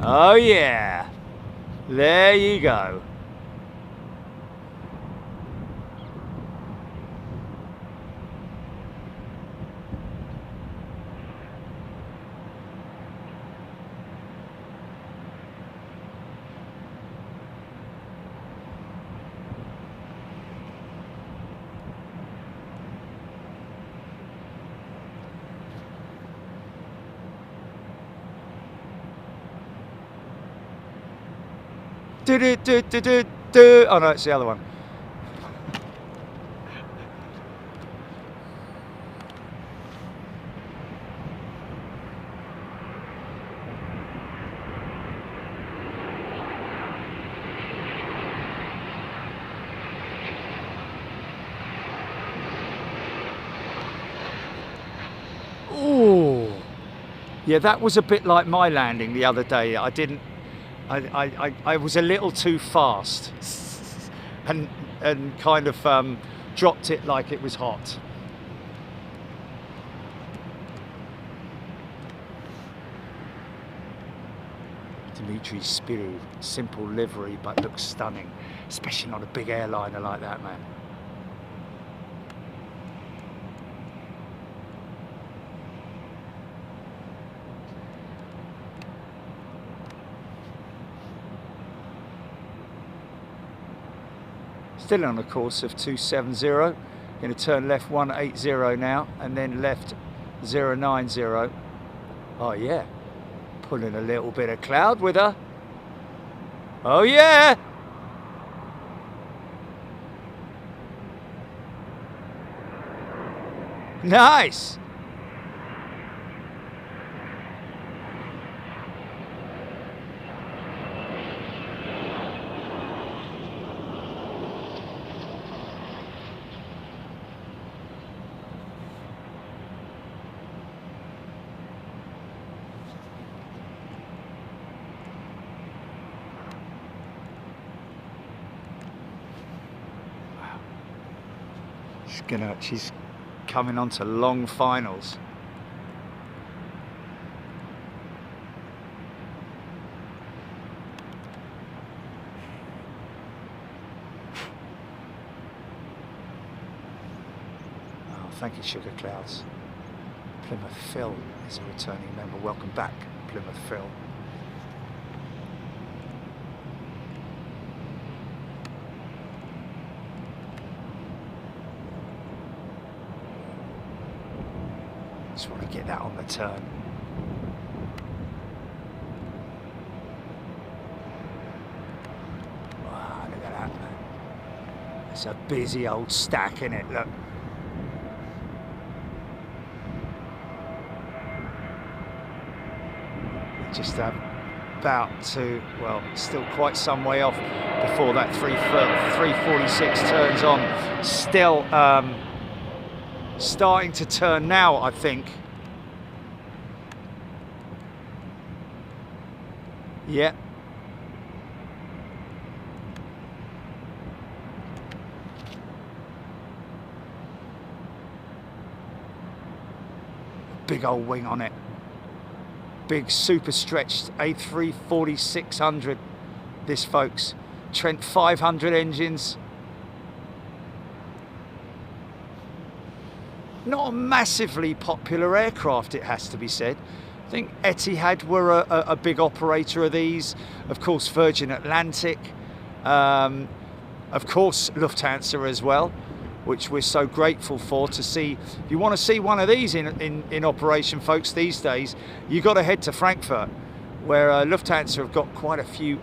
Oh, yeah. There you go. Do. Oh no, it's the other one. Ooh. Yeah, that was a bit like my landing the other day. I was a little too fast and kind of dropped it like it was hot. Dimitri Spirou, simple livery but looks stunning, especially on a big airliner like that, man. Still on a course of 270. Going to turn left 180 now, and then left 090. Oh yeah, pulling a little bit of cloud with her. Oh yeah. Nice. She's coming on to long finals. Oh, thank you, Sugar Clouds. Plymouth Phil is a returning member. Welcome back, Plymouth Phil. Just want to get that on the turn. Wow, look at that, man. It's a busy old stack, isn't it? Look. Just about to, well, still quite some way off before that 346 turns on. Still starting to turn now, I think. Yeah. Big old wing on it. Big super stretched A34600, this, folks. Trent 500 engines. Not a massively popular aircraft, it has to be said. I think Etihad were a big operator of these. Of course, Virgin Atlantic. Of course, Lufthansa as well, which we're so grateful for to see. If you want to see one of these in operation, folks, these days, you've got to head to Frankfurt, where Lufthansa have got quite a few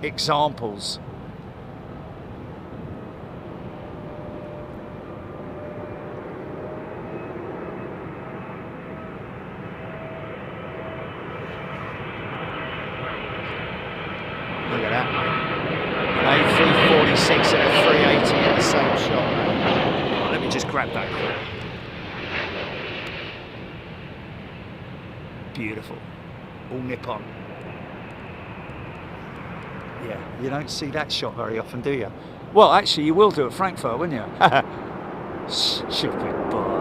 examples. Look at that, mate. An A346 and a 380 in the same shot. Oh, let me just grab that quick. Beautiful. all Nippon. Yeah, you don't see that shot very often, do you? Well, actually, you will do at Frankfurt, wouldn't you? Stupid boy.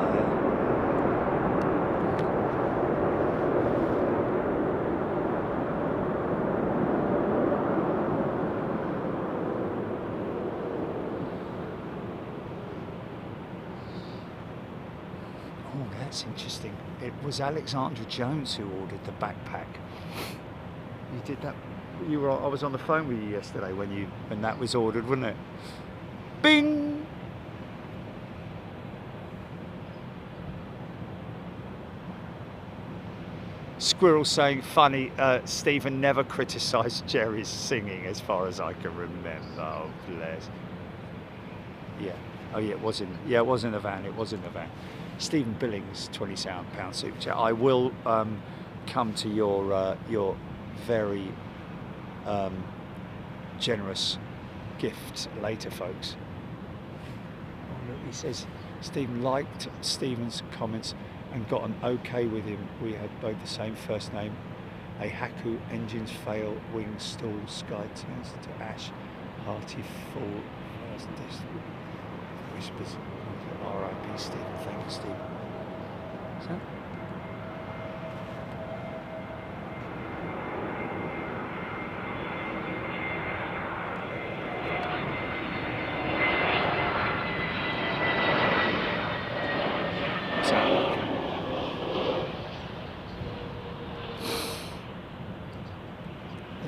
Oh, that's interesting. It was Alexandra Jones who ordered the backpack. You did that. I was on the phone with you yesterday when that was ordered, wasn't it? Bing. Squirrel saying funny. Stephen never criticised Jerry's singing, as far as I can remember. Oh bless. Yeah. Oh yeah, it was in the van. It was in the van. Stephen Billings, £27 super chat. I will come to your very generous gift later, folks. Oh, look, he says Stephen liked Stephen's comments and got an okay with him. We had both the same first name. A Haku, engines fail, wings stall, sky turns to ash, hearty fall, first whispers. R.I.P. Stephen. Thank you, Stephen. So,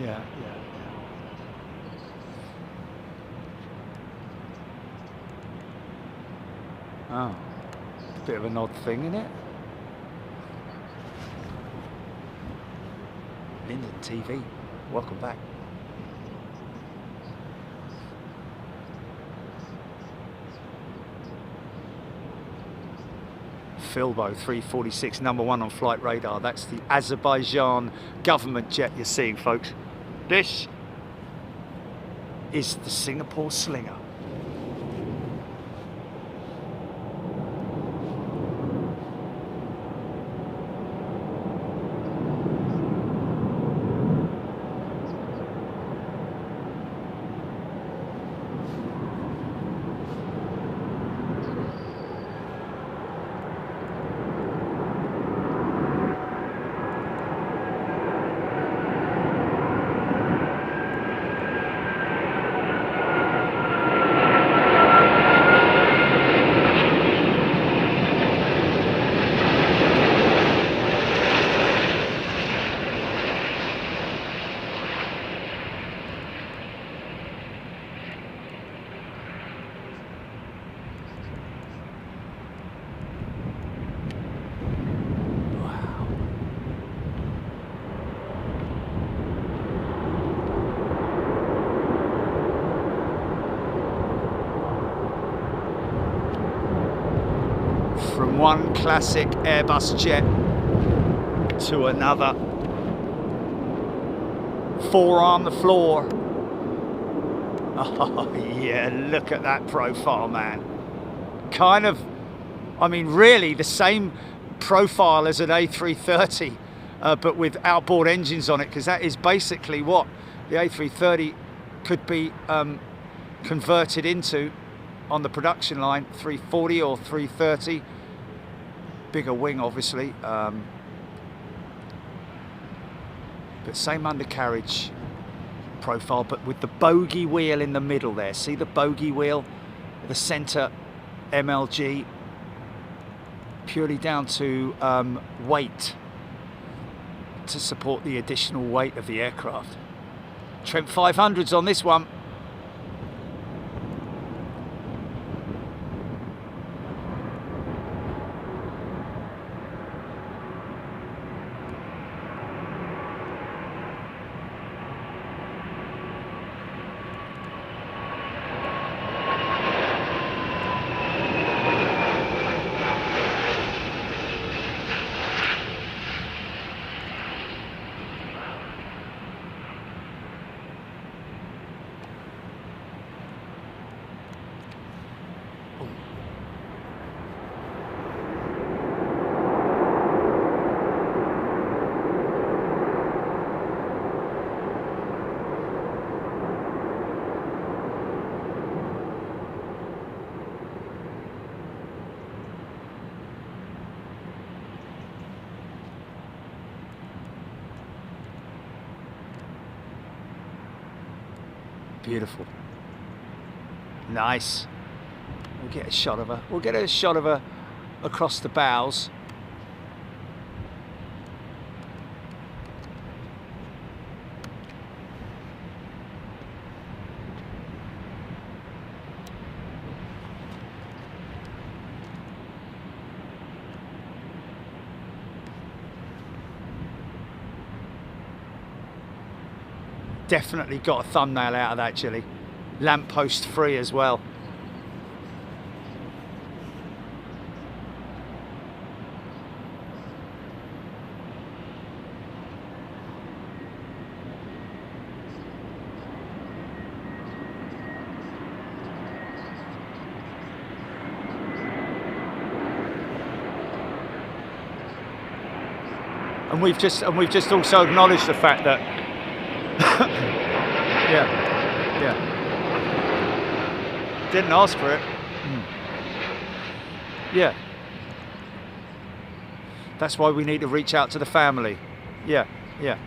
yeah. Oh, it's a bit of an odd thing, isn't it? Linden TV, welcome back. Filbo 346, number 1 on flight radar. That's the Azerbaijan government jet you're seeing, folks. This is the Singapore Slinger. From one classic Airbus jet to another. 4 on the floor. Oh yeah, look at that profile, man. Kind of, I mean, really the same profile as an A330, but with outboard engines on it, because that is basically what the A330 could be converted into on the production line, 340 or 330. Bigger wing, obviously, but same undercarriage profile, but with the bogey wheel in the middle there. See the bogey wheel, the center MLG, purely down to weight, to support the additional weight of the aircraft. Trent 500s on this one. Beautiful. Nice. We'll get a shot of her. We'll get a shot of her across the bows. Definitely got a thumbnail out of that, Chile. Lamppost free as well. And we've just also acknowledged the fact that yeah. Didn't ask for it. Yeah. That's why we need to reach out to the family. Yeah. Yeah.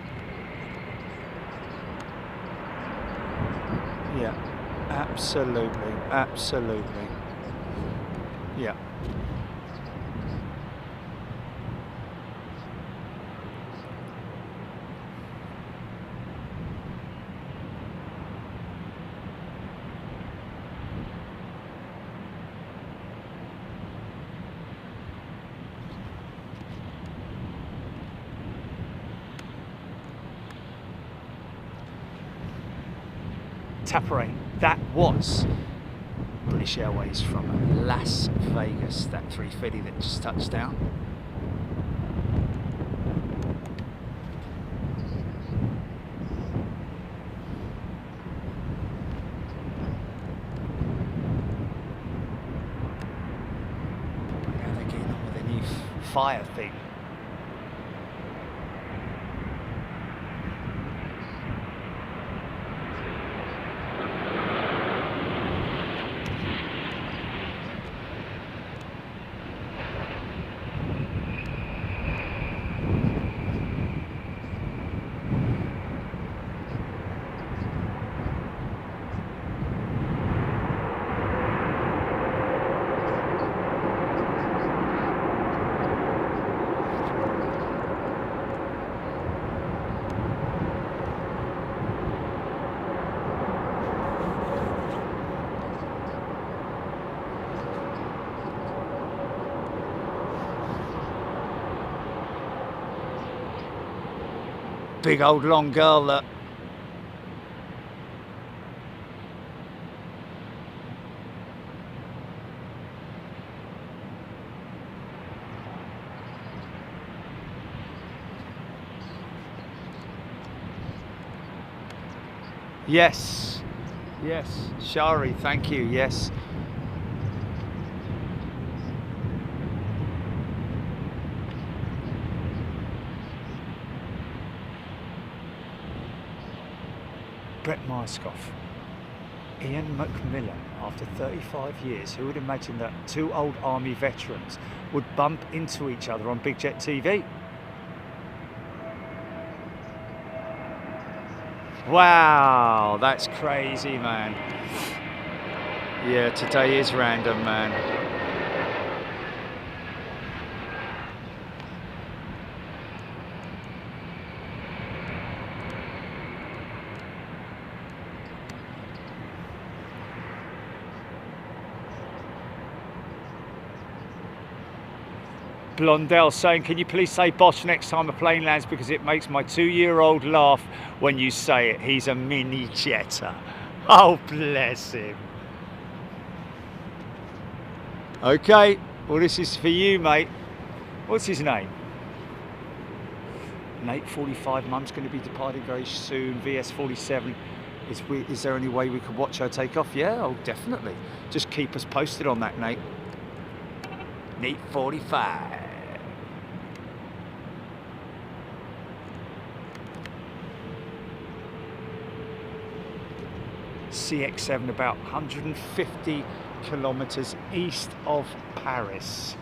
Absolutely. Absolutely. Yeah. Tapare, that was British Airways from Las Vegas, that 350 that just touched down. Now they're getting on with their new fire thing. Big old long girl that yes, Shari, thank you, yes. Brett Myskoff, Ian McMillan, after 35 years, who would imagine that two old army veterans would bump into each other on Big Jet TV? Wow, that's crazy, man. Yeah, today is random, man. Blondell saying, can you please say Bosch next time a plane lands because it makes my 2-year-old laugh when you say it. He's a mini jetter. Oh, bless him. Okay, well, this is for you, mate. What's his name? Nate 45, Mum's going to be departing very soon. VS 47. Is there any way we could watch her take off? Yeah, oh, definitely. Just keep us posted on that, Nate. Nate 45. CX7 about 150 kilometers east of Paris.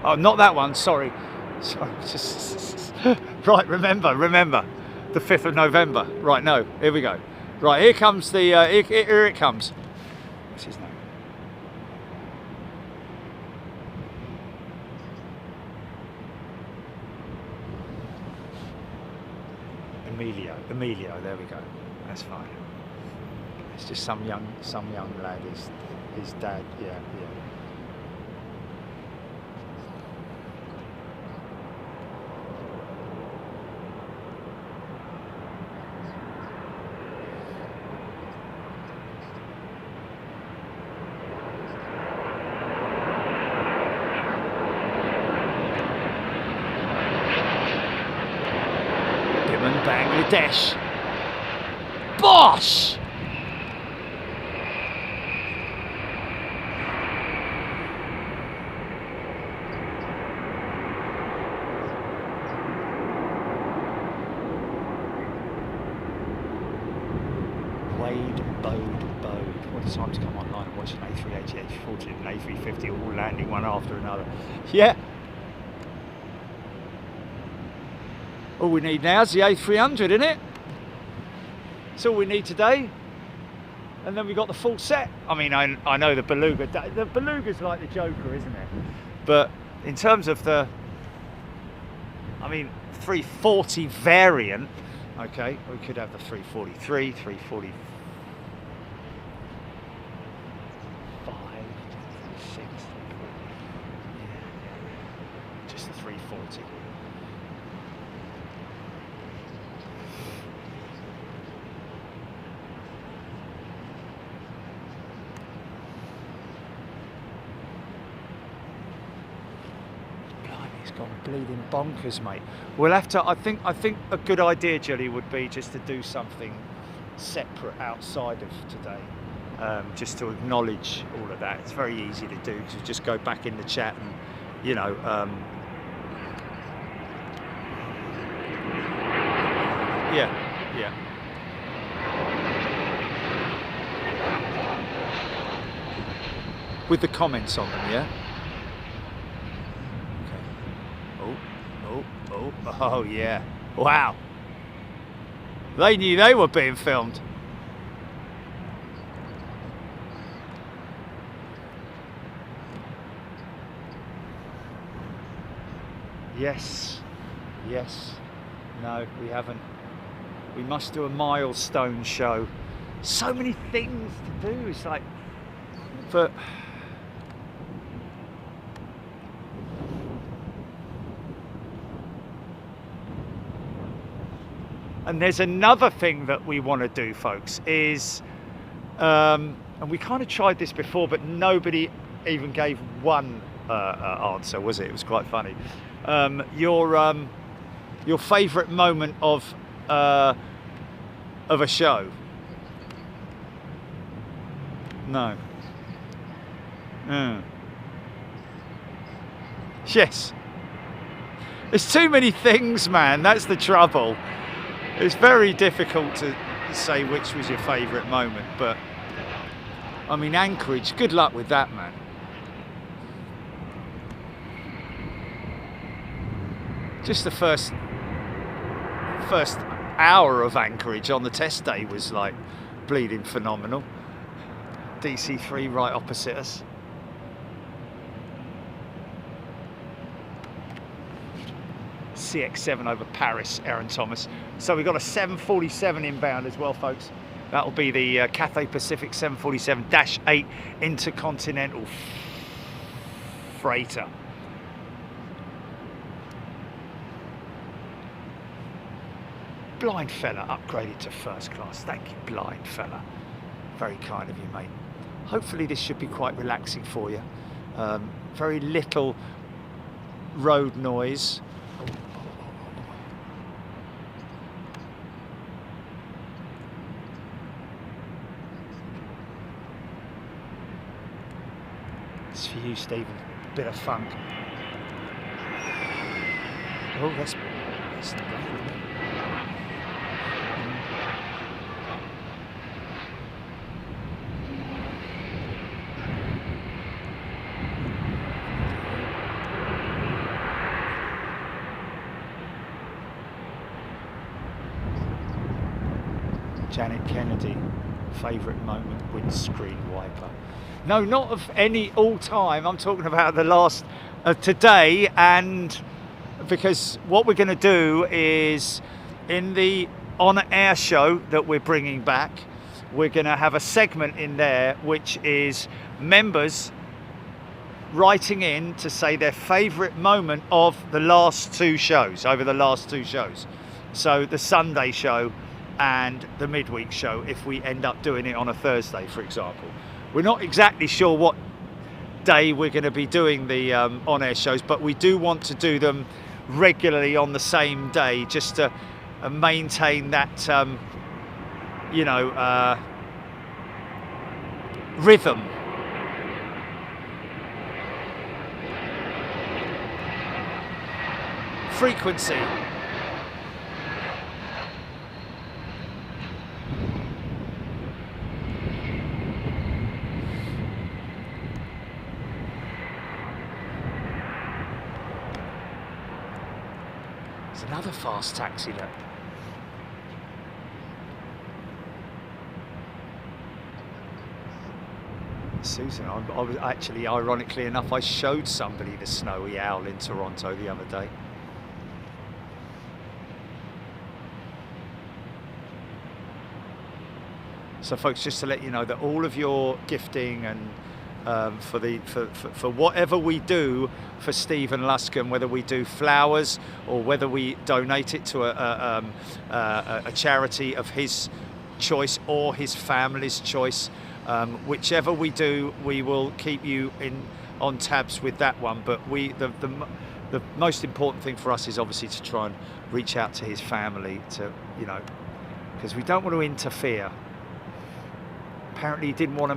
Oh, not that one, sorry. Sorry, right, remember, the 5th of November. Right, no, here we go. Right, here comes the, here it comes. What's his name? Emilio, there we go. That's fine. It's just some young lad, his dad, yeah. Bangladesh. Bosh! Bode. What a time to come online and watch an A380, A340 and an A350 all landing one after another. Yeah. All we need now is the A300, isn't it? That's all we need today. And then we got the full set. I mean, I know the Beluga's like the Joker, isn't it? But in terms of the, 340 variant, okay, we could have the 343, 345, 6, just the 340. Gone bleeding bonkers, mate. We'll have to. I think a good idea, Jelly, would be just to do something separate outside of today, just to acknowledge all of that. It's very easy to do because just go back in the chat and, yeah. With the comments on them, yeah. Oh yeah, wow. They knew they were being filmed. Yes. No, we haven't. We must do a milestone show. So many things to do. It's like, and there's another thing that we want to do, folks, is, and we kind of tried this before, but nobody even gave one answer, was it? It was quite funny. Your favourite moment of a show? No. Yes. There's too many things, man. That's the trouble. It's very difficult to say which was your favourite moment, but Anchorage, good luck with that, man. Just the first hour of Anchorage on the test day was like bleeding phenomenal. DC3 right opposite us. CX7 over Paris, Aaron Thomas. So we've got a 747 inbound as well, folks. That'll be the Cathay Pacific 747-8 intercontinental freighter. Blind fella upgraded to first class. Thank you, blind fella. Very kind of you, mate. Hopefully this should be quite relaxing for you. Very little road noise. It's for you, Stephen. Bit of funk. Oh, that's not bad, isn't it? Janet Kennedy, favourite moment, windscreen wiper. No, not of any all time. I'm talking about the last today, and because what we're going to do is in the on-air show that we're bringing back, we're going to have a segment in there which is members writing in to say their favourite moment of the last two shows, over the last two shows. So the Sunday show and the midweek show, if we end up doing it on a Thursday, for example. We're not exactly sure what day we're going to be doing the on-air shows, but we do want to do them regularly on the same day, just to maintain that, rhythm. Frequency. There's another fast taxi there. Susan, I was actually, ironically enough, I showed somebody the snowy owl in Toronto the other day. So folks, just to let you know that all of your gifting and for whatever we do for Stephen Luscombe, whether we do flowers or whether we donate it to a charity of his choice or his family's choice, whichever we do, we will keep you on tabs with that one. But the most important thing for us is obviously to try and reach out to his family, to, because we don't want to interfere. Apparently he didn't want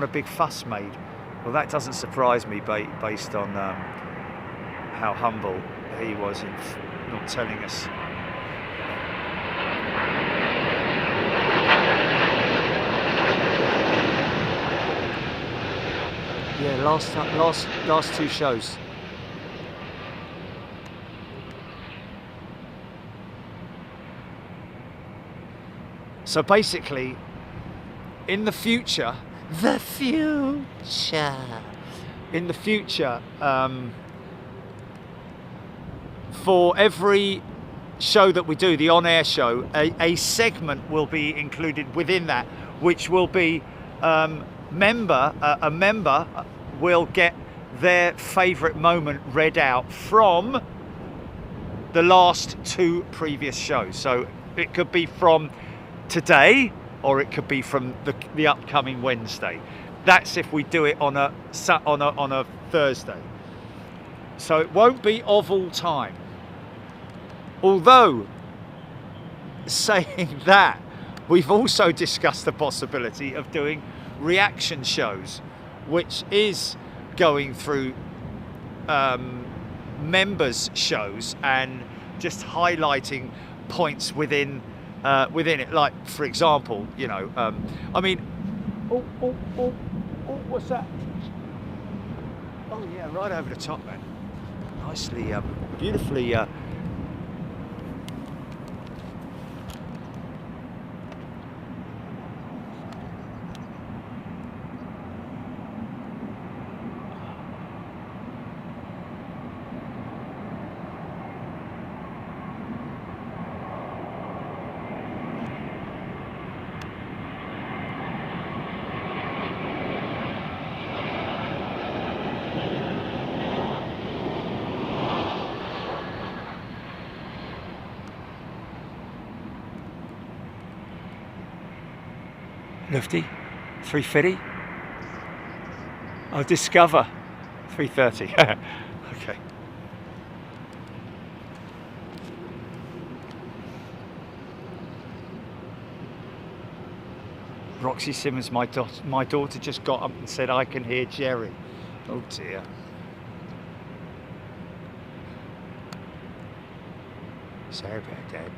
a big fuss made. Well, that doesn't surprise me based on how humble he was in not telling us. Yeah, last two shows. So basically, in the future, for every show that we do, the on-air show, a segment will be included within that, which will be a member will get their favourite moment read out from the last two previous shows. So it could be from today, or it could be from the upcoming Wednesday. That's if we do it on a Thursday. So it won't be of all time. Although, saying that, we've also discussed the possibility of doing reaction shows, which is going through members' shows and just highlighting points within it. Like, for example, what's that? Oh yeah, right over the top, man. Nicely, beautifully. Lufty, 350. Oh, Discover, 330. Okay. Roxy Simmons, my daughter just got up and said, "I can hear Jerry." Oh dear. Sorry about that.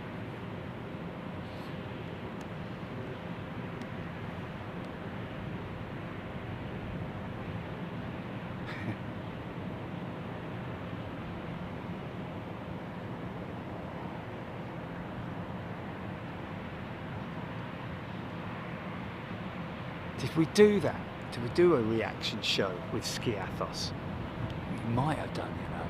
Did we do that? Did we do a reaction show with Skiathos? We might have done, you know.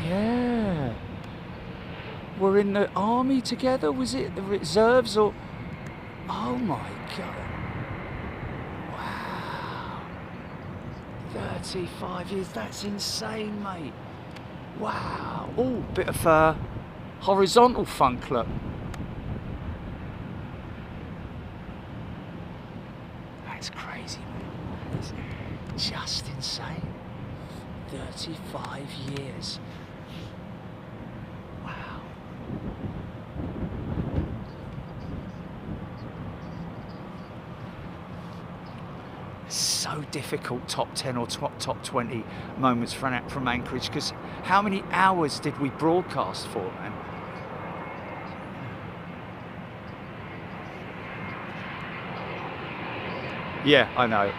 Yeah. We're in the army together, was it? The reserves or... Oh my God. Wow. 35 years, that's insane, mate. Wow. Oh, bit of horizontal funk, look. That's crazy, man. It's just insane. 35 years. Wow. So difficult top 10 or top 20 moments from Anchorage, because how many hours did we broadcast for, man? Yeah, I know.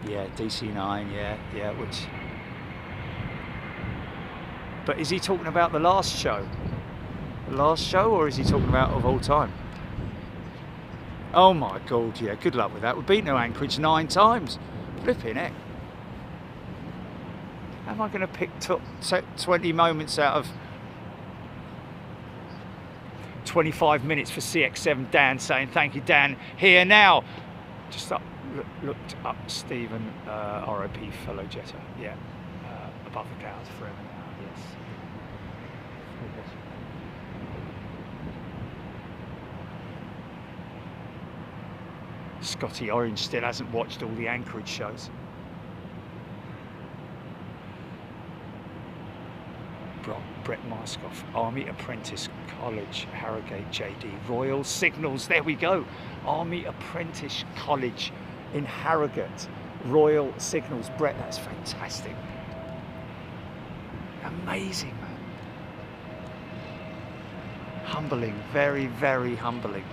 Yeah, DC9, yeah, which... But is he talking about the last show? The last show, or is he talking about of all time? Oh my God, yeah, good luck with that. We've beaten Anchorage 9 times. Flipping heck. How am I going to pick top 20 moments out of 25 minutes for CX7 Dan, saying thank you, Dan, here now. Just looked up Stephen, RIP fellow jetter. Yeah, above the clouds forever now, yes. Scotty Orange still hasn't watched all the Anchorage shows. Brett Marskoff, Army Apprentice College, Harrogate JD, Royal Signals, there we go. Army Apprentice College in Harrogate, Royal Signals. Brett, that's fantastic. Amazing, man. Humbling, very, very humbling.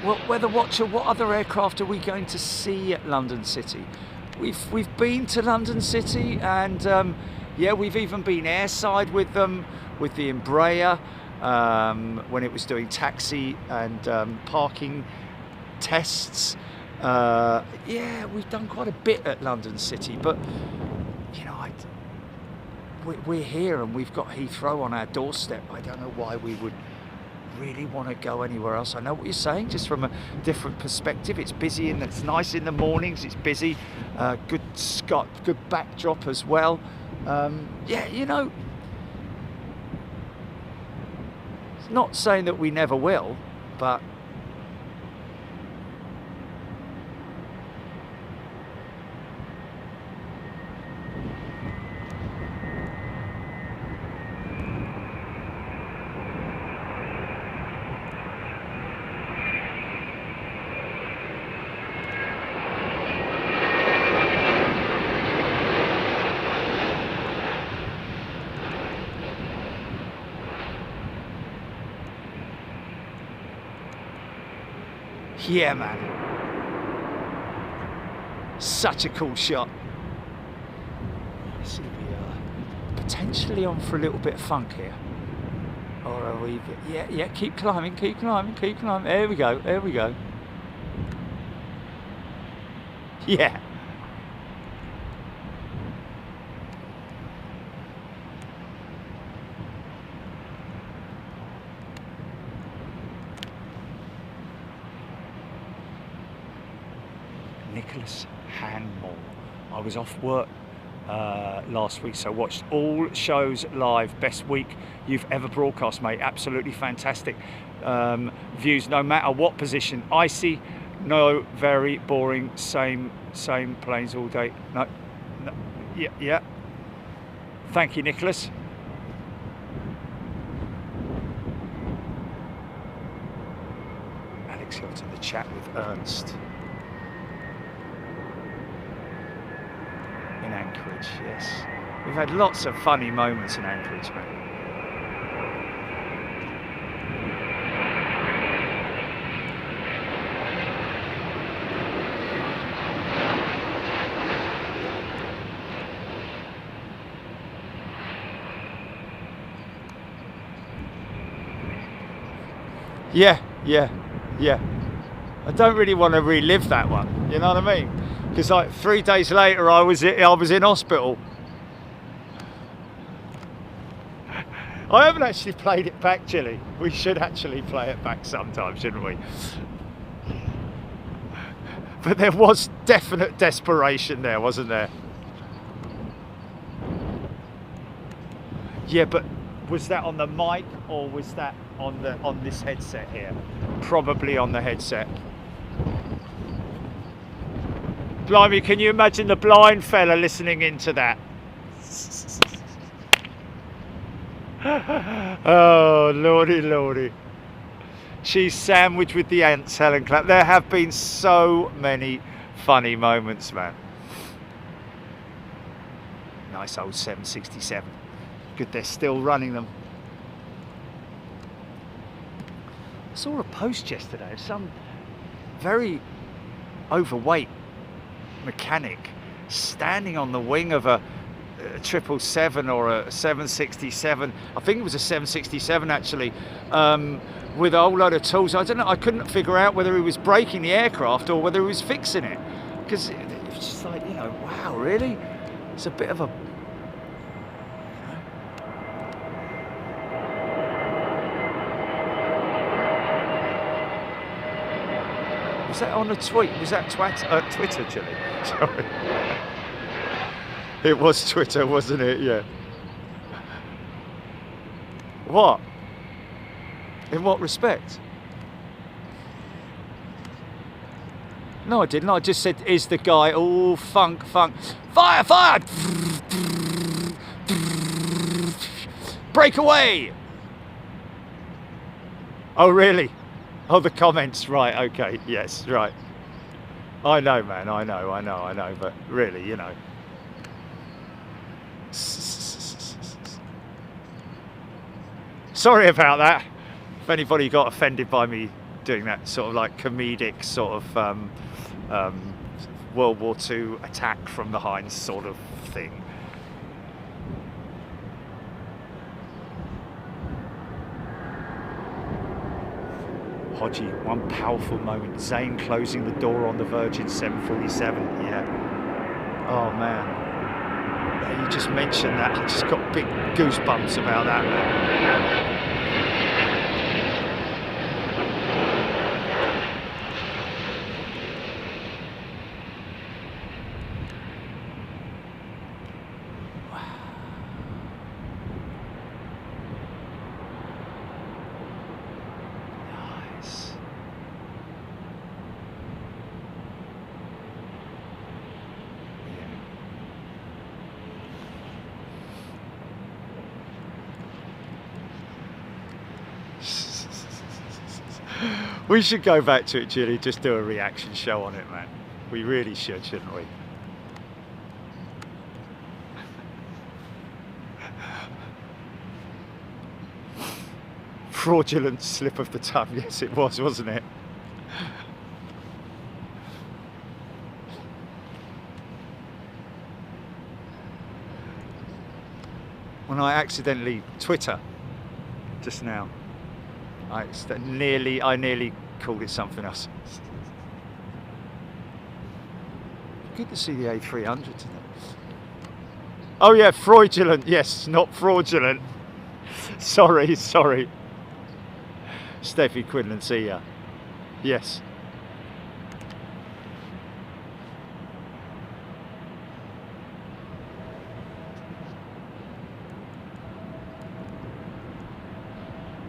Well, Weather Watcher, what other aircraft are we going to see at London City? We've been to London City, and yeah, we've even been airside with them, with the Embraer, when it was doing taxi and parking tests. Yeah, we've done quite a bit at London City, but you know, we're here and we've got Heathrow on our doorstep. I don't know why we would really want to go anywhere else. I know what you're saying, just from a different perspective. It's busy and it's nice in the mornings. It's busy, good backdrop as well. Yeah, you know, it's not saying that we never will, but yeah, man. Such a cool shot. See, we are potentially on for a little bit of funk here. Or are we? Yeah, keep climbing. There we go. Yeah. Nicholas Hanmore. I was off work last week, so watched all shows live. Best week you've ever broadcast, mate. Absolutely fantastic. Views no matter what position. Icy, no, very boring. Same planes all day. No. Yeah. Thank you, Nicholas. chat with Ernst in Anchorage. Yes, we've had lots of funny moments in Anchorage, man. Yeah. I don't really want to relive that one. You know what I mean? Because like 3 days later, I was in hospital. I haven't actually played it back, Chili. We should actually play it back sometime, shouldn't we? But there was definite desperation there, wasn't there? Yeah, but was that on the mic or was that on this headset here? Probably on the headset. Blimey, can you imagine the blind fella listening into that? Oh, lordy. Cheese sandwich with the ants, Helen Clapp. There have been so many funny moments, man. Nice old 767. Good, they're still running them. I saw a post yesterday of some very overweight mechanic standing on the wing of a 777 or a 767. I think it was a 767 actually, with a whole load of tools. I don't know. I couldn't figure out whether he was braking the aircraft or whether he was fixing it, because it was just like, you know, wow, really? It's a bit of a Was that on a tweet? Was that Twitter, Chili? Sorry. It was Twitter, wasn't it? Yeah. What? In what respect? No, I didn't. I just said, is the guy, oh, funk, fire! Break away! Oh, really? Oh, the comments, right, okay, yes, right. I know, man, I know, but really, you know. Sorry about that. If anybody got offended by me doing that sort of like comedic sort of World War II attack from behind sort of thing. Hodgie, one powerful moment. Zane closing the door on the Virgin 747. Yeah. Oh man. Yeah, you just mentioned that. I just got big goosebumps about that, man. We should go back to it, Julie, just do a reaction show on it, man. We really should, shouldn't we? Fraudulent slip of the tongue, yes it was, wasn't it? When I accidentally Twitter just now, I nearly called it something else. Good to see the A300 today. Oh yeah, fraudulent, yes, not fraudulent. Sorry. Steffi Quinlan, see ya. Yes.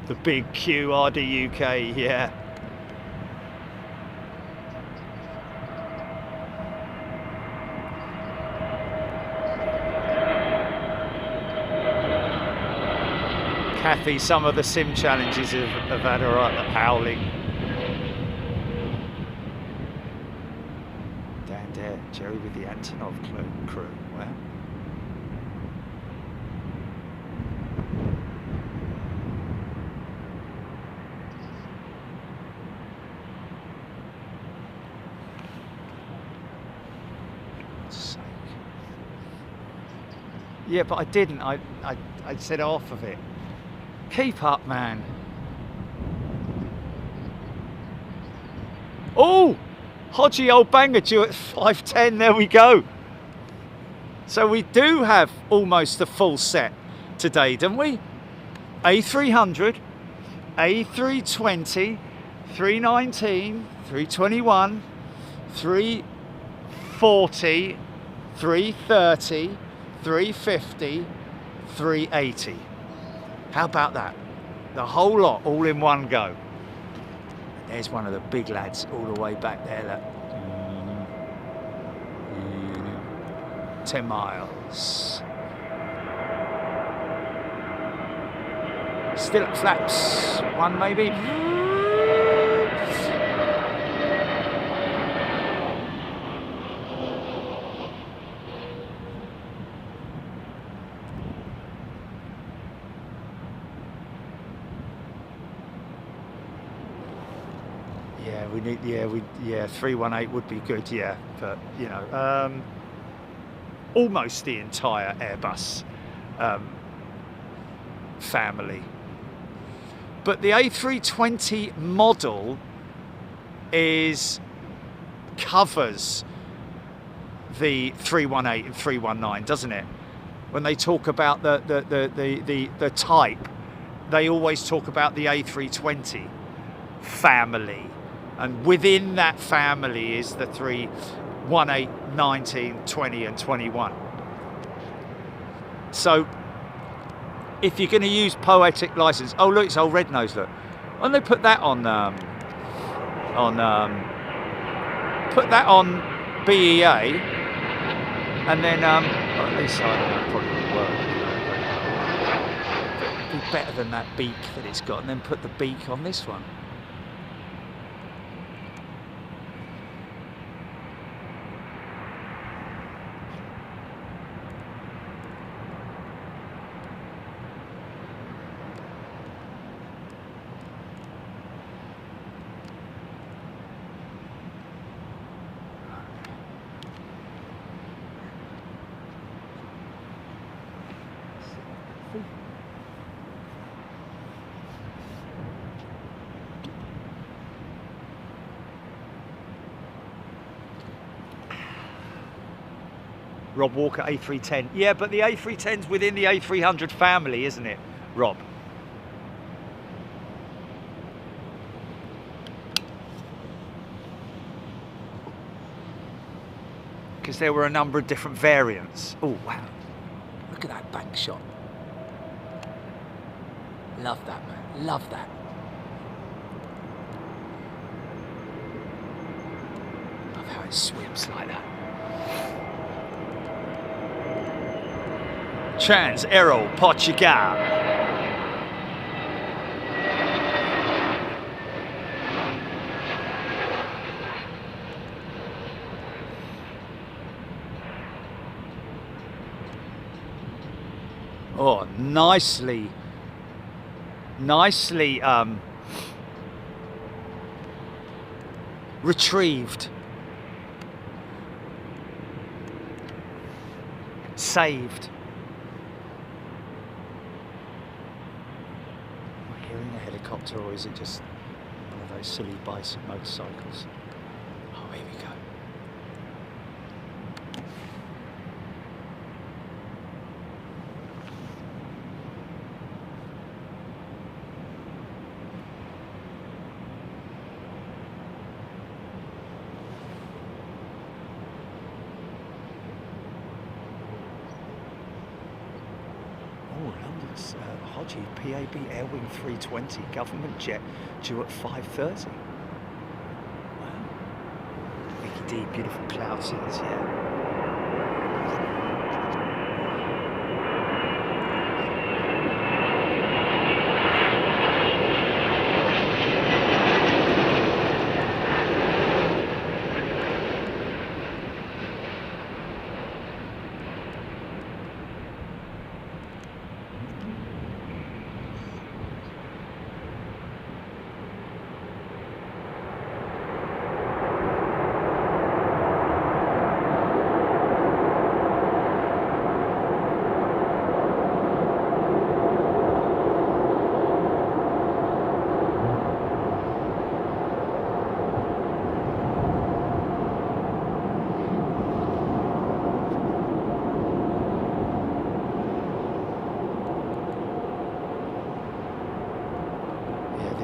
The big QRD UK, yeah. Kathy, some of the sim challenges have had her howling. Santander, Jerry with the Antonov crew. Wow. Yeah, but I didn't. I said off of it. Keep up, man. Oh, Hodgie old banger due at 5:10. There we go. So we do have almost a full set today, don't we? A300, A320, 319, 321, 340, 330, 350, 380. How about that? The whole lot all in one go. There's one of the big lads all the way back there. Look. 10 miles. Still at flaps. One maybe. We need, 318 would be good, yeah, but you know, almost the entire Airbus family. But the A320 model covers the 318 and 319, doesn't it? When they talk about the type, they always talk about the A320 family. And within that family is the 318, 19, 20 and 21. So if you're going to use poetic license, oh look, it's old Red Nose, look. Why don't they put that on BEA, and then at least I don't know, probably wouldn't work. It'd be better than that beak that it's got, and then put the beak on this one. Rob Walker, A310. Yeah, but the A310's within the A300 family, isn't it, Rob? Because there were a number of different variants. Oh, wow. Look at that back shot. Love that, man. Love that. Love how it swims like that. Trans Aero Portugal. Oh, nicely retrieved. Saved. Helicopter, or is it just one of those silly bison motorcycles? Oh, here we go. Hodgie, PAB Airwing 320, government jet due at 5:30. Wow. Vicky D, beautiful cloud scenes, yeah.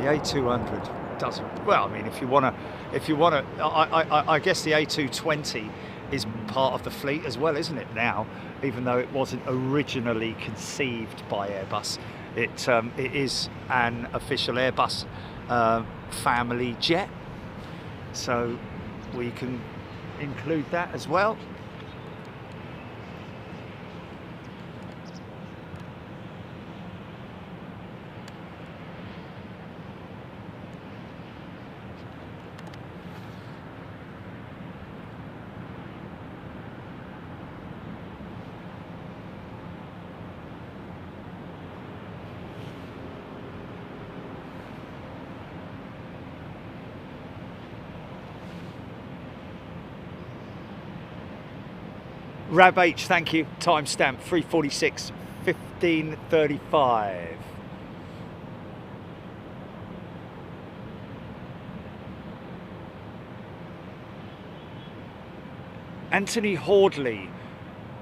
A200 doesn't. Well, I mean, if you want to, I guess the A220 is part of the fleet as well, isn't it now? Even though it wasn't originally conceived by Airbus, it is an official Airbus family jet, so we can include that as well. Rab H, thank you. Timestamp 346 1535. Anthony Hordley.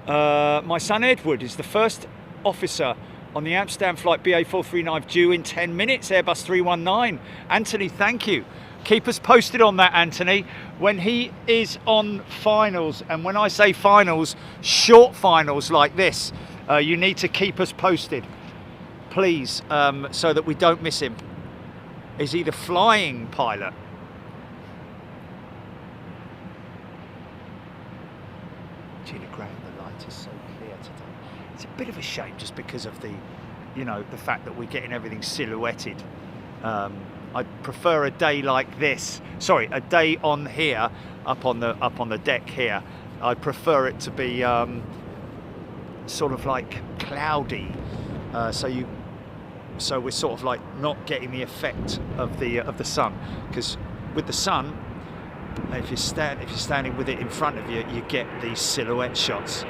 My son Edward is the first officer on the Amsterdam flight BA439 due in 10 minutes, Airbus 319. Anthony, thank you. Keep us posted on that, Anthony, when he is on finals. And when I say finals, short finals like this, you need to keep us posted, please, so that we don't miss him. Is he the flying pilot? Gina Graham, the light is so clear today. It's a bit of a shame just because of the, the fact that we're getting everything silhouetted. I'd prefer a day like this. Sorry, a day on here, up on the deck here. I'd prefer it to be sort of like cloudy, so we're sort of like not getting the effect of the sun. Because with the sun, if you're standing with it in front of you, you get these silhouette shots.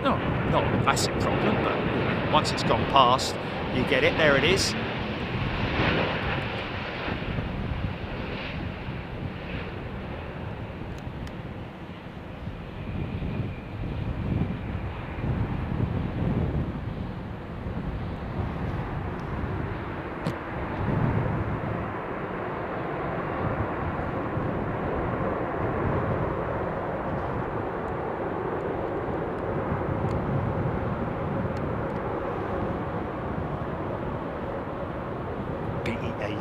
No, not a massive problem, but once it's gone past, you get it. There it is.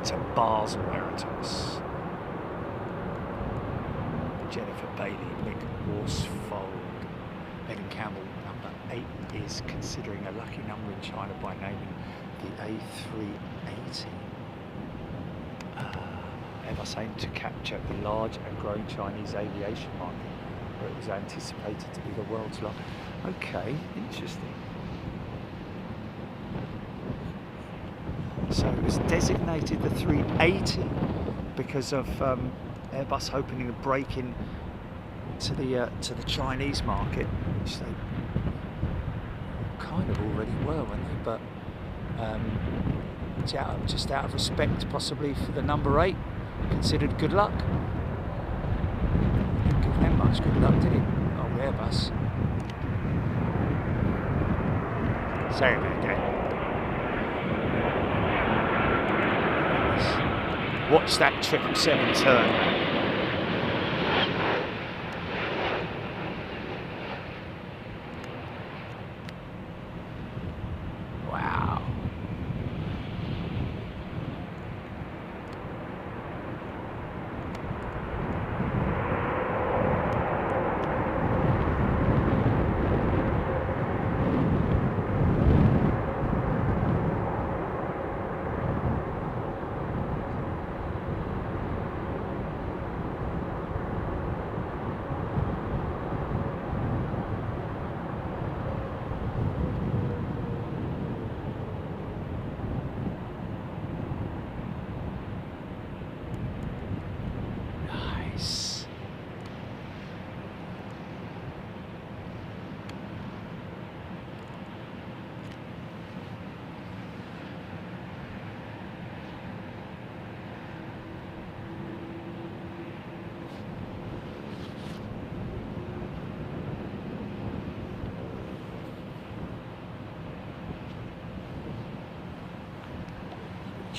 To Basel Veritas. Jennifer Bailey, Mick Worsfold, Megan Campbell, number 8 is considering a lucky number in China by naming the A380. Airbus aimed to capture the large and growing Chinese aviation market, where it was anticipated to be the world's largest. Okay, interesting. So it was designated the 380 because of Airbus hoping to break in to the Chinese market, which they kind of already were, weren't they? But just out of respect, possibly for the number 8, considered good luck. Didn't give them much good luck, did it? Oh, Airbus. Sorry about that. Watch that 777 turn. Wow.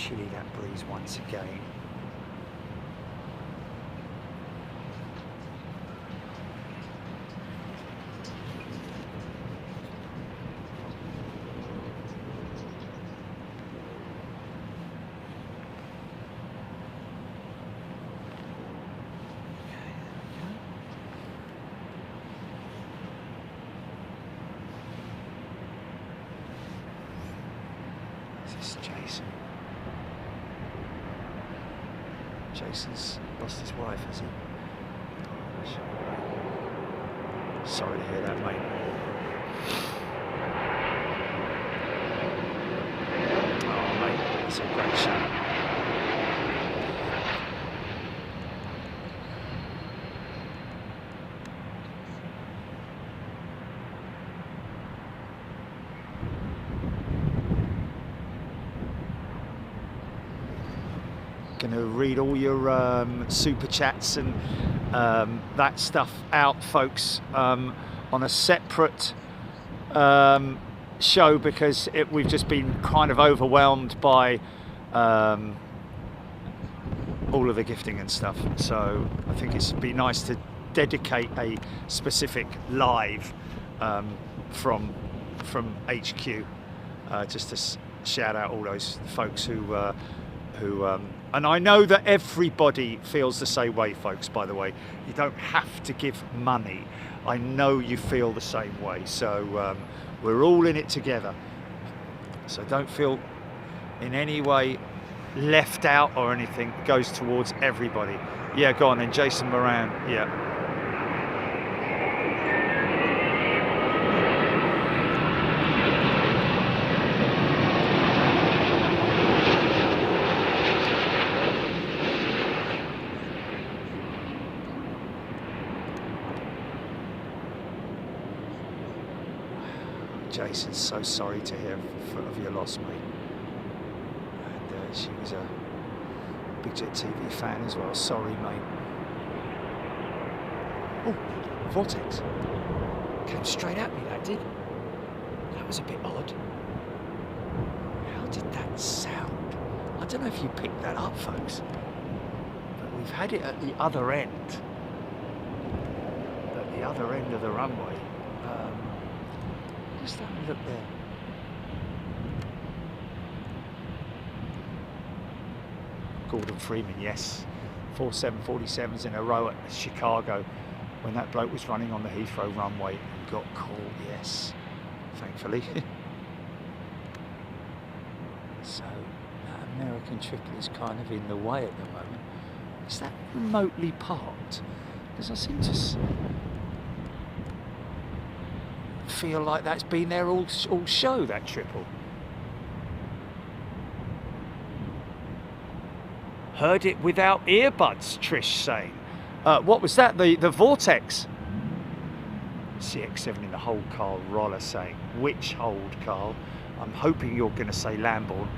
chilly, that breeze once again. This is Jason. Jason's lost his wife, has he? Oh, sorry to hear that, mate. Oh, mate, it's a great shame. Going to read all your super chats and that stuff out, folks, on a separate show, because we've just been kind of overwhelmed by all of the gifting and stuff. So I think it'd be nice to dedicate a specific live from HQ, just to shout out all those folks who and I know that everybody feels the same way, folks, by the way. You don't have to give money. I know you feel the same way. So we're all in it together. So don't feel in any way left out or anything. It goes towards everybody. Yeah, go on then, Jason Moran. Yeah. Jason, so sorry to hear of your loss, mate. And she was a Big Jet TV fan as well. Sorry, mate. Oh, Vortex. Came straight at me, that did. That was a bit odd. How did that sound? I don't know if you picked that up, folks. But we've had it at the other end. At the other end of the runway. Just have a look there. Gordon Freeman, yes. 4 747s in a row at Chicago when that bloke was running on the Heathrow runway and got caught, yes. Thankfully. So that American triple is kind of in the way at the moment. Is that remotely parked? Because I seem to feel like that's been there all show, that triple. Heard it without earbuds, Trish saying. What was that? The Vortex? CX7 in the hold, Carl Roller saying. Which hold, Carl? I'm hoping you're going to say Lambourne.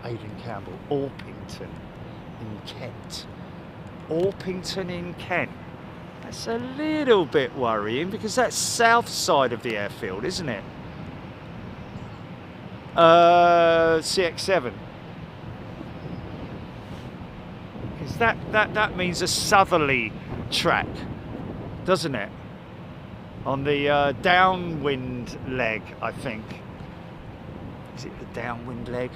Aidan Campbell, Orpington in Kent. Orpington in Kent. That's a little bit worrying because that's south side of the airfield, isn't it? CX7. Because that means a southerly track, doesn't it? On the downwind leg, I think. Is it the downwind leg?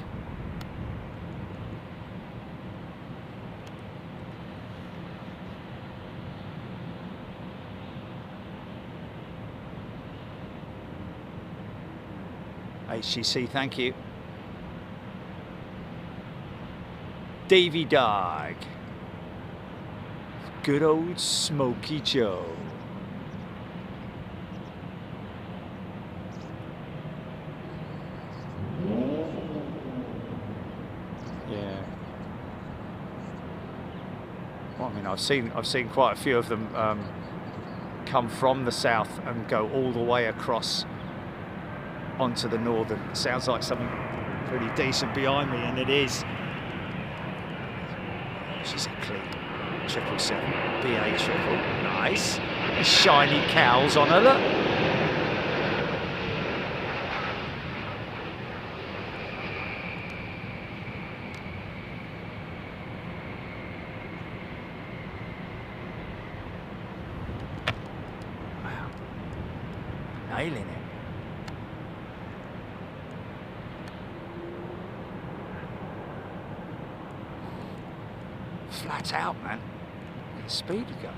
HGC, thank you. Davy Dog. Good old Smokey Joe. Yeah. Well, I mean, I've seen quite a few of them come from the south and go all the way across onto the northern. It sounds like something pretty decent behind me, and it is. She's a clean 777 BA triple. Nice. The shiny cowls on her, look. Wow. Nailing it. Flat out, man. The speed you go.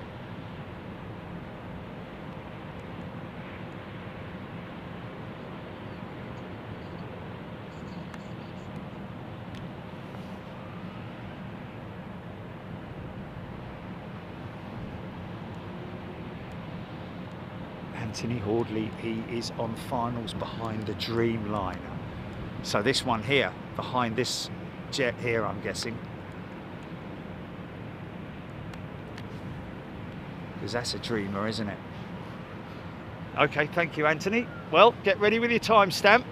Anthony Hordley, he is on finals behind the Dreamliner. So this one here, behind this jet here, I'm guessing. Because that's a dreamer, isn't it? Okay, thank you, Anthony. Well, get ready with your timestamp.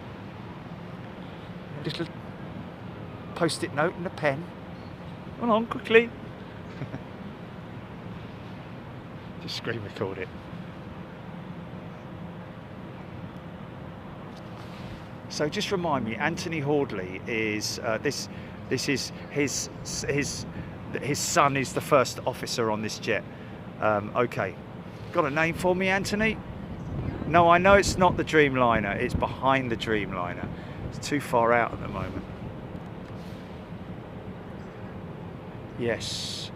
A little post-it note and a pen. Come on, quickly. Just screen record it. So just remind me, Anthony Hordley is this is his son is the first officer on this jet. Okay, got a name for me, Anthony? No, I know it's not the Dreamliner, it's behind the Dreamliner. It's too far out at the moment. Yes.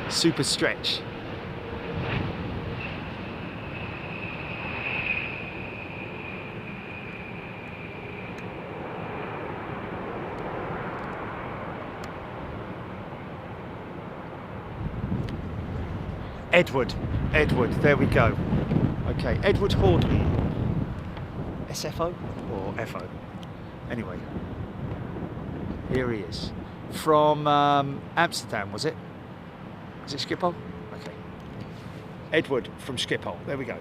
Super stretch. Edward, there we go. Okay, Edward Hordley. SFO or FO? Anyway, here he is. From Amsterdam, was it? Is it Schiphol? Okay. Edward from Schiphol. There we go.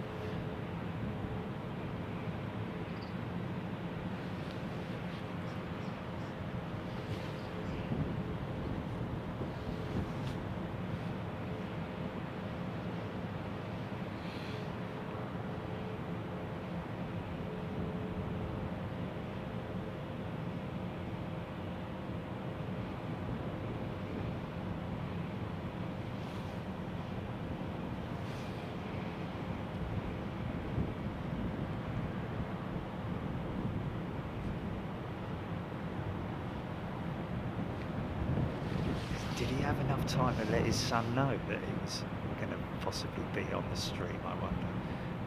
Did he have enough time to let his son know that he was going to possibly be on the stream, I wonder?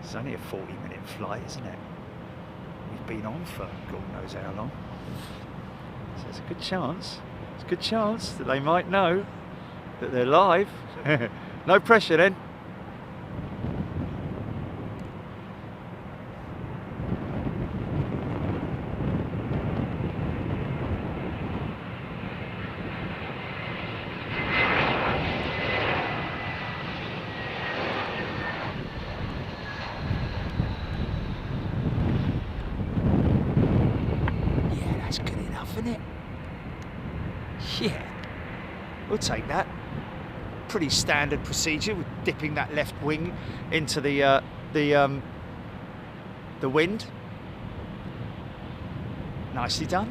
It's only a 40-minute flight, isn't it? We've been on for God knows how long. So there's a good chance. It's a good chance that they might know that they're live. No pressure then. We'll take that. Pretty standard procedure with dipping that left wing into the wind. Nicely done.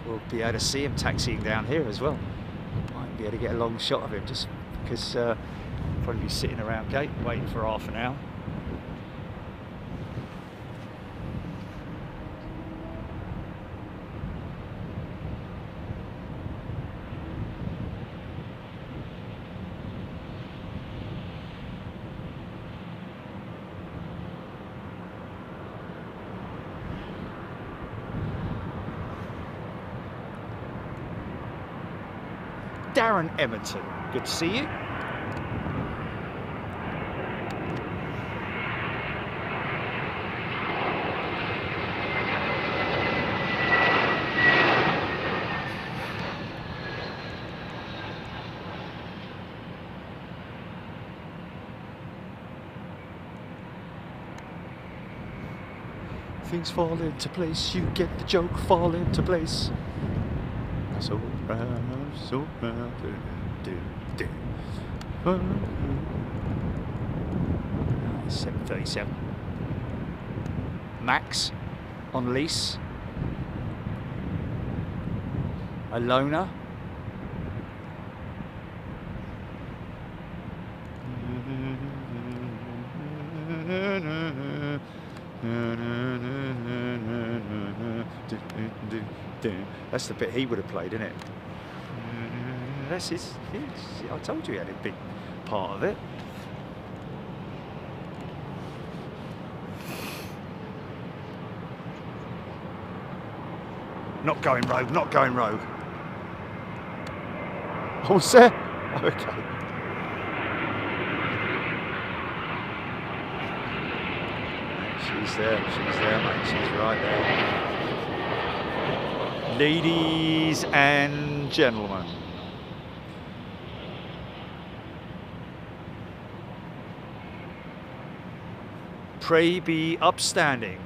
We'll be able to see him taxiing down here as well. Might be able to get a long shot of him just because probably be sitting around gate waiting for half an hour. Darren Edmonton, good to see you. Things fall into place, you get the joke, fall into place. So round, so round, 737. Max on lease. A loner. That's the bit he would have played, isn't it? That's his. I told you he had a big part of it. Not going rogue, not going rogue. Oh, sir? Okay. She's there, mate. She's right there. Ladies and gentlemen. Pray be upstanding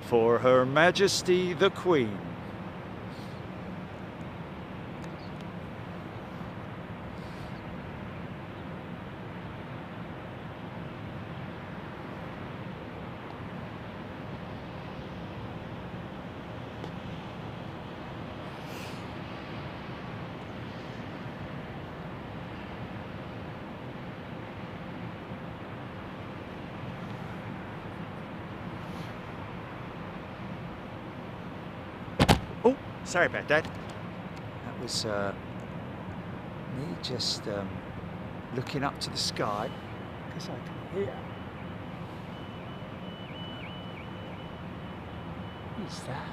for Her Majesty the Queen. Oh, sorry about that. That was me just looking up to the sky because I can hear. Who's that?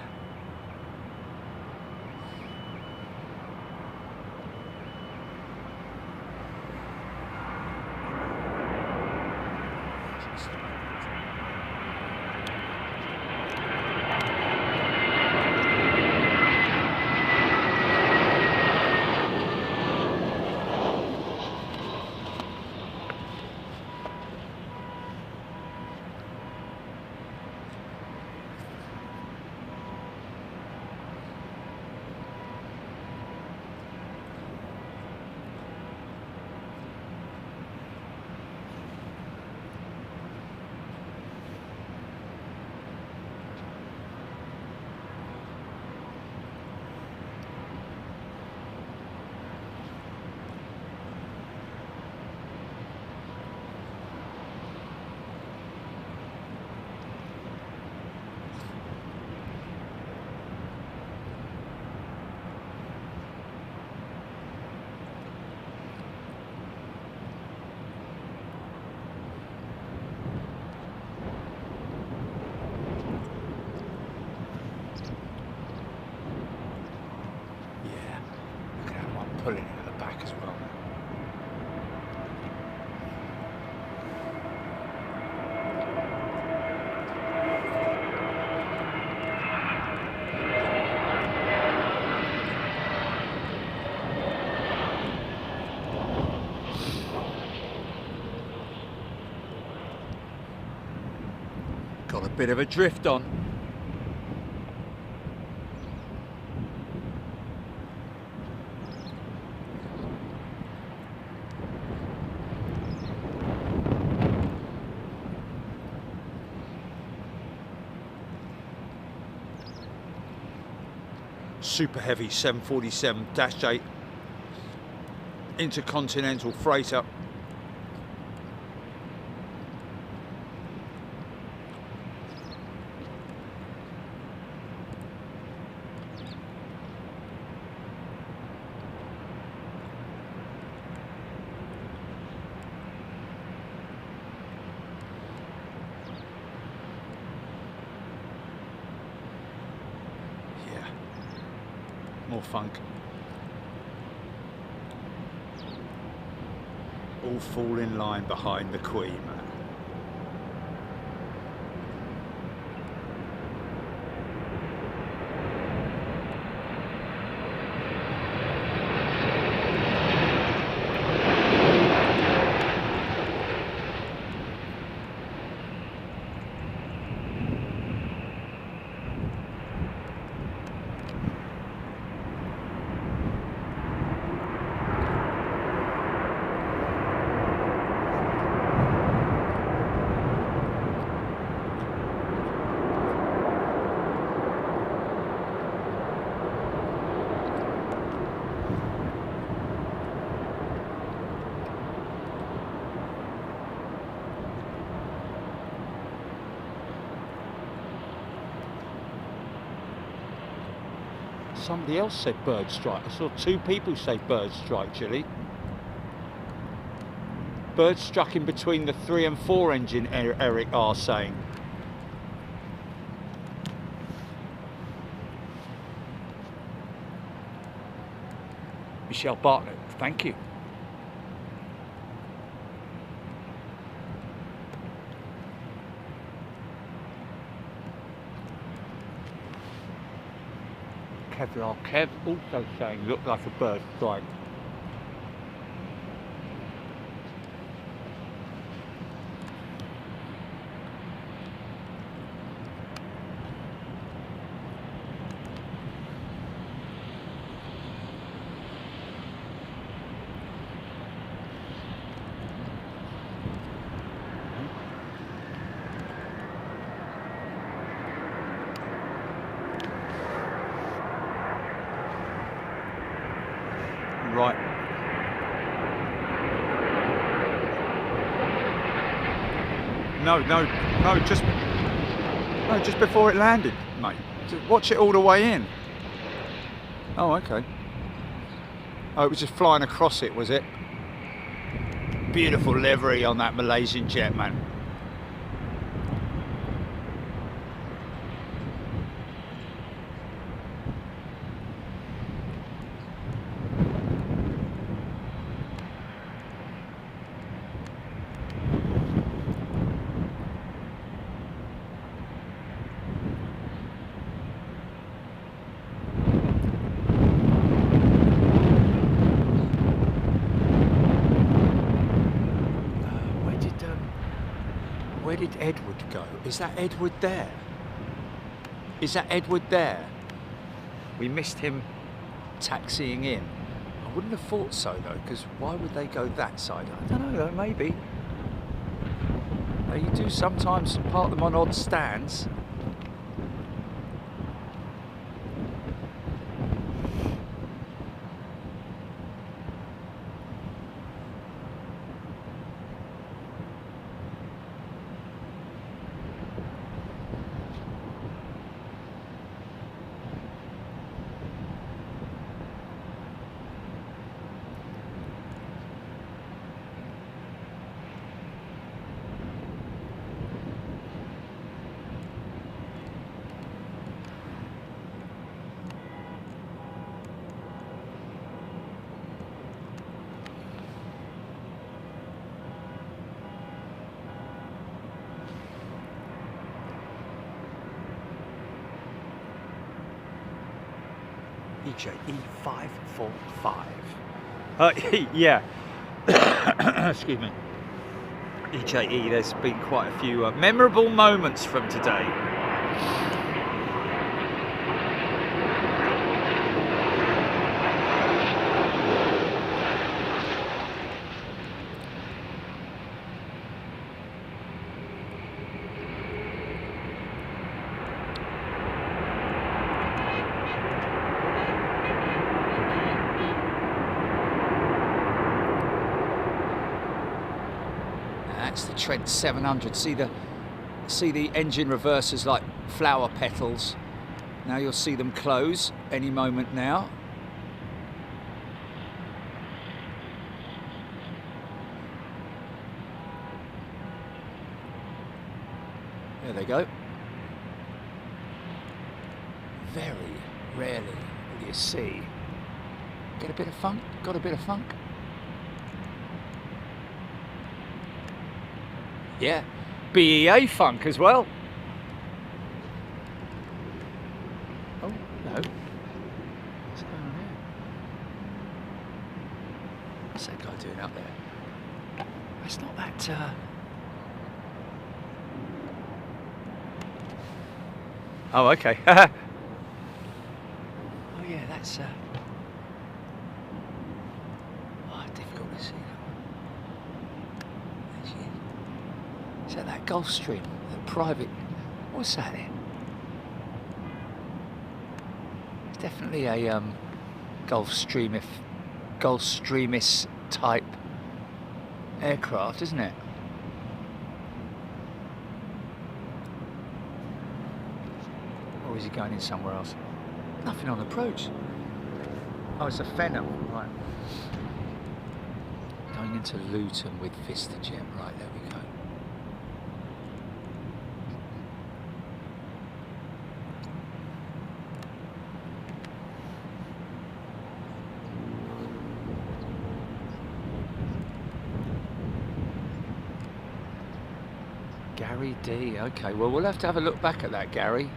Pulling it at the back as well. Got a bit of a drift on. super heavy 747-8 intercontinental freighter. More funk. All fall in line behind the Queen. Somebody else said bird strike. I saw two people say bird strike, Chile. Bird struck in between the 3 and 4 engine, Eric R saying. Michelle Bartlett, thank you. Kevlar Kev also saying looked like a bird strike. Right. No, just before it landed, mate. Watch it all the way in. Oh, okay. Oh, it was just flying across it, was it? Beautiful livery on that Malaysian jet, man. Where did Edward go? Is that Edward there? Is that Edward there? We missed him taxiing in. I wouldn't have thought so though, because why would they go that side? I don't know though, maybe. You do sometimes park them on odd stands. EJE545. Yeah. Excuse me. EJE, there's been quite a few memorable moments from today. Trent 700. See the engine reversers like flower petals. Now you'll see them close any moment now. There they go. Very rarely will you see. Get a bit of funk, got a bit of funk. Yeah, BEA funk as well. Oh, no. What's going on here? What's that guy doing up there? That's not that, Oh, okay. Oh, yeah, that's, oh, difficult to see that one. There she is. Is that that Gulfstream? The private, what's that then? It's definitely a, Gulfstreamist type aircraft, isn't it? Or is he going in somewhere else? Nothing on approach. Oh, it's a Fenner, right. Going into Luton with VistaJet, right, there we go. Gary D, okay, well we'll have to have a look back at that, Gary.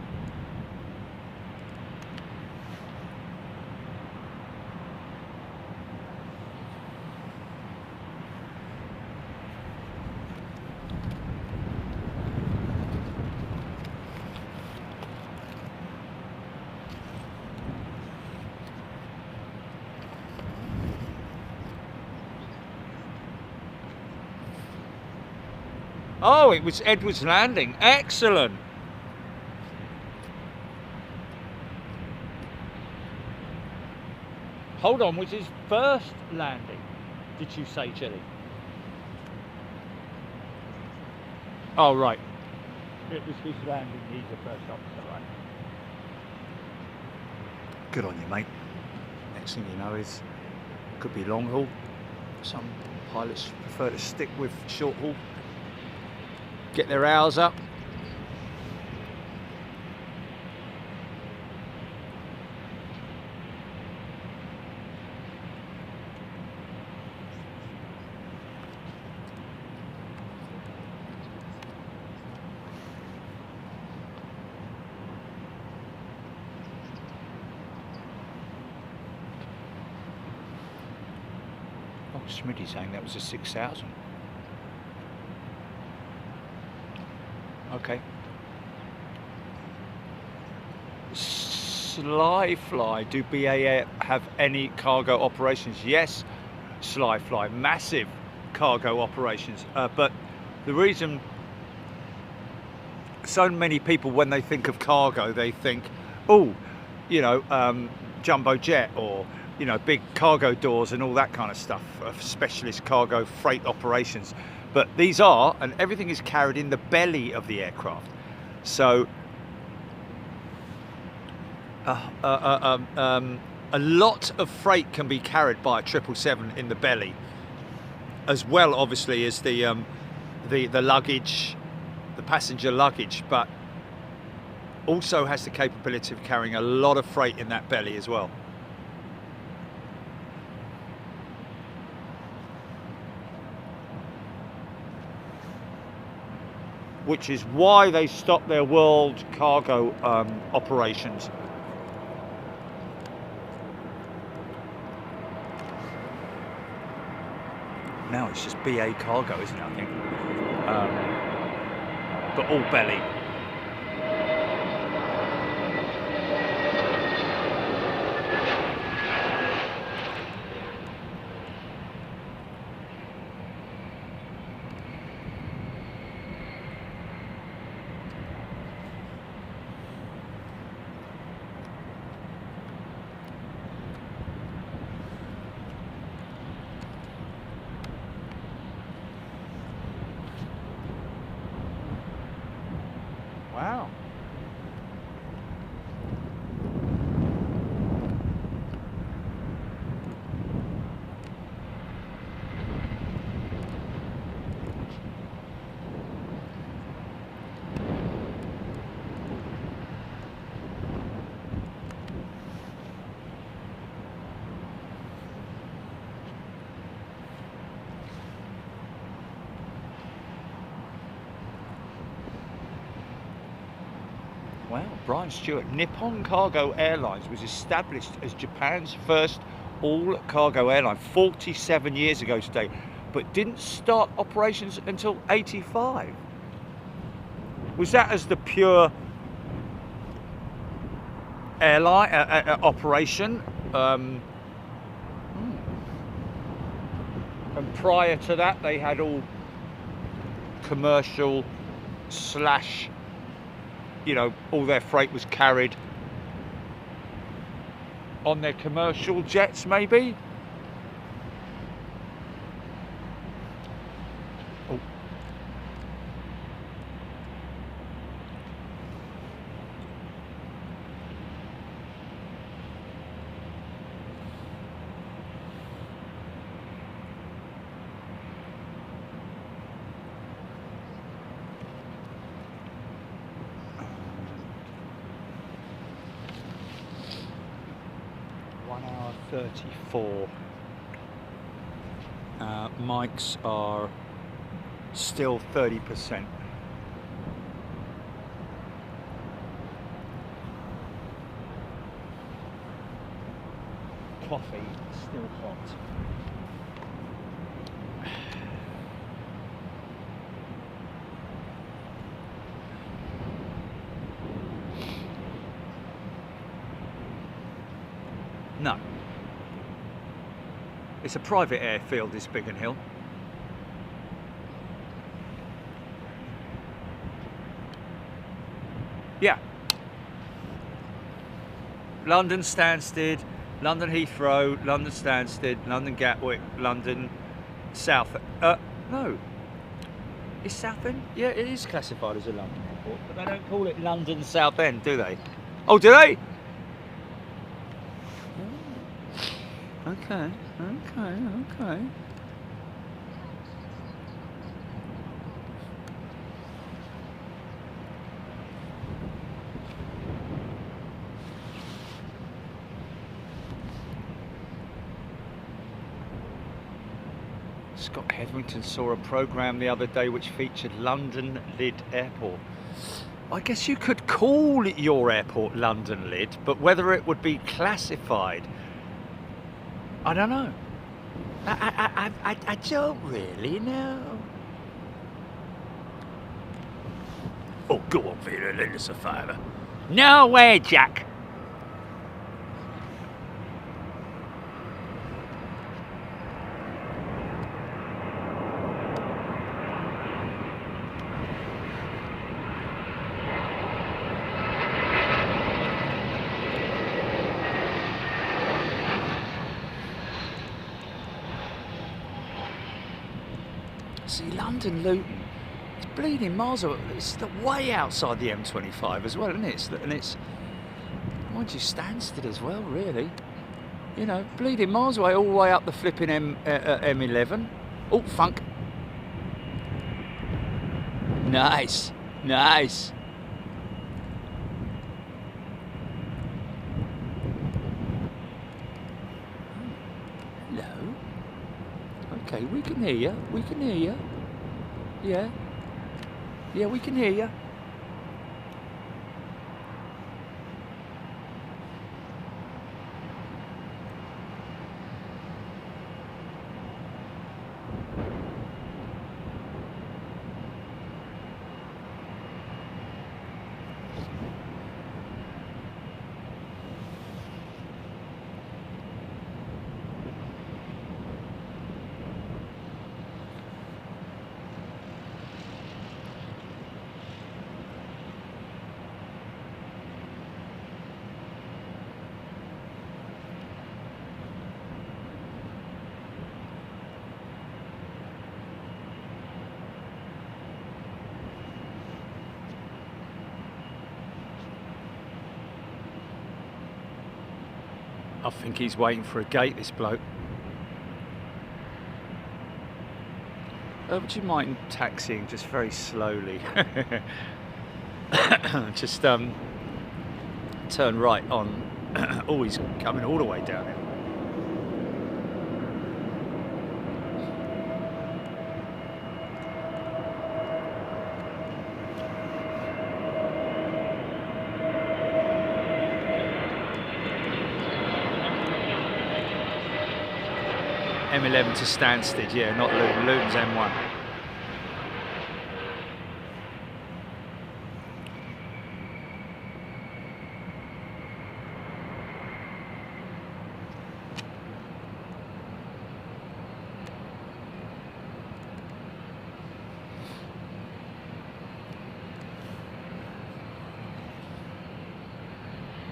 Oh, it was Edwards Landing. Excellent. Hold on, was his first landing, did you say, Chili? Oh, right. It was his landing. He's the first officer, right? Good on you, mate. Next thing you know is, could be long haul. Some pilots prefer to stick with short haul. Get their hours up. Oh, Smitty's saying that was a 6,000. Okay. Slyfly, do BA have any cargo operations? Yes, Slyfly, massive cargo operations. But the reason so many people, when they think of cargo, they think, oh, you know, jumbo jet or, you know, big cargo doors and all that kind of stuff, of specialist cargo freight operations. But these are, and everything is carried in the belly of the aircraft. So a lot of freight can be carried by a 777 in the belly, as well, obviously, as the luggage, the passenger luggage, but also has the capability of carrying a lot of freight in that belly as well. Which is why they stopped their world cargo operations. Now it's just BA cargo, isn't it, I think? But all belly. Wow. Wow, Brian Stewart. Nippon Cargo Airlines was established as Japan's first all-cargo airline 47 years ago today, but didn't start operations until 85. Was that as the pure airline operation? And prior to that, they had all commercial slash, you know, all their freight was carried on their commercial jets, maybe? Oh. Hour 34. Mics are still 30%. Coffee still hot. No. It's a private airfield, this Biggin Hill. Yeah. London Stansted, London Heathrow, London Stansted, London Gatwick, London South. No. Is Southend? Yeah, it is classified as a London airport, but they don't call it London Southend, do they? Oh, do they? Okay. Scott Hetherington saw a programme the other day which featured London Lid Airport. I guess you could call your airport London Lid, but whether it would be classified, I don't know. I don't really know. Oh, go on, Peter, lend us a favour. No way, Jack. See, London Luton, it's bleeding miles away. It's way outside the M25 as well, isn't it? And it's, mind you, Stansted as well, really. You know, bleeding miles away, all the way up the flipping M11. Oh, funk. Nice. Hello. Okay, we can hear you. Yeah. Yeah, we can hear you. I think he's waiting for a gate, this bloke. Would you mind taxiing just very slowly? Just turn right on. Oh, he's coming all the way down here. M11 to Stansted, yeah, not Luton. Luton's M1.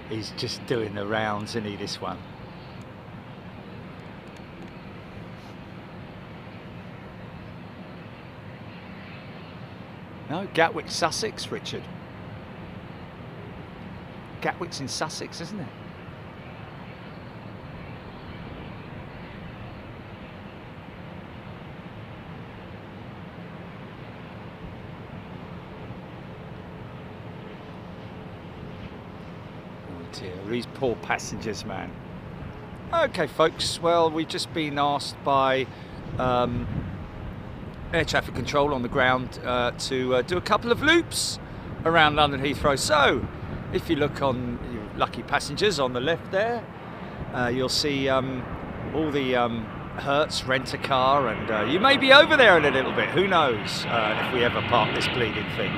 He's just doing the rounds, isn't he, this one? No, Gatwick, Sussex, Richard. Gatwick's in Sussex, isn't it? Oh dear, these poor passengers, man. Okay, folks, well, we've just been asked by air traffic control on the ground to do a couple of loops around London Heathrow. So if you look on, you lucky passengers, on the left there, you'll see all the Hertz rent-a-car, and you may be over there in a little bit, who knows, if we ever park this bleeding thing.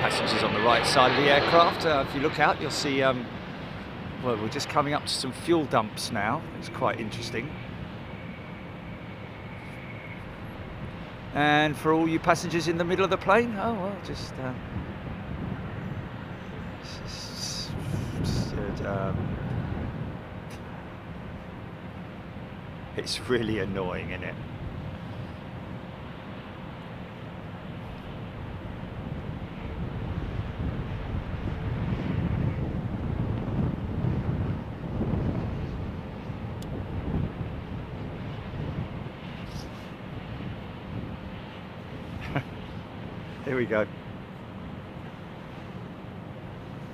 Passengers on the right side of the aircraft, if you look out, you'll see, well, we're just coming up to some fuel dumps now. It's quite interesting. And for all you passengers in the middle of the plane, oh well, just it's really annoying, isn't it? Here we go.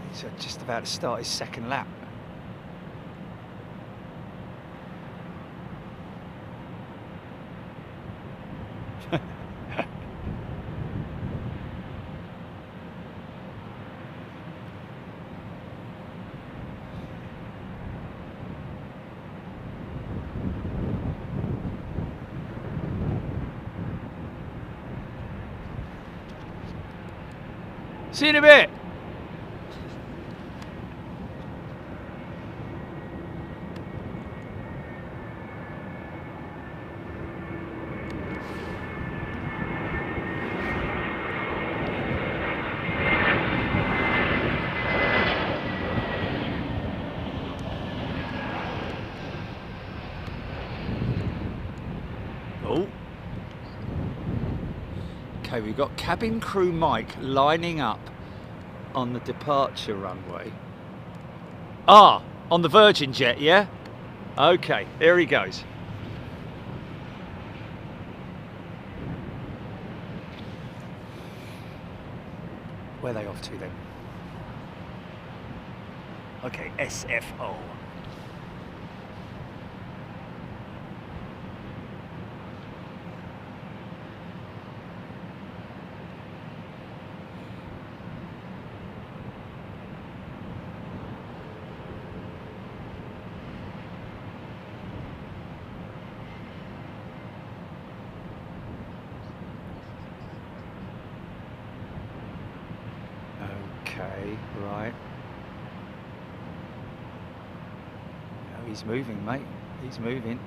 He's just about to start his second lap. See you in a bit. Oh. Okay, we've got cabin crew Mike lining up on the departure runway. Ah, on the Virgin jet, yeah? Okay, here he goes. Where are they off to then? Okay, SFO. Okay, right. Oh, he's moving, mate. He's moving.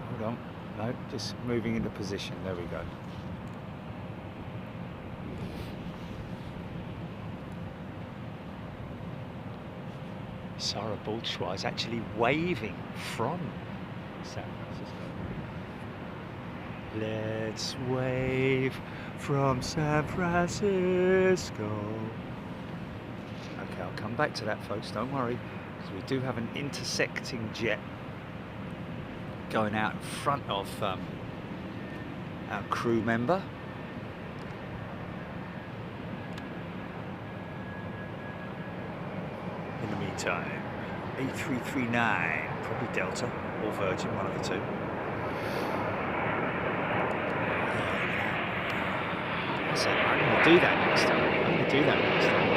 Hold on. No, just moving into position. There we go. Sarah Bolshoi is actually waving from San Francisco. Let's wave from San Francisco. come back to that, folks, don't worry, because we do have an intersecting jet going out in front of our crew member. In the meantime, A339, probably Delta or Virgin, one of the two. So I'm going to do that next time. I'm going to do that next time.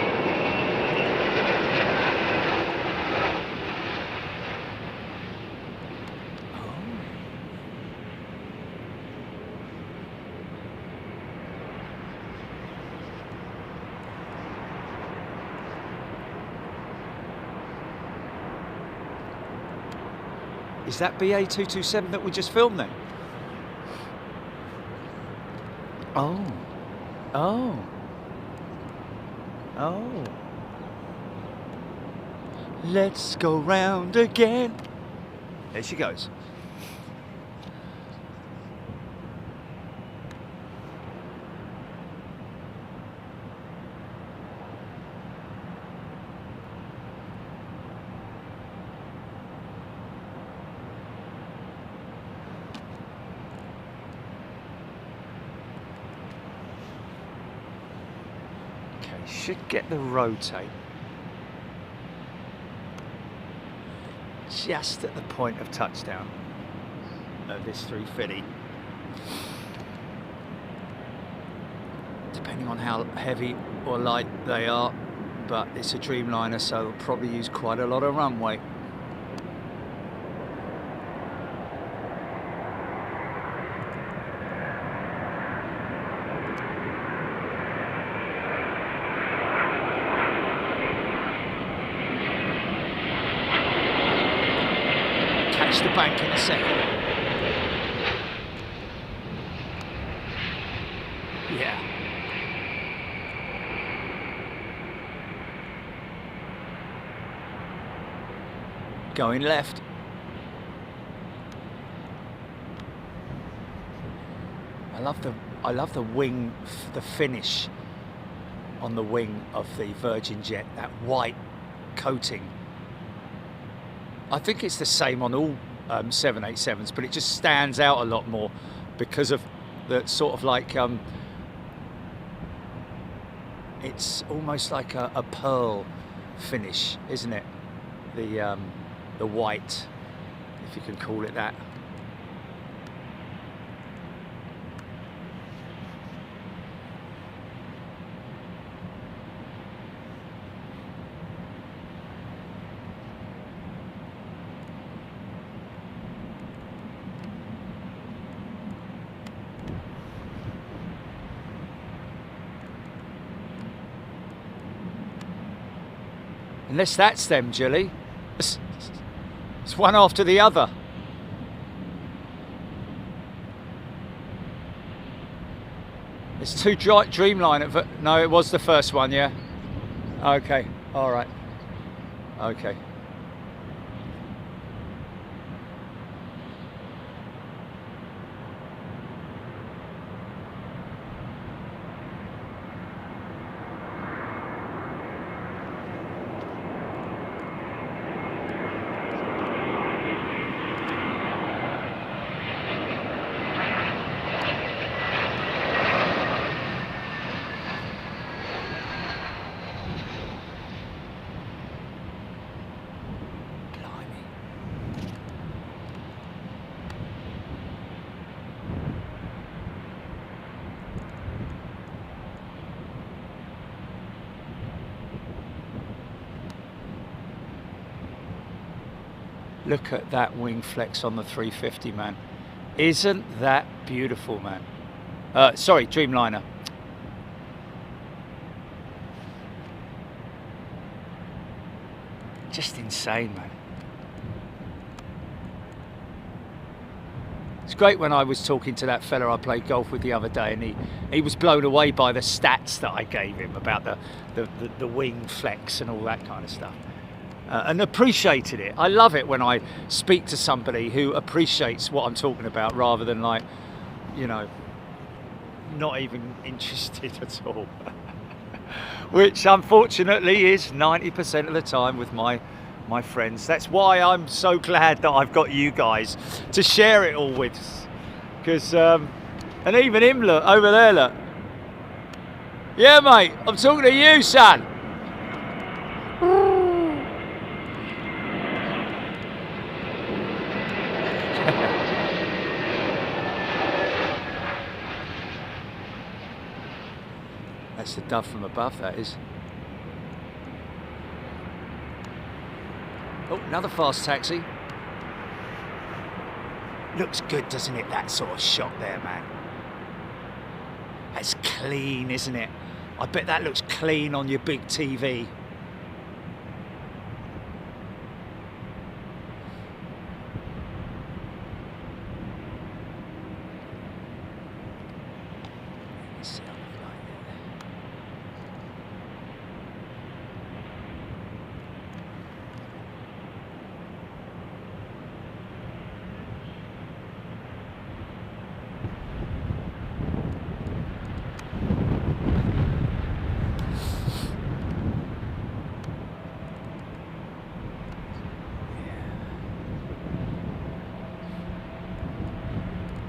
Is that BA227 that we just filmed then? Oh. Oh. Oh. Let's go round again. There she goes. Should get the rotate just at the point of touchdown of this 350, depending on how heavy or light they are, but it's a Dreamliner, so it'll probably use quite a lot of runway. The bank in a second. Yeah. Going left. I love the wing, the finish on the wing of the Virgin jet, that white coating. I think it's the same on all 787s, but it just stands out a lot more because of the sort of like it's almost like a pearl finish, isn't it? The white, if you can call it that. Unless that's them, Julie. It's one after the other. It's two Dreamliner. No, it was the first one, yeah? Okay, all right. Okay. Look at that wing flex on the 350, man. Isn't that beautiful, man? Sorry, Dreamliner. Just insane, man. It's great when I was talking to that fella I played golf with the other day, and he was blown away by the stats that I gave him about the wing flex and all that kind of stuff. And appreciated it. I love it when I speak to somebody who appreciates what I'm talking about rather than, like, you know, not even interested at all. which unfortunately is 90% of the time with my friends. That's why I'm so glad that I've got you guys to share it all with. Because, and even him, look, over there, look. Yeah, mate, I'm talking to you, son. That's the dove from above, that is. Oh, another fast taxi. Looks good, doesn't it, that sort of shot there, man? That's clean, isn't it? I bet that looks clean on your big TV.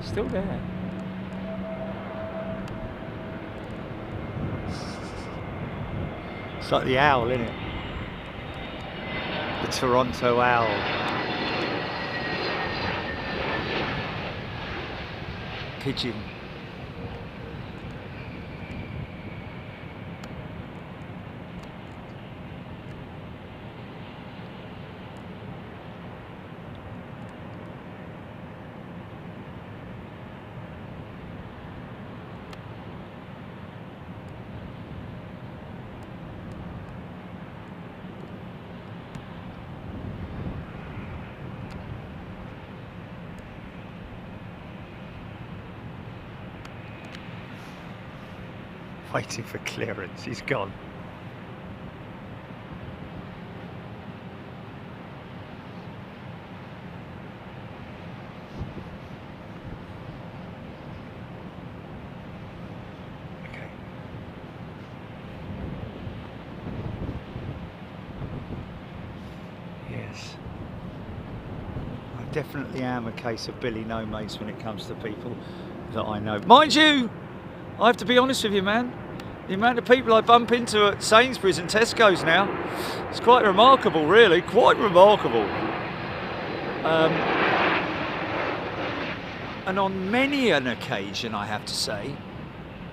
Still there. It's like the owl, isn't it? The Toronto owl. Pigeon. Waiting for clearance, he's gone. Okay. Yes. I definitely am a case of Billy No Mates when it comes to people that I know. Mind you, I have to be honest with you, man. The amount of people I bump into at Sainsbury's and Tesco's now, it's quite remarkable, really. Quite remarkable. And on many an occasion, I have to say,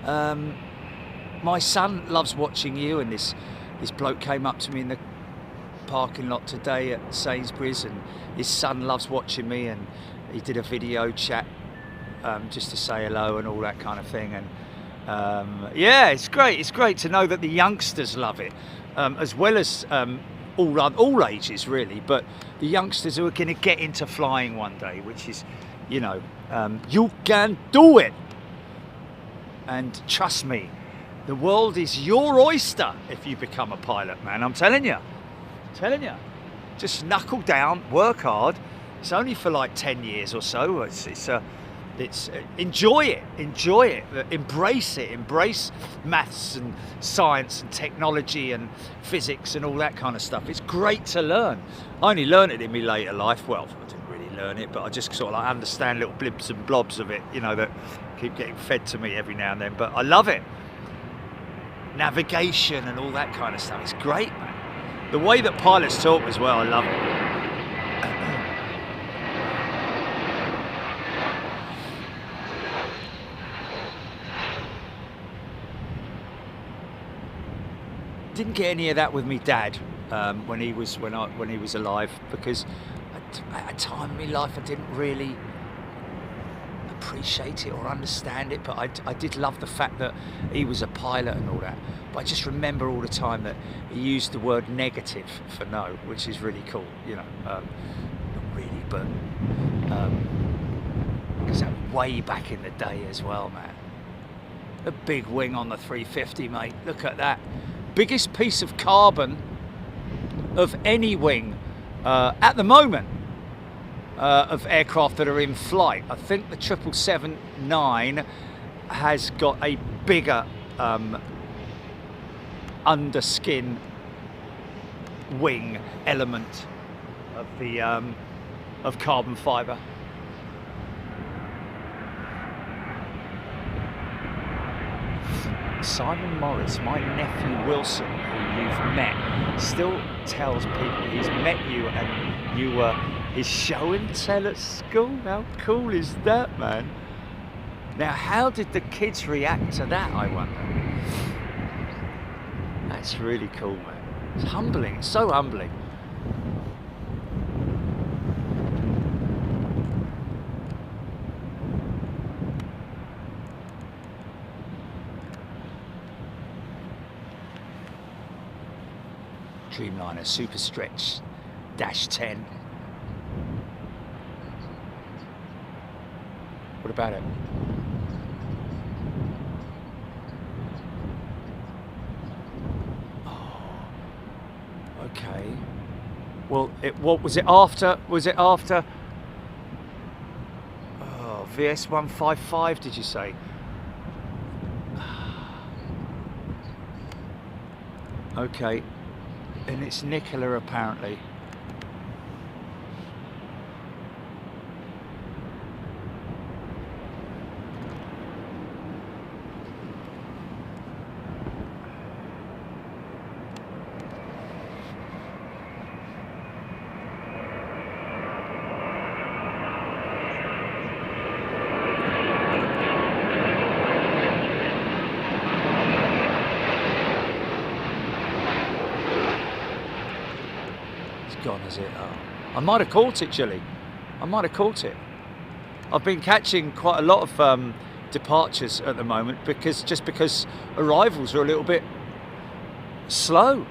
my son loves watching you, and this bloke came up to me in the parking lot today at Sainsbury's, and his son loves watching me, and he did a video chat just to say hello and all that kind of thing. And yeah, it's great. It's great to know that the youngsters love it, as well as all ages, really. But the youngsters who are going to get into flying one day, which is, you know, you can do it. And trust me, the world is your oyster if you become a pilot, man. I'm telling you. Just knuckle down, work hard. It's only for like 10 years or so. It's enjoy it, embrace it, embrace maths and science and technology and physics and all that kind of stuff. It's great to learn. I only learned it in my later life. Well, I didn't really learn it, but I just sort of like understand little blibs and blobs of it, you know, that keep getting fed to me every now and then. But I love it. Navigation and all that kind of stuff. It's great, man. The way that pilots talk as well, I love it. Didn't get any of that with me dad when he was alive, because at a time in my life I didn't really appreciate it or understand it, but I did love the fact that he was a pilot and all that. But I just remember all the time that he used the word negative for no, which is really cool, you know. Not really, but because that way back in the day as well, man. The big wing on the 350, mate. Look at that. Biggest piece of carbon of any wing at the moment of aircraft that are in flight. I think the 777-9 has got a bigger underskin wing element of the of carbon fibre. Simon Morris, my nephew Wilson, who you've met, still tells people he's met you and you were his show and tell at school. How cool is that, man? Now, how did the kids react to that, I wonder? That's really cool, man. It's humbling, it's so humbling. Dreamliner Super Stretch -10. What about it? Oh, okay. Well, what was it after? Was it after? Oh, VS 155, did you say? Okay. And it's Nicola, apparently. Gone, is it? Oh. I might have caught it, Julie. I might have caught it. I've been catching quite a lot of departures at the moment because arrivals are a little bit slow.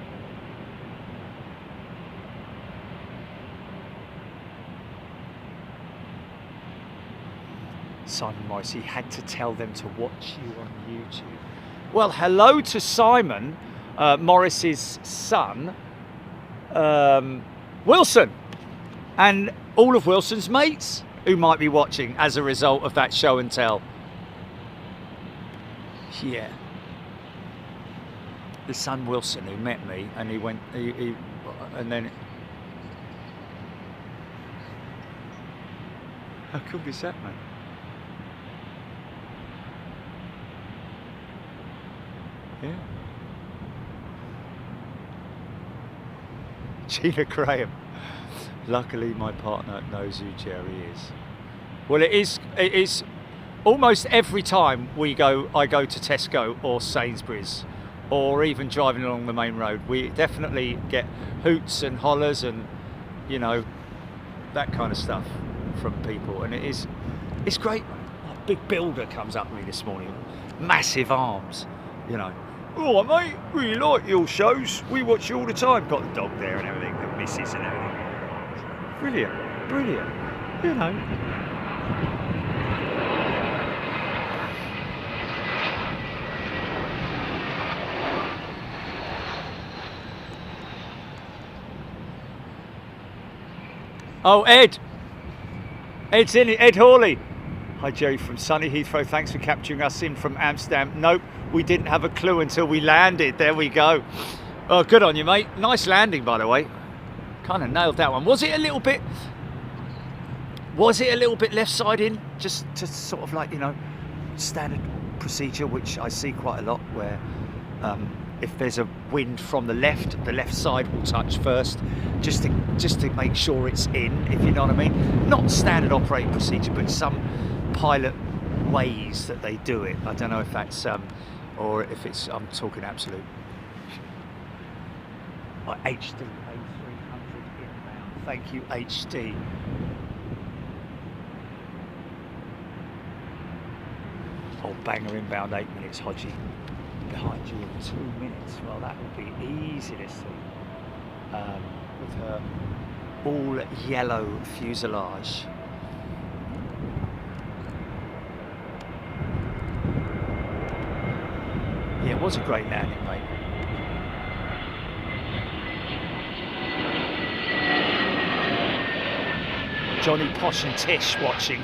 Simon Morris, he had to tell them to watch you on YouTube. Well, hello to Simon, Morris's son. Wilson and all of Wilson's mates who might be watching as a result of that show and tell. Yeah. The son Wilson who met me and and then how cool is that, man? Yeah. Gina Graham. Luckily my partner knows who Jerry is. Well, it is almost every time I go to Tesco or Sainsbury's or even driving along the main road, we definitely get hoots and hollers and, you know, that kind of stuff from people, and it's great. A big builder comes up to me this morning, massive arms, you know. Oh, mate, really like your shows. We watch you all the time. Got the dog there and everything, the missus and everything. Brilliant, brilliant. You know. Oh, Ed's in it. Ed Hawley. Hi, Jerry from sunny Heathrow. Thanks for capturing us in from Amsterdam. Nope, we didn't have a clue until we landed. There we go. Oh, good on you, mate. Nice landing, by the way. Kind of nailed that one. Was it a little bit left side in? Just sort of like, you know, standard procedure, which I see quite a lot, where if there's a wind from the left side will touch first, just to make sure it's in, if you know what I mean. Not standard operating procedure, but some pilot ways that they do it. I don't know if that's or if it's, I'm talking absolute. Like HD A300 inbound. Thank you, HD. Oh, banger inbound, 8 minutes, Hodgie. Behind you in 2 minutes. Well, that would be easy to see. With her all yellow fuselage. Yeah, it was a great landing, mate. Johnny Posh and Tish watching.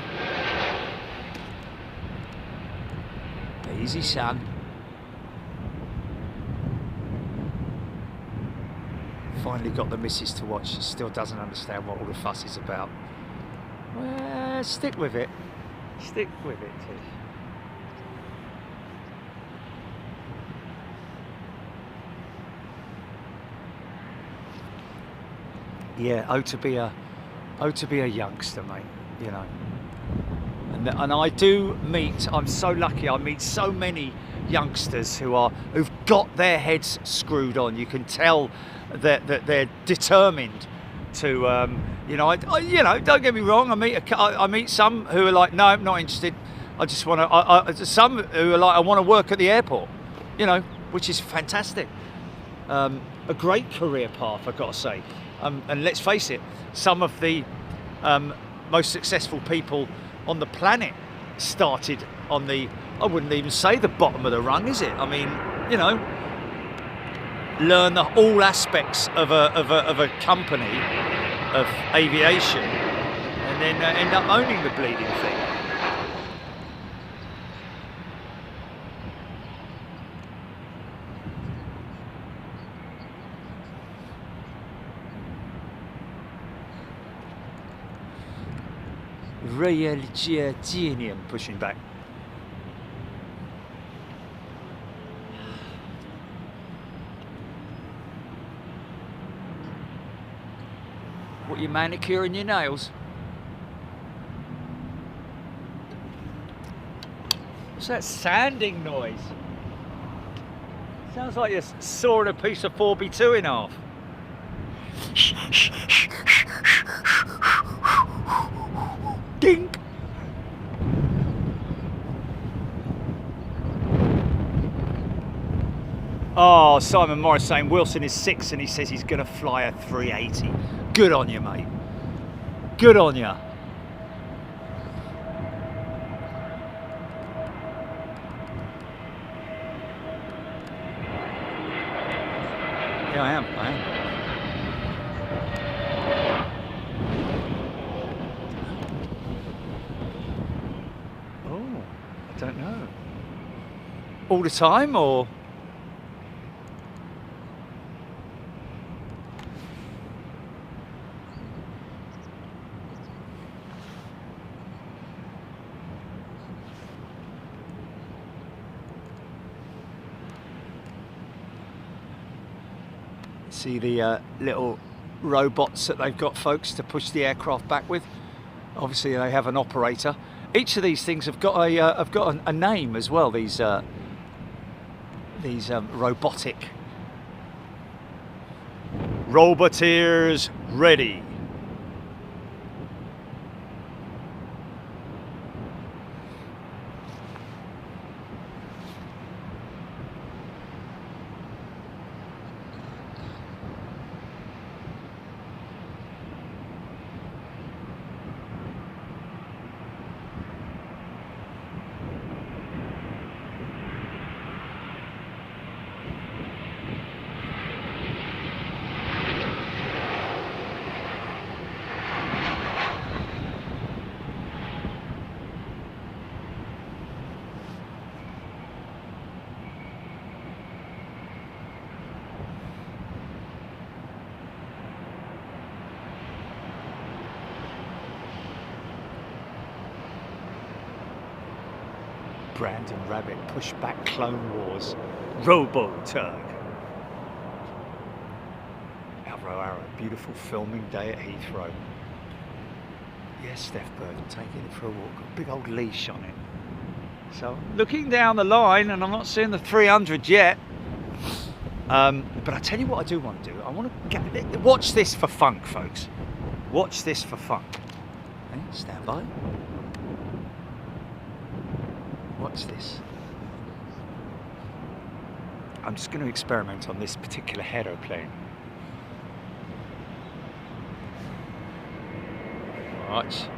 Easy, son. finally got the missus to watch. She still doesn't understand what all the fuss is about. Well, stick with it. Stick with it, Tish. Yeah, to be a youngster, mate. You know. And I do meet. I'm so lucky. I meet so many youngsters who've got their heads screwed on. You can tell that they're determined to. You know, don't get me wrong. I meet some who are like, no, I'm not interested. I just want to. Some who are like, I want to work at the airport. You know, which is fantastic. A great career path, I've got to say. And let's face it, some of the most successful people on the planet started on the, I wouldn't even say the bottom of the rung, is it? I mean, you know, learn all aspects of a company of aviation, and then end up owning the bleeding thing. Real pushing back. What, you manicuring your nails? What's that sanding noise? Sounds like you're sawing a piece of 4x2 in half. Dink! Oh, Simon Morris saying Wilson is 6 and he says he's going to fly a 380. Good on you, mate. Good on you. Yeah, I am. Oh, I don't know. All the time, or? See the little robots that they've got, folks, to push the aircraft back with. Obviously, they have an operator. Each of these things have got a name as well. These robotic roboteers ready. Brandon Rabbit, Pushback Clone Wars, Robo-Tug. Arrow, beautiful filming day at Heathrow. Yes, Steph Bird, I'm taking it for a walk. Got a big old leash on it. So, looking down the line, and I'm not seeing the 300 yet. But I tell you what I do want to do. I want to watch this for fun, folks. Watch this for fun. Okay, stand by. Watch this. I'm just going to experiment on this particular aeroplane. Watch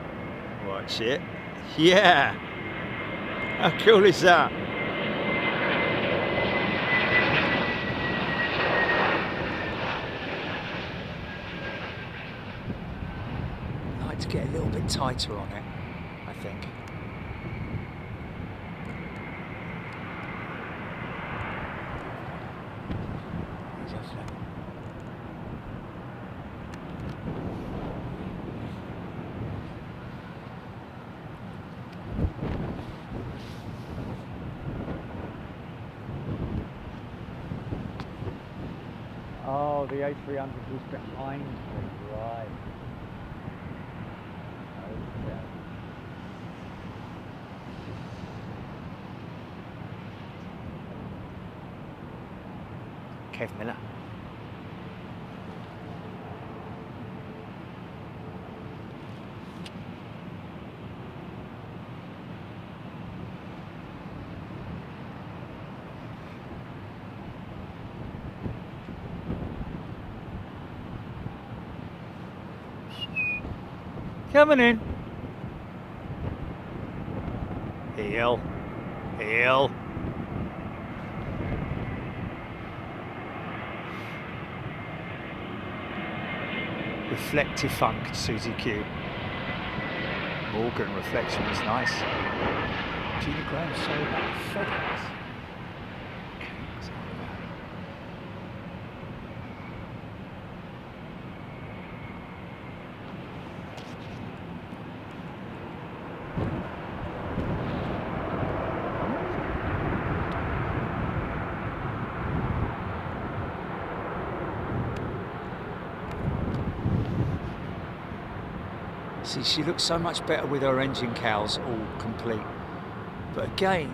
it. Yeah! How cool is that? I like to get a little bit tighter on it, I think. Oh, the A300 was behind me, right. Okay. Kev Miller. Coming in. Heel. Heel. Reflective funk, Susie Q. Morgan reflection was nice. Gina Graham so about FedEx. Okay, what's that all about? See, she looks so much better with her engine cowls all complete. But again,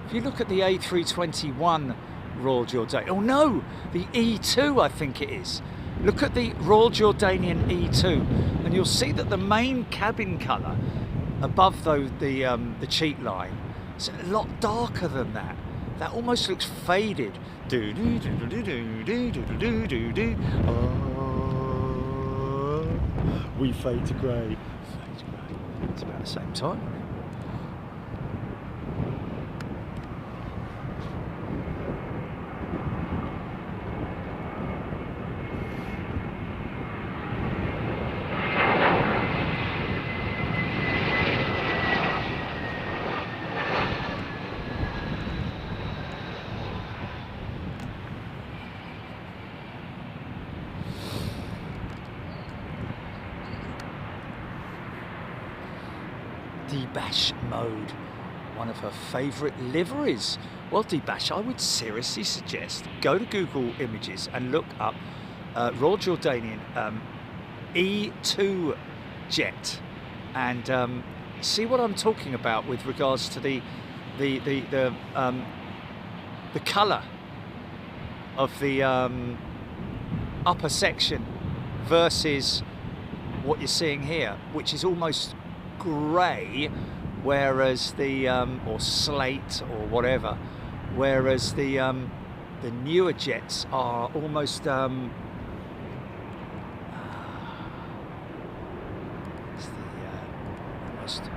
if you look at the A321 Royal Jordanian, oh no, the E2 I think it is. Look at the Royal Jordanian E2 and you'll see that the main cabin colour above the cheat line is a lot darker than that. That almost looks faded. Do do do do do do do do do do. We fade to grey. It's about the same time. Debash mode, one of her favourite liveries. Well, Debash, I would seriously suggest go to Google Images and look up Royal Jordanian E2 jet and see what I'm talking about with regards to the colour of the upper section versus what you're seeing here, which is almost grey, whereas the or slate or whatever, whereas the newer jets are almost it's almost like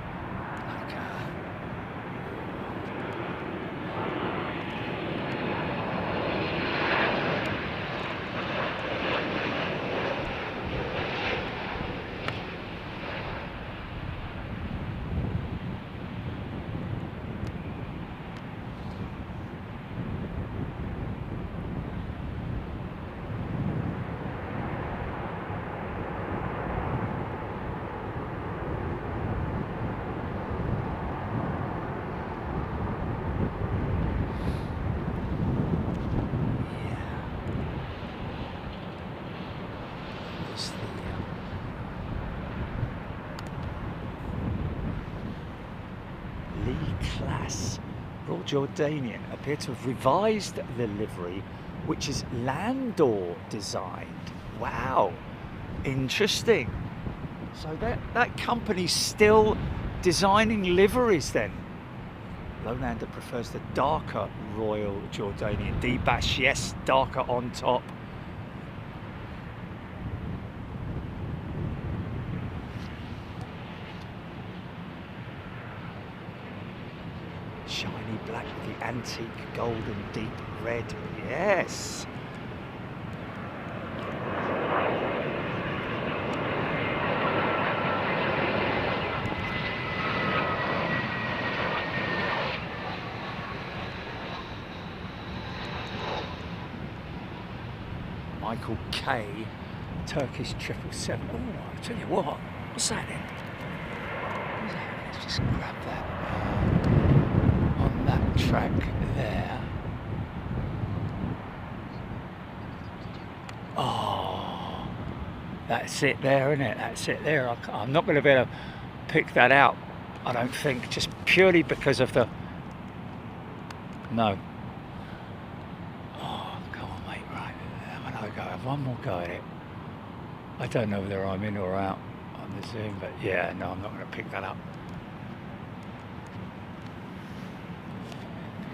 Class. Royal Jordanian appear to have revised the livery, which is Landor designed. Wow, interesting. So that company's still designing liveries then. Lowlander prefers the darker Royal Jordanian. Debash, yes, darker on top. Shiny black with the antique gold and deep red. Yes. Michael K, Turkish 777. Oh, I'll tell you what. What's that then? What's that? Let's just grab that. On that track there. That's it there, isn't it? That's it there. I'm not going to be able to pick that out, I don't think, just purely because of the... No. Oh, come on, mate, right. Have another go. Have one more go at it. I don't know whether I'm in or out on the Zoom, but yeah, no, I'm not going to pick that up.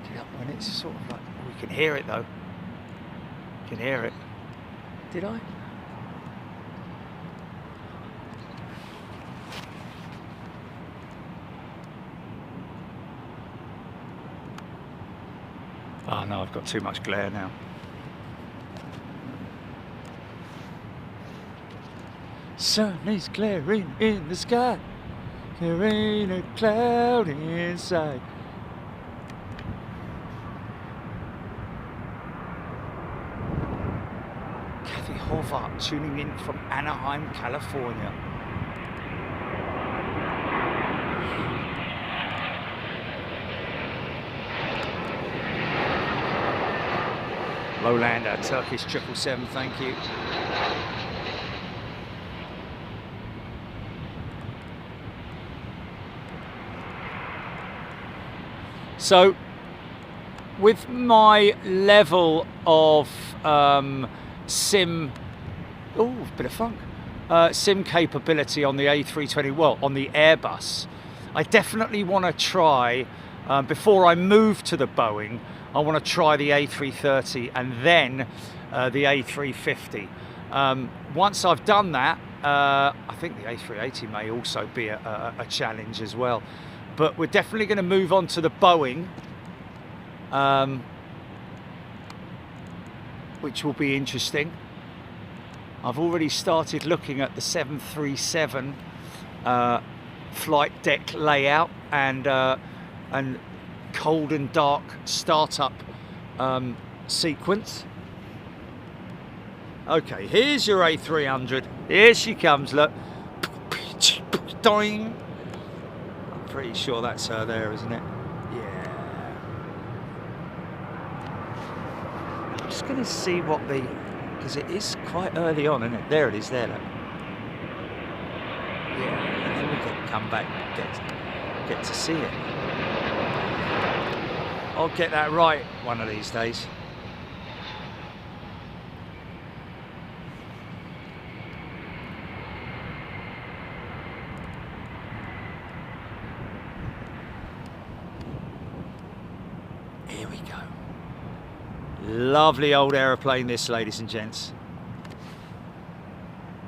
Pick it up when it's sort of like... Oh, we can hear it, though. You can hear it. Did I? Oh no, I've got too much glare now. Sun is glaring in the sky. There ain't a cloud inside. Kathy Horvath tuning in from Anaheim, California. Lowlander, Turkish 777, thank you. So, with my level of sim, bit of funk, sim capability on the A320, well, on the Airbus, I definitely want to try, before I move to the Boeing, I want to try the A330 and then the A350. Once I've done that, I think the A380 may also be a challenge as well. But we're definitely going to move on to the Boeing, which will be interesting. I've already started looking at the 737 flight deck layout and cold and dark startup sequence. Okay, here's your A300. Here she comes, look. Doing. I'm pretty sure that's her there, isn't it? Yeah. I'm just going to see what the... because it is quite early on, isn't it? There it is, there, look. Yeah, and then we can come back and get to see it. I'll get that right one of these days. Here we go. Lovely old aeroplane this, ladies and gents.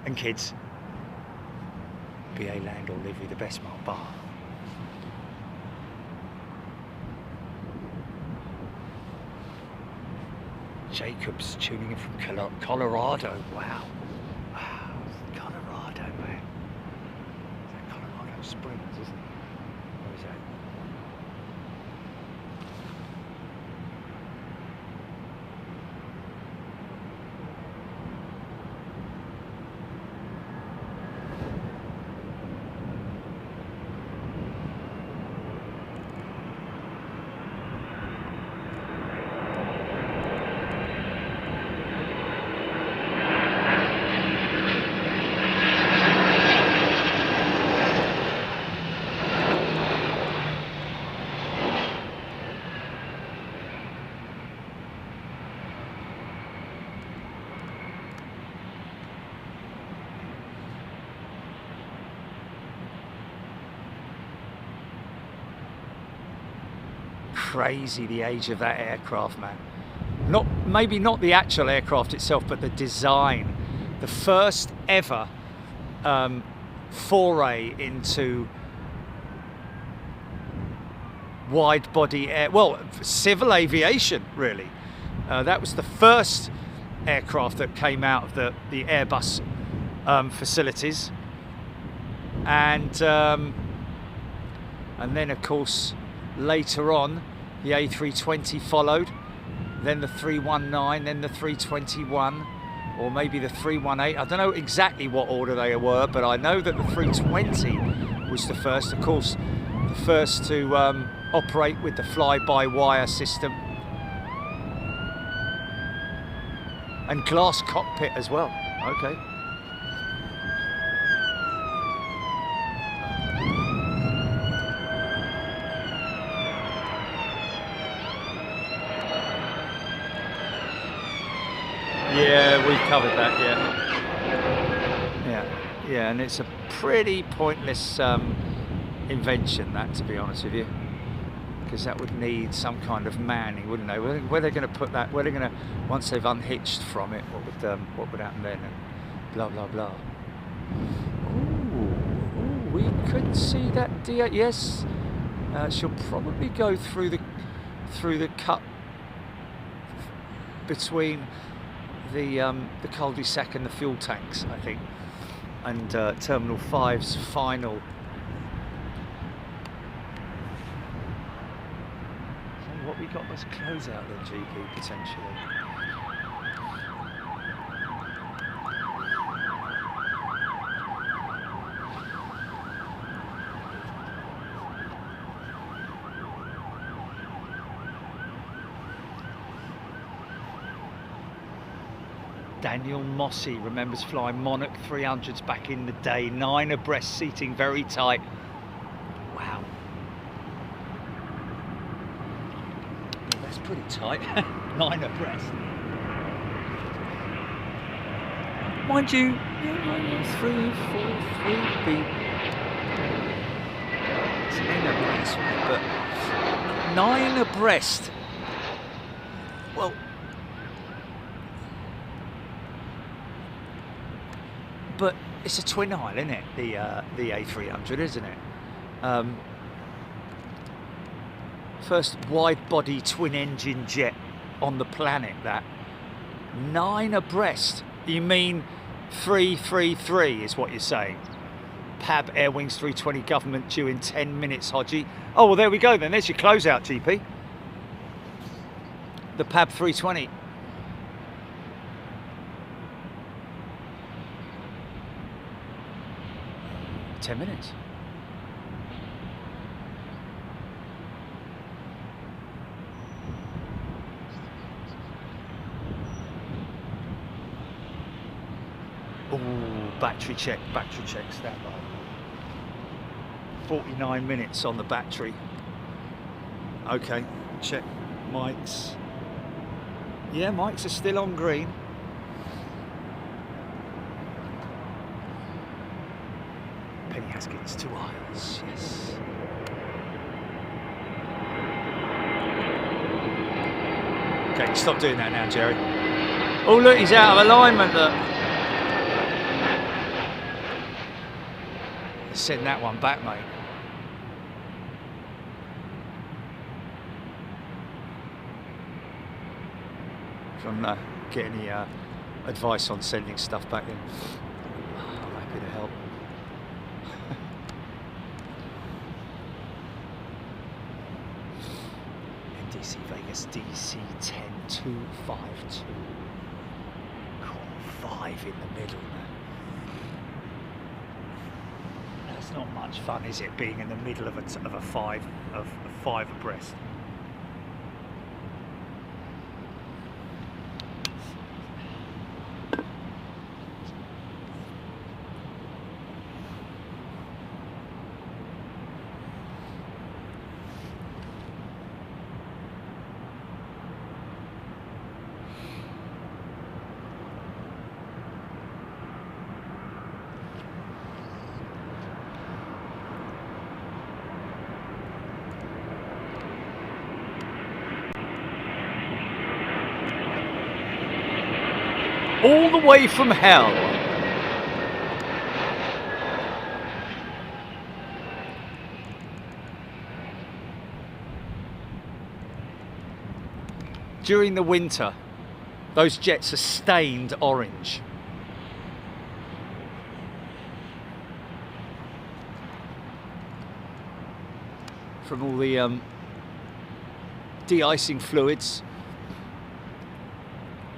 And kids. BA Land or live with the best mark bar. Jacob's tuning in from Colorado. Wow. Wow. Colorado, man. Is that Colorado Springs, isn't it? Where is that? Crazy the age of that aircraft, man. Maybe not the actual aircraft itself, but the design. The first ever foray into wide body air, well, civil aviation, really. That was the first aircraft that came out of the Airbus facilities, and then of course later on the A320 followed, then the 319, then the 321, or maybe the 318. I don't know exactly what order they were, but I know that the 320 was the first, of course, the first to operate with the fly-by-wire system. And glass cockpit as well. Okay. Yeah, we covered that, yeah, and it's a pretty pointless invention, that, to be honest with you, because that would need some kind of manning, wouldn't they? Where they're going to put that? Where they're going to, once they've unhitched from it, what would happen then? And blah blah blah. Ooh, we could see that deer. Yes, she'll probably go through the cut between the cul-de-sac and the fuel tanks, I think, and Terminal 5's final. So what we got was close out then, GP, potentially. Daniel Mossy remembers flying Monarch 300s back in the day. 9 abreast, seating very tight. Wow. Well, that's pretty tight. 9 abreast. Mind you, 3, 4, 3B. It's 9 abreast, but 9 abreast. Well, but it's a twin aisle, isn't it? The A300, isn't it? First wide-body twin-engine jet on the planet. That 9 abreast. You mean 333 is what you're saying? PAB Air Wings 320 government due in 10 minutes, Hodgie. Oh well, there we go then. There's your closeout, GP. The PAB 320. 10 minutes. Oh, battery check, stand by. 49 minutes on the battery. Okay, check mics. Yeah, mics are still on green. Penny Haskins, 2 aisles, yes. Okay, stop doing that now, Jerry. Oh look, he's out of alignment, look. Send that one back, mate. If I'm get any advice on sending stuff back in, I'm happy to help. NDC Vegas DC 10252. Call 5 in the middle, man. That's not much fun, is it? Being in the middle of a five abreast. All the way from hell. During the winter, those jets are stained orange. From all the de-icing fluids.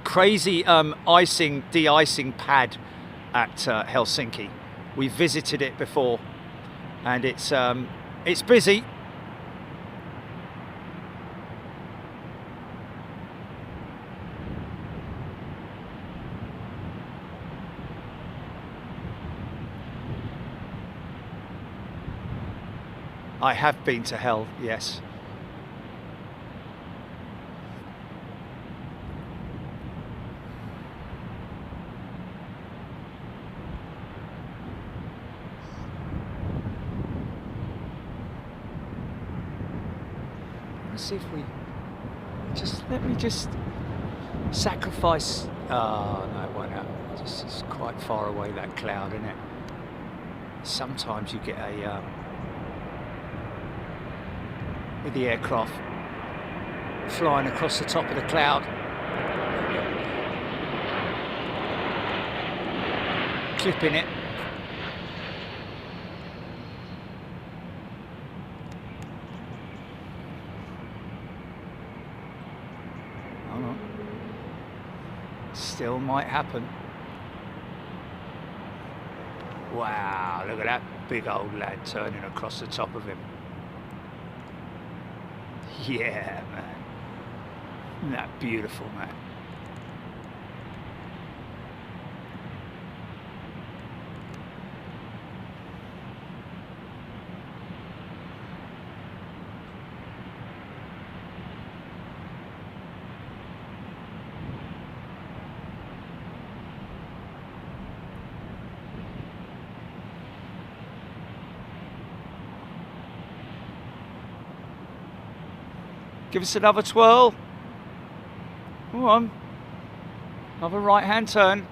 Crazy de-icing pad at Helsinki. We visited it before, and it's busy. I have been to hell, yes. see if we let me sacrifice. Oh no, it won't happen. It's quite far away, that cloud, isn't it? Sometimes you get a with the aircraft flying across the top of the cloud, clipping it. Still might happen. Wow, look at that big old lad turning across the top of him. Yeah, man. Isn't that beautiful, man? Give us another twirl. Come on. Another right-hand turn.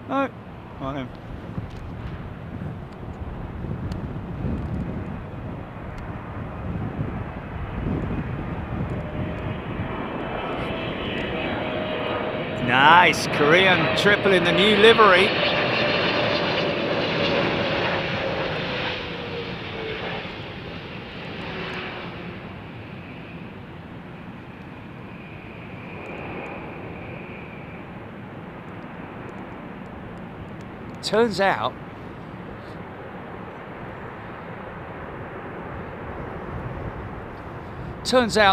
No. Right then. Nice, Korean triple in the new livery. Turns out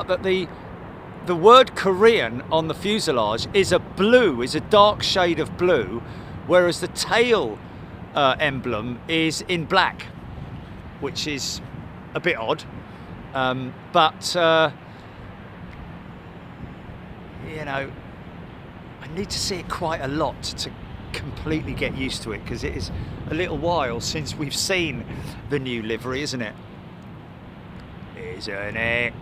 that the word Korean on the fuselage is a dark shade of blue, whereas the tail emblem is in black, which is a bit odd. But you know, I need to see it quite a lot to completely get used to it, because it is a little while since we've seen the new livery, isn't it? Isn't it?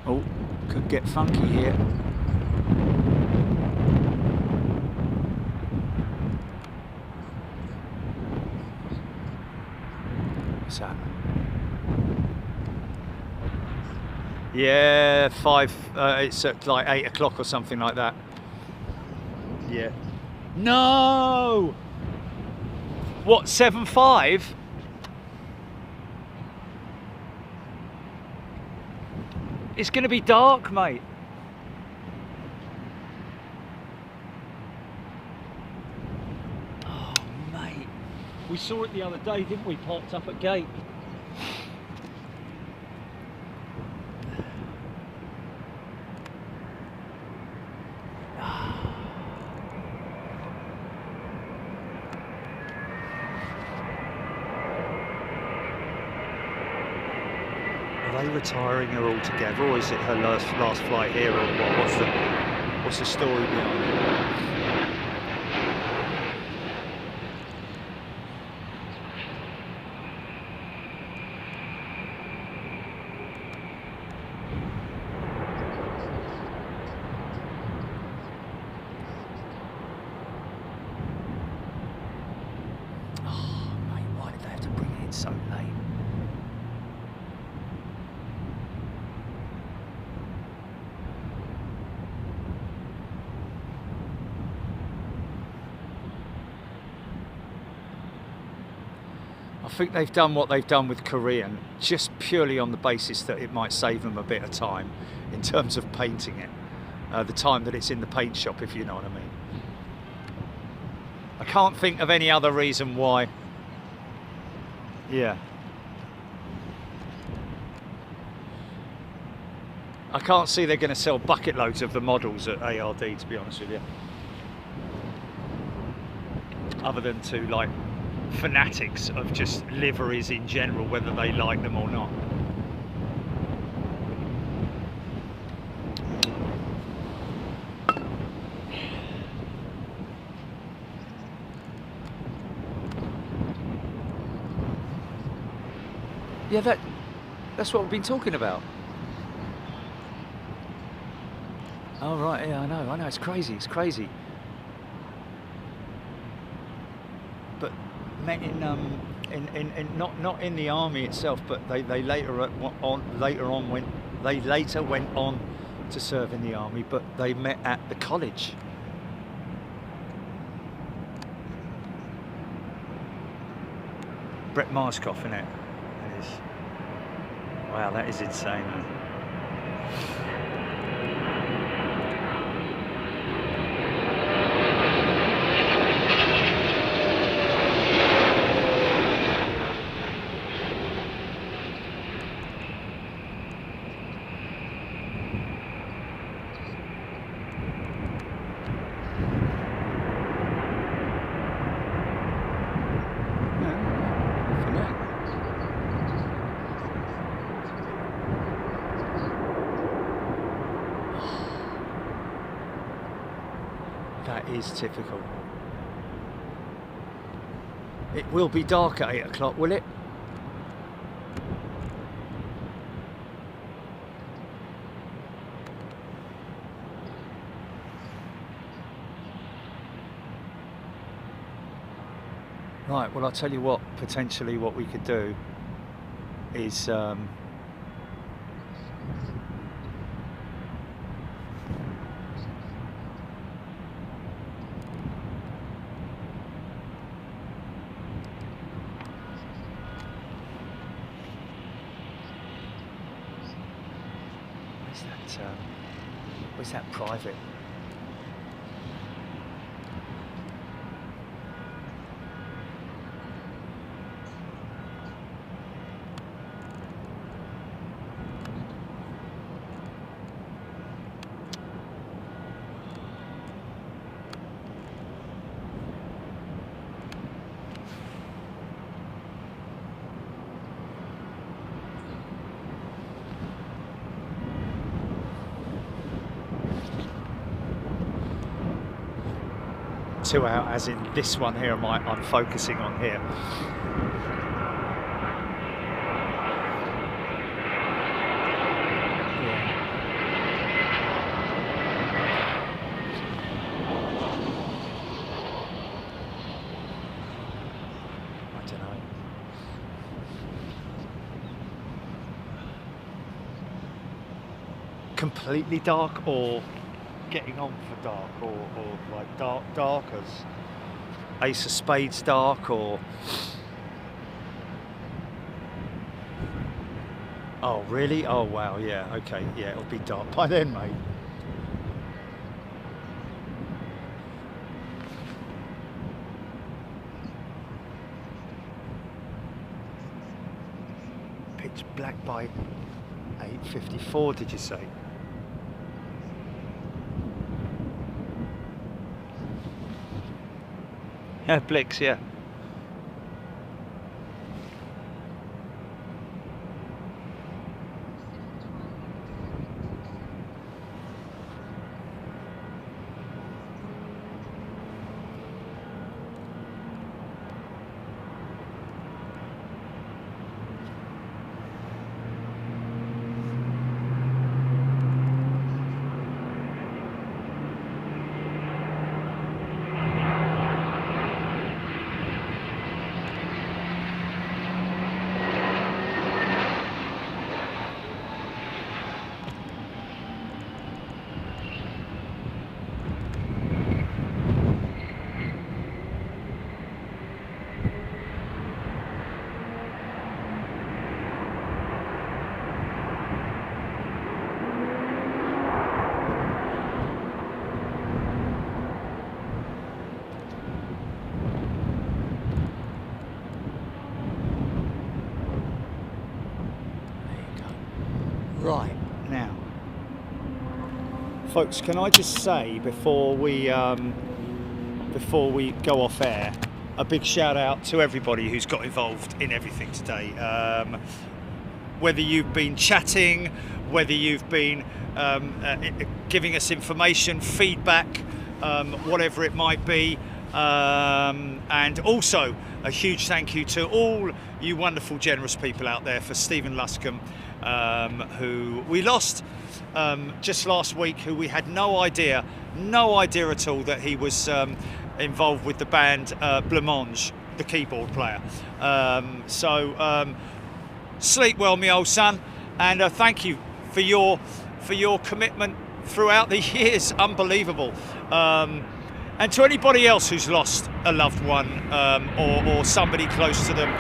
Oh, could get funky here. What's that? Yeah, it's at like 8 o'clock or something like that. Yeah. No! What, 7.5? It's going to be dark, mate. Oh, mate. We saw it the other day, didn't we? Parked up at gate. Are they retiring her altogether, or is it her last flight here, or what? What's the story behind it? Oh, mate, why did they have to bring it in so late? I think they've done what they've done with Korean just purely on the basis that it might save them a bit of time in terms of painting it, the time that it's in the paint shop, if you know what I mean. I can't think of any other reason why. Yeah. I can't see they're going to sell bucket loads of the models at ARD, to be honest with you. Other than to like fanatics of just liveries in general, whether they like them or not. Yeah, that's what we've been talking about. Oh right, yeah, I know, it's crazy. But met in not in the army itself, but they later went on to serve in the army, but they met at the college. Brett Marshkoff, innit? It is. Wow, that is insane, man. That is typical. It will be dark at 8 o'clock, will it? Right, well, I'll tell you what, potentially what we could do is where's that private? Two out, as in this one here, I'm focusing on here. I don't know. Completely dark, or getting on for dark, or like dark as Ace of Spades dark, or oh really? Oh wow, yeah, okay, yeah, it'll be dark by then, mate. Pitch black by 8:54, did you say? Yeah, Blix, yeah. Right, now, folks, can I just say before we go off air, a big shout out to everybody who's got involved in everything today. Whether you've been chatting, whether you've been giving us information, feedback, whatever it might be. And also a huge thank you to all you wonderful, generous people out there, for Stephen Luscombe, who we lost just last week, who we had no idea at all that he was involved with the band Blancmange, the keyboard player. Sleep well, me old son, and thank you for your commitment throughout the years. Unbelievable. And to anybody else who's lost a loved one or somebody close to them,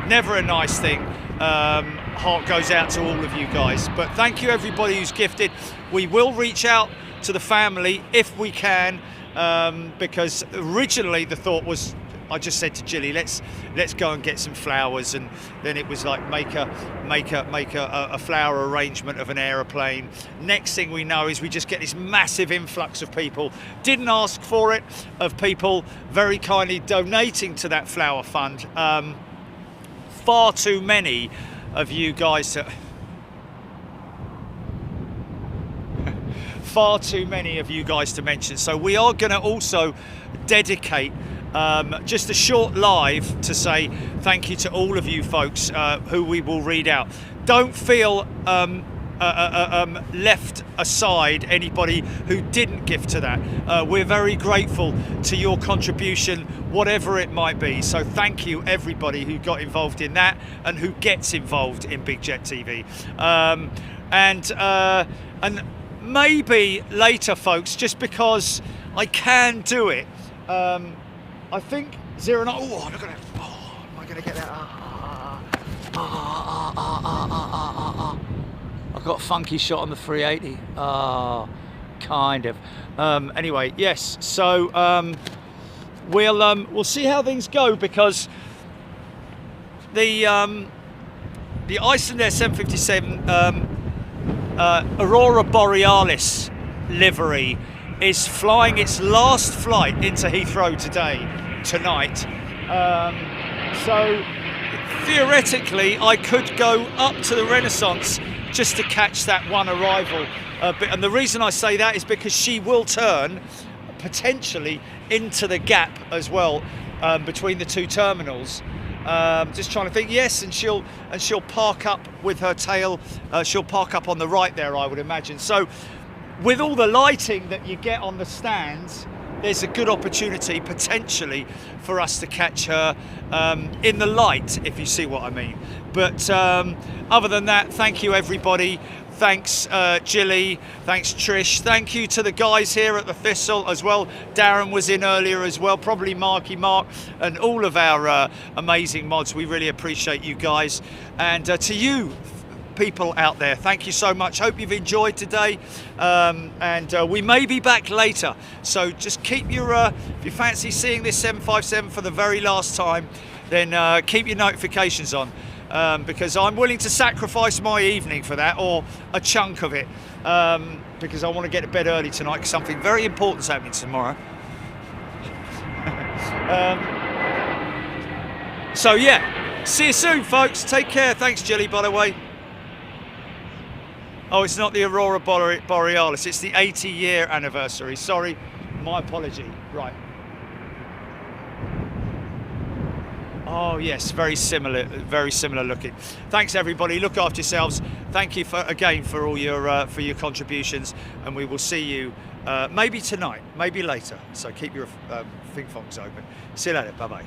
never a nice thing. Heart goes out to all of you guys. But thank you everybody who's gifted. We will reach out to the family if we can, because originally the thought was, I just said to Jilly, let's go and get some flowers, and then it was like make a flower arrangement of an aeroplane. Next thing we know is we just get this massive influx of people. Didn't ask for it, of people very kindly donating to that flower fund. Far too many of you guys to mention. So we are going to also dedicate just a short live to say thank you to all of you folks who we will read out. Don't feel left aside, anybody who didn't give to that. We're very grateful to your contribution, whatever it might be. So thank you everybody who got involved in that and who gets involved in Big Jet TV. And maybe later, folks, just because I can do it, I think 09. Oh, look at that. Oh, am I going to get that? I got a funky shot on the 380. Kind of. Anyway, yes. So we'll see how things go, because the Icelandair 757 Aurora Borealis livery is flying its last flight into Heathrow tonight. So theoretically, I could go up to the Renaissance just to catch that one arrival. And the reason I say that is because she will turn potentially into the gap as well, between the two terminals. Just trying to think. Yes, and she'll park up with her tail. She'll park up on the right there, I would imagine. So, with all the lighting that you get on the stands, there's a good opportunity potentially for us to catch her in the light, if you see what I mean. But other than that, thank you everybody. Thanks Jilly, thanks Trish, thank you to the guys here at the Thistle as well. Darren was in earlier as well, probably Mark, and all of our amazing mods. We really appreciate you guys. And to you people out there, thank you so much. Hope you've enjoyed today, and we may be back later, so just keep your if you fancy seeing this 757 for the very last time, then keep your notifications on, because I'm willing to sacrifice my evening for that, or a chunk of it, because I want to get to bed early tonight, because something very important's happening tomorrow. So yeah, see you soon folks, take care. Thanks Jilly, by the way. Oh, it's not the Aurora Borealis, it's the 80-year anniversary. Sorry, my apology. Right. Oh yes, very similar looking. Thanks everybody, look after yourselves. Thank you again for all your contributions, and we will see you maybe tonight, maybe later. So keep your thing-fongs open. See you later, bye-bye.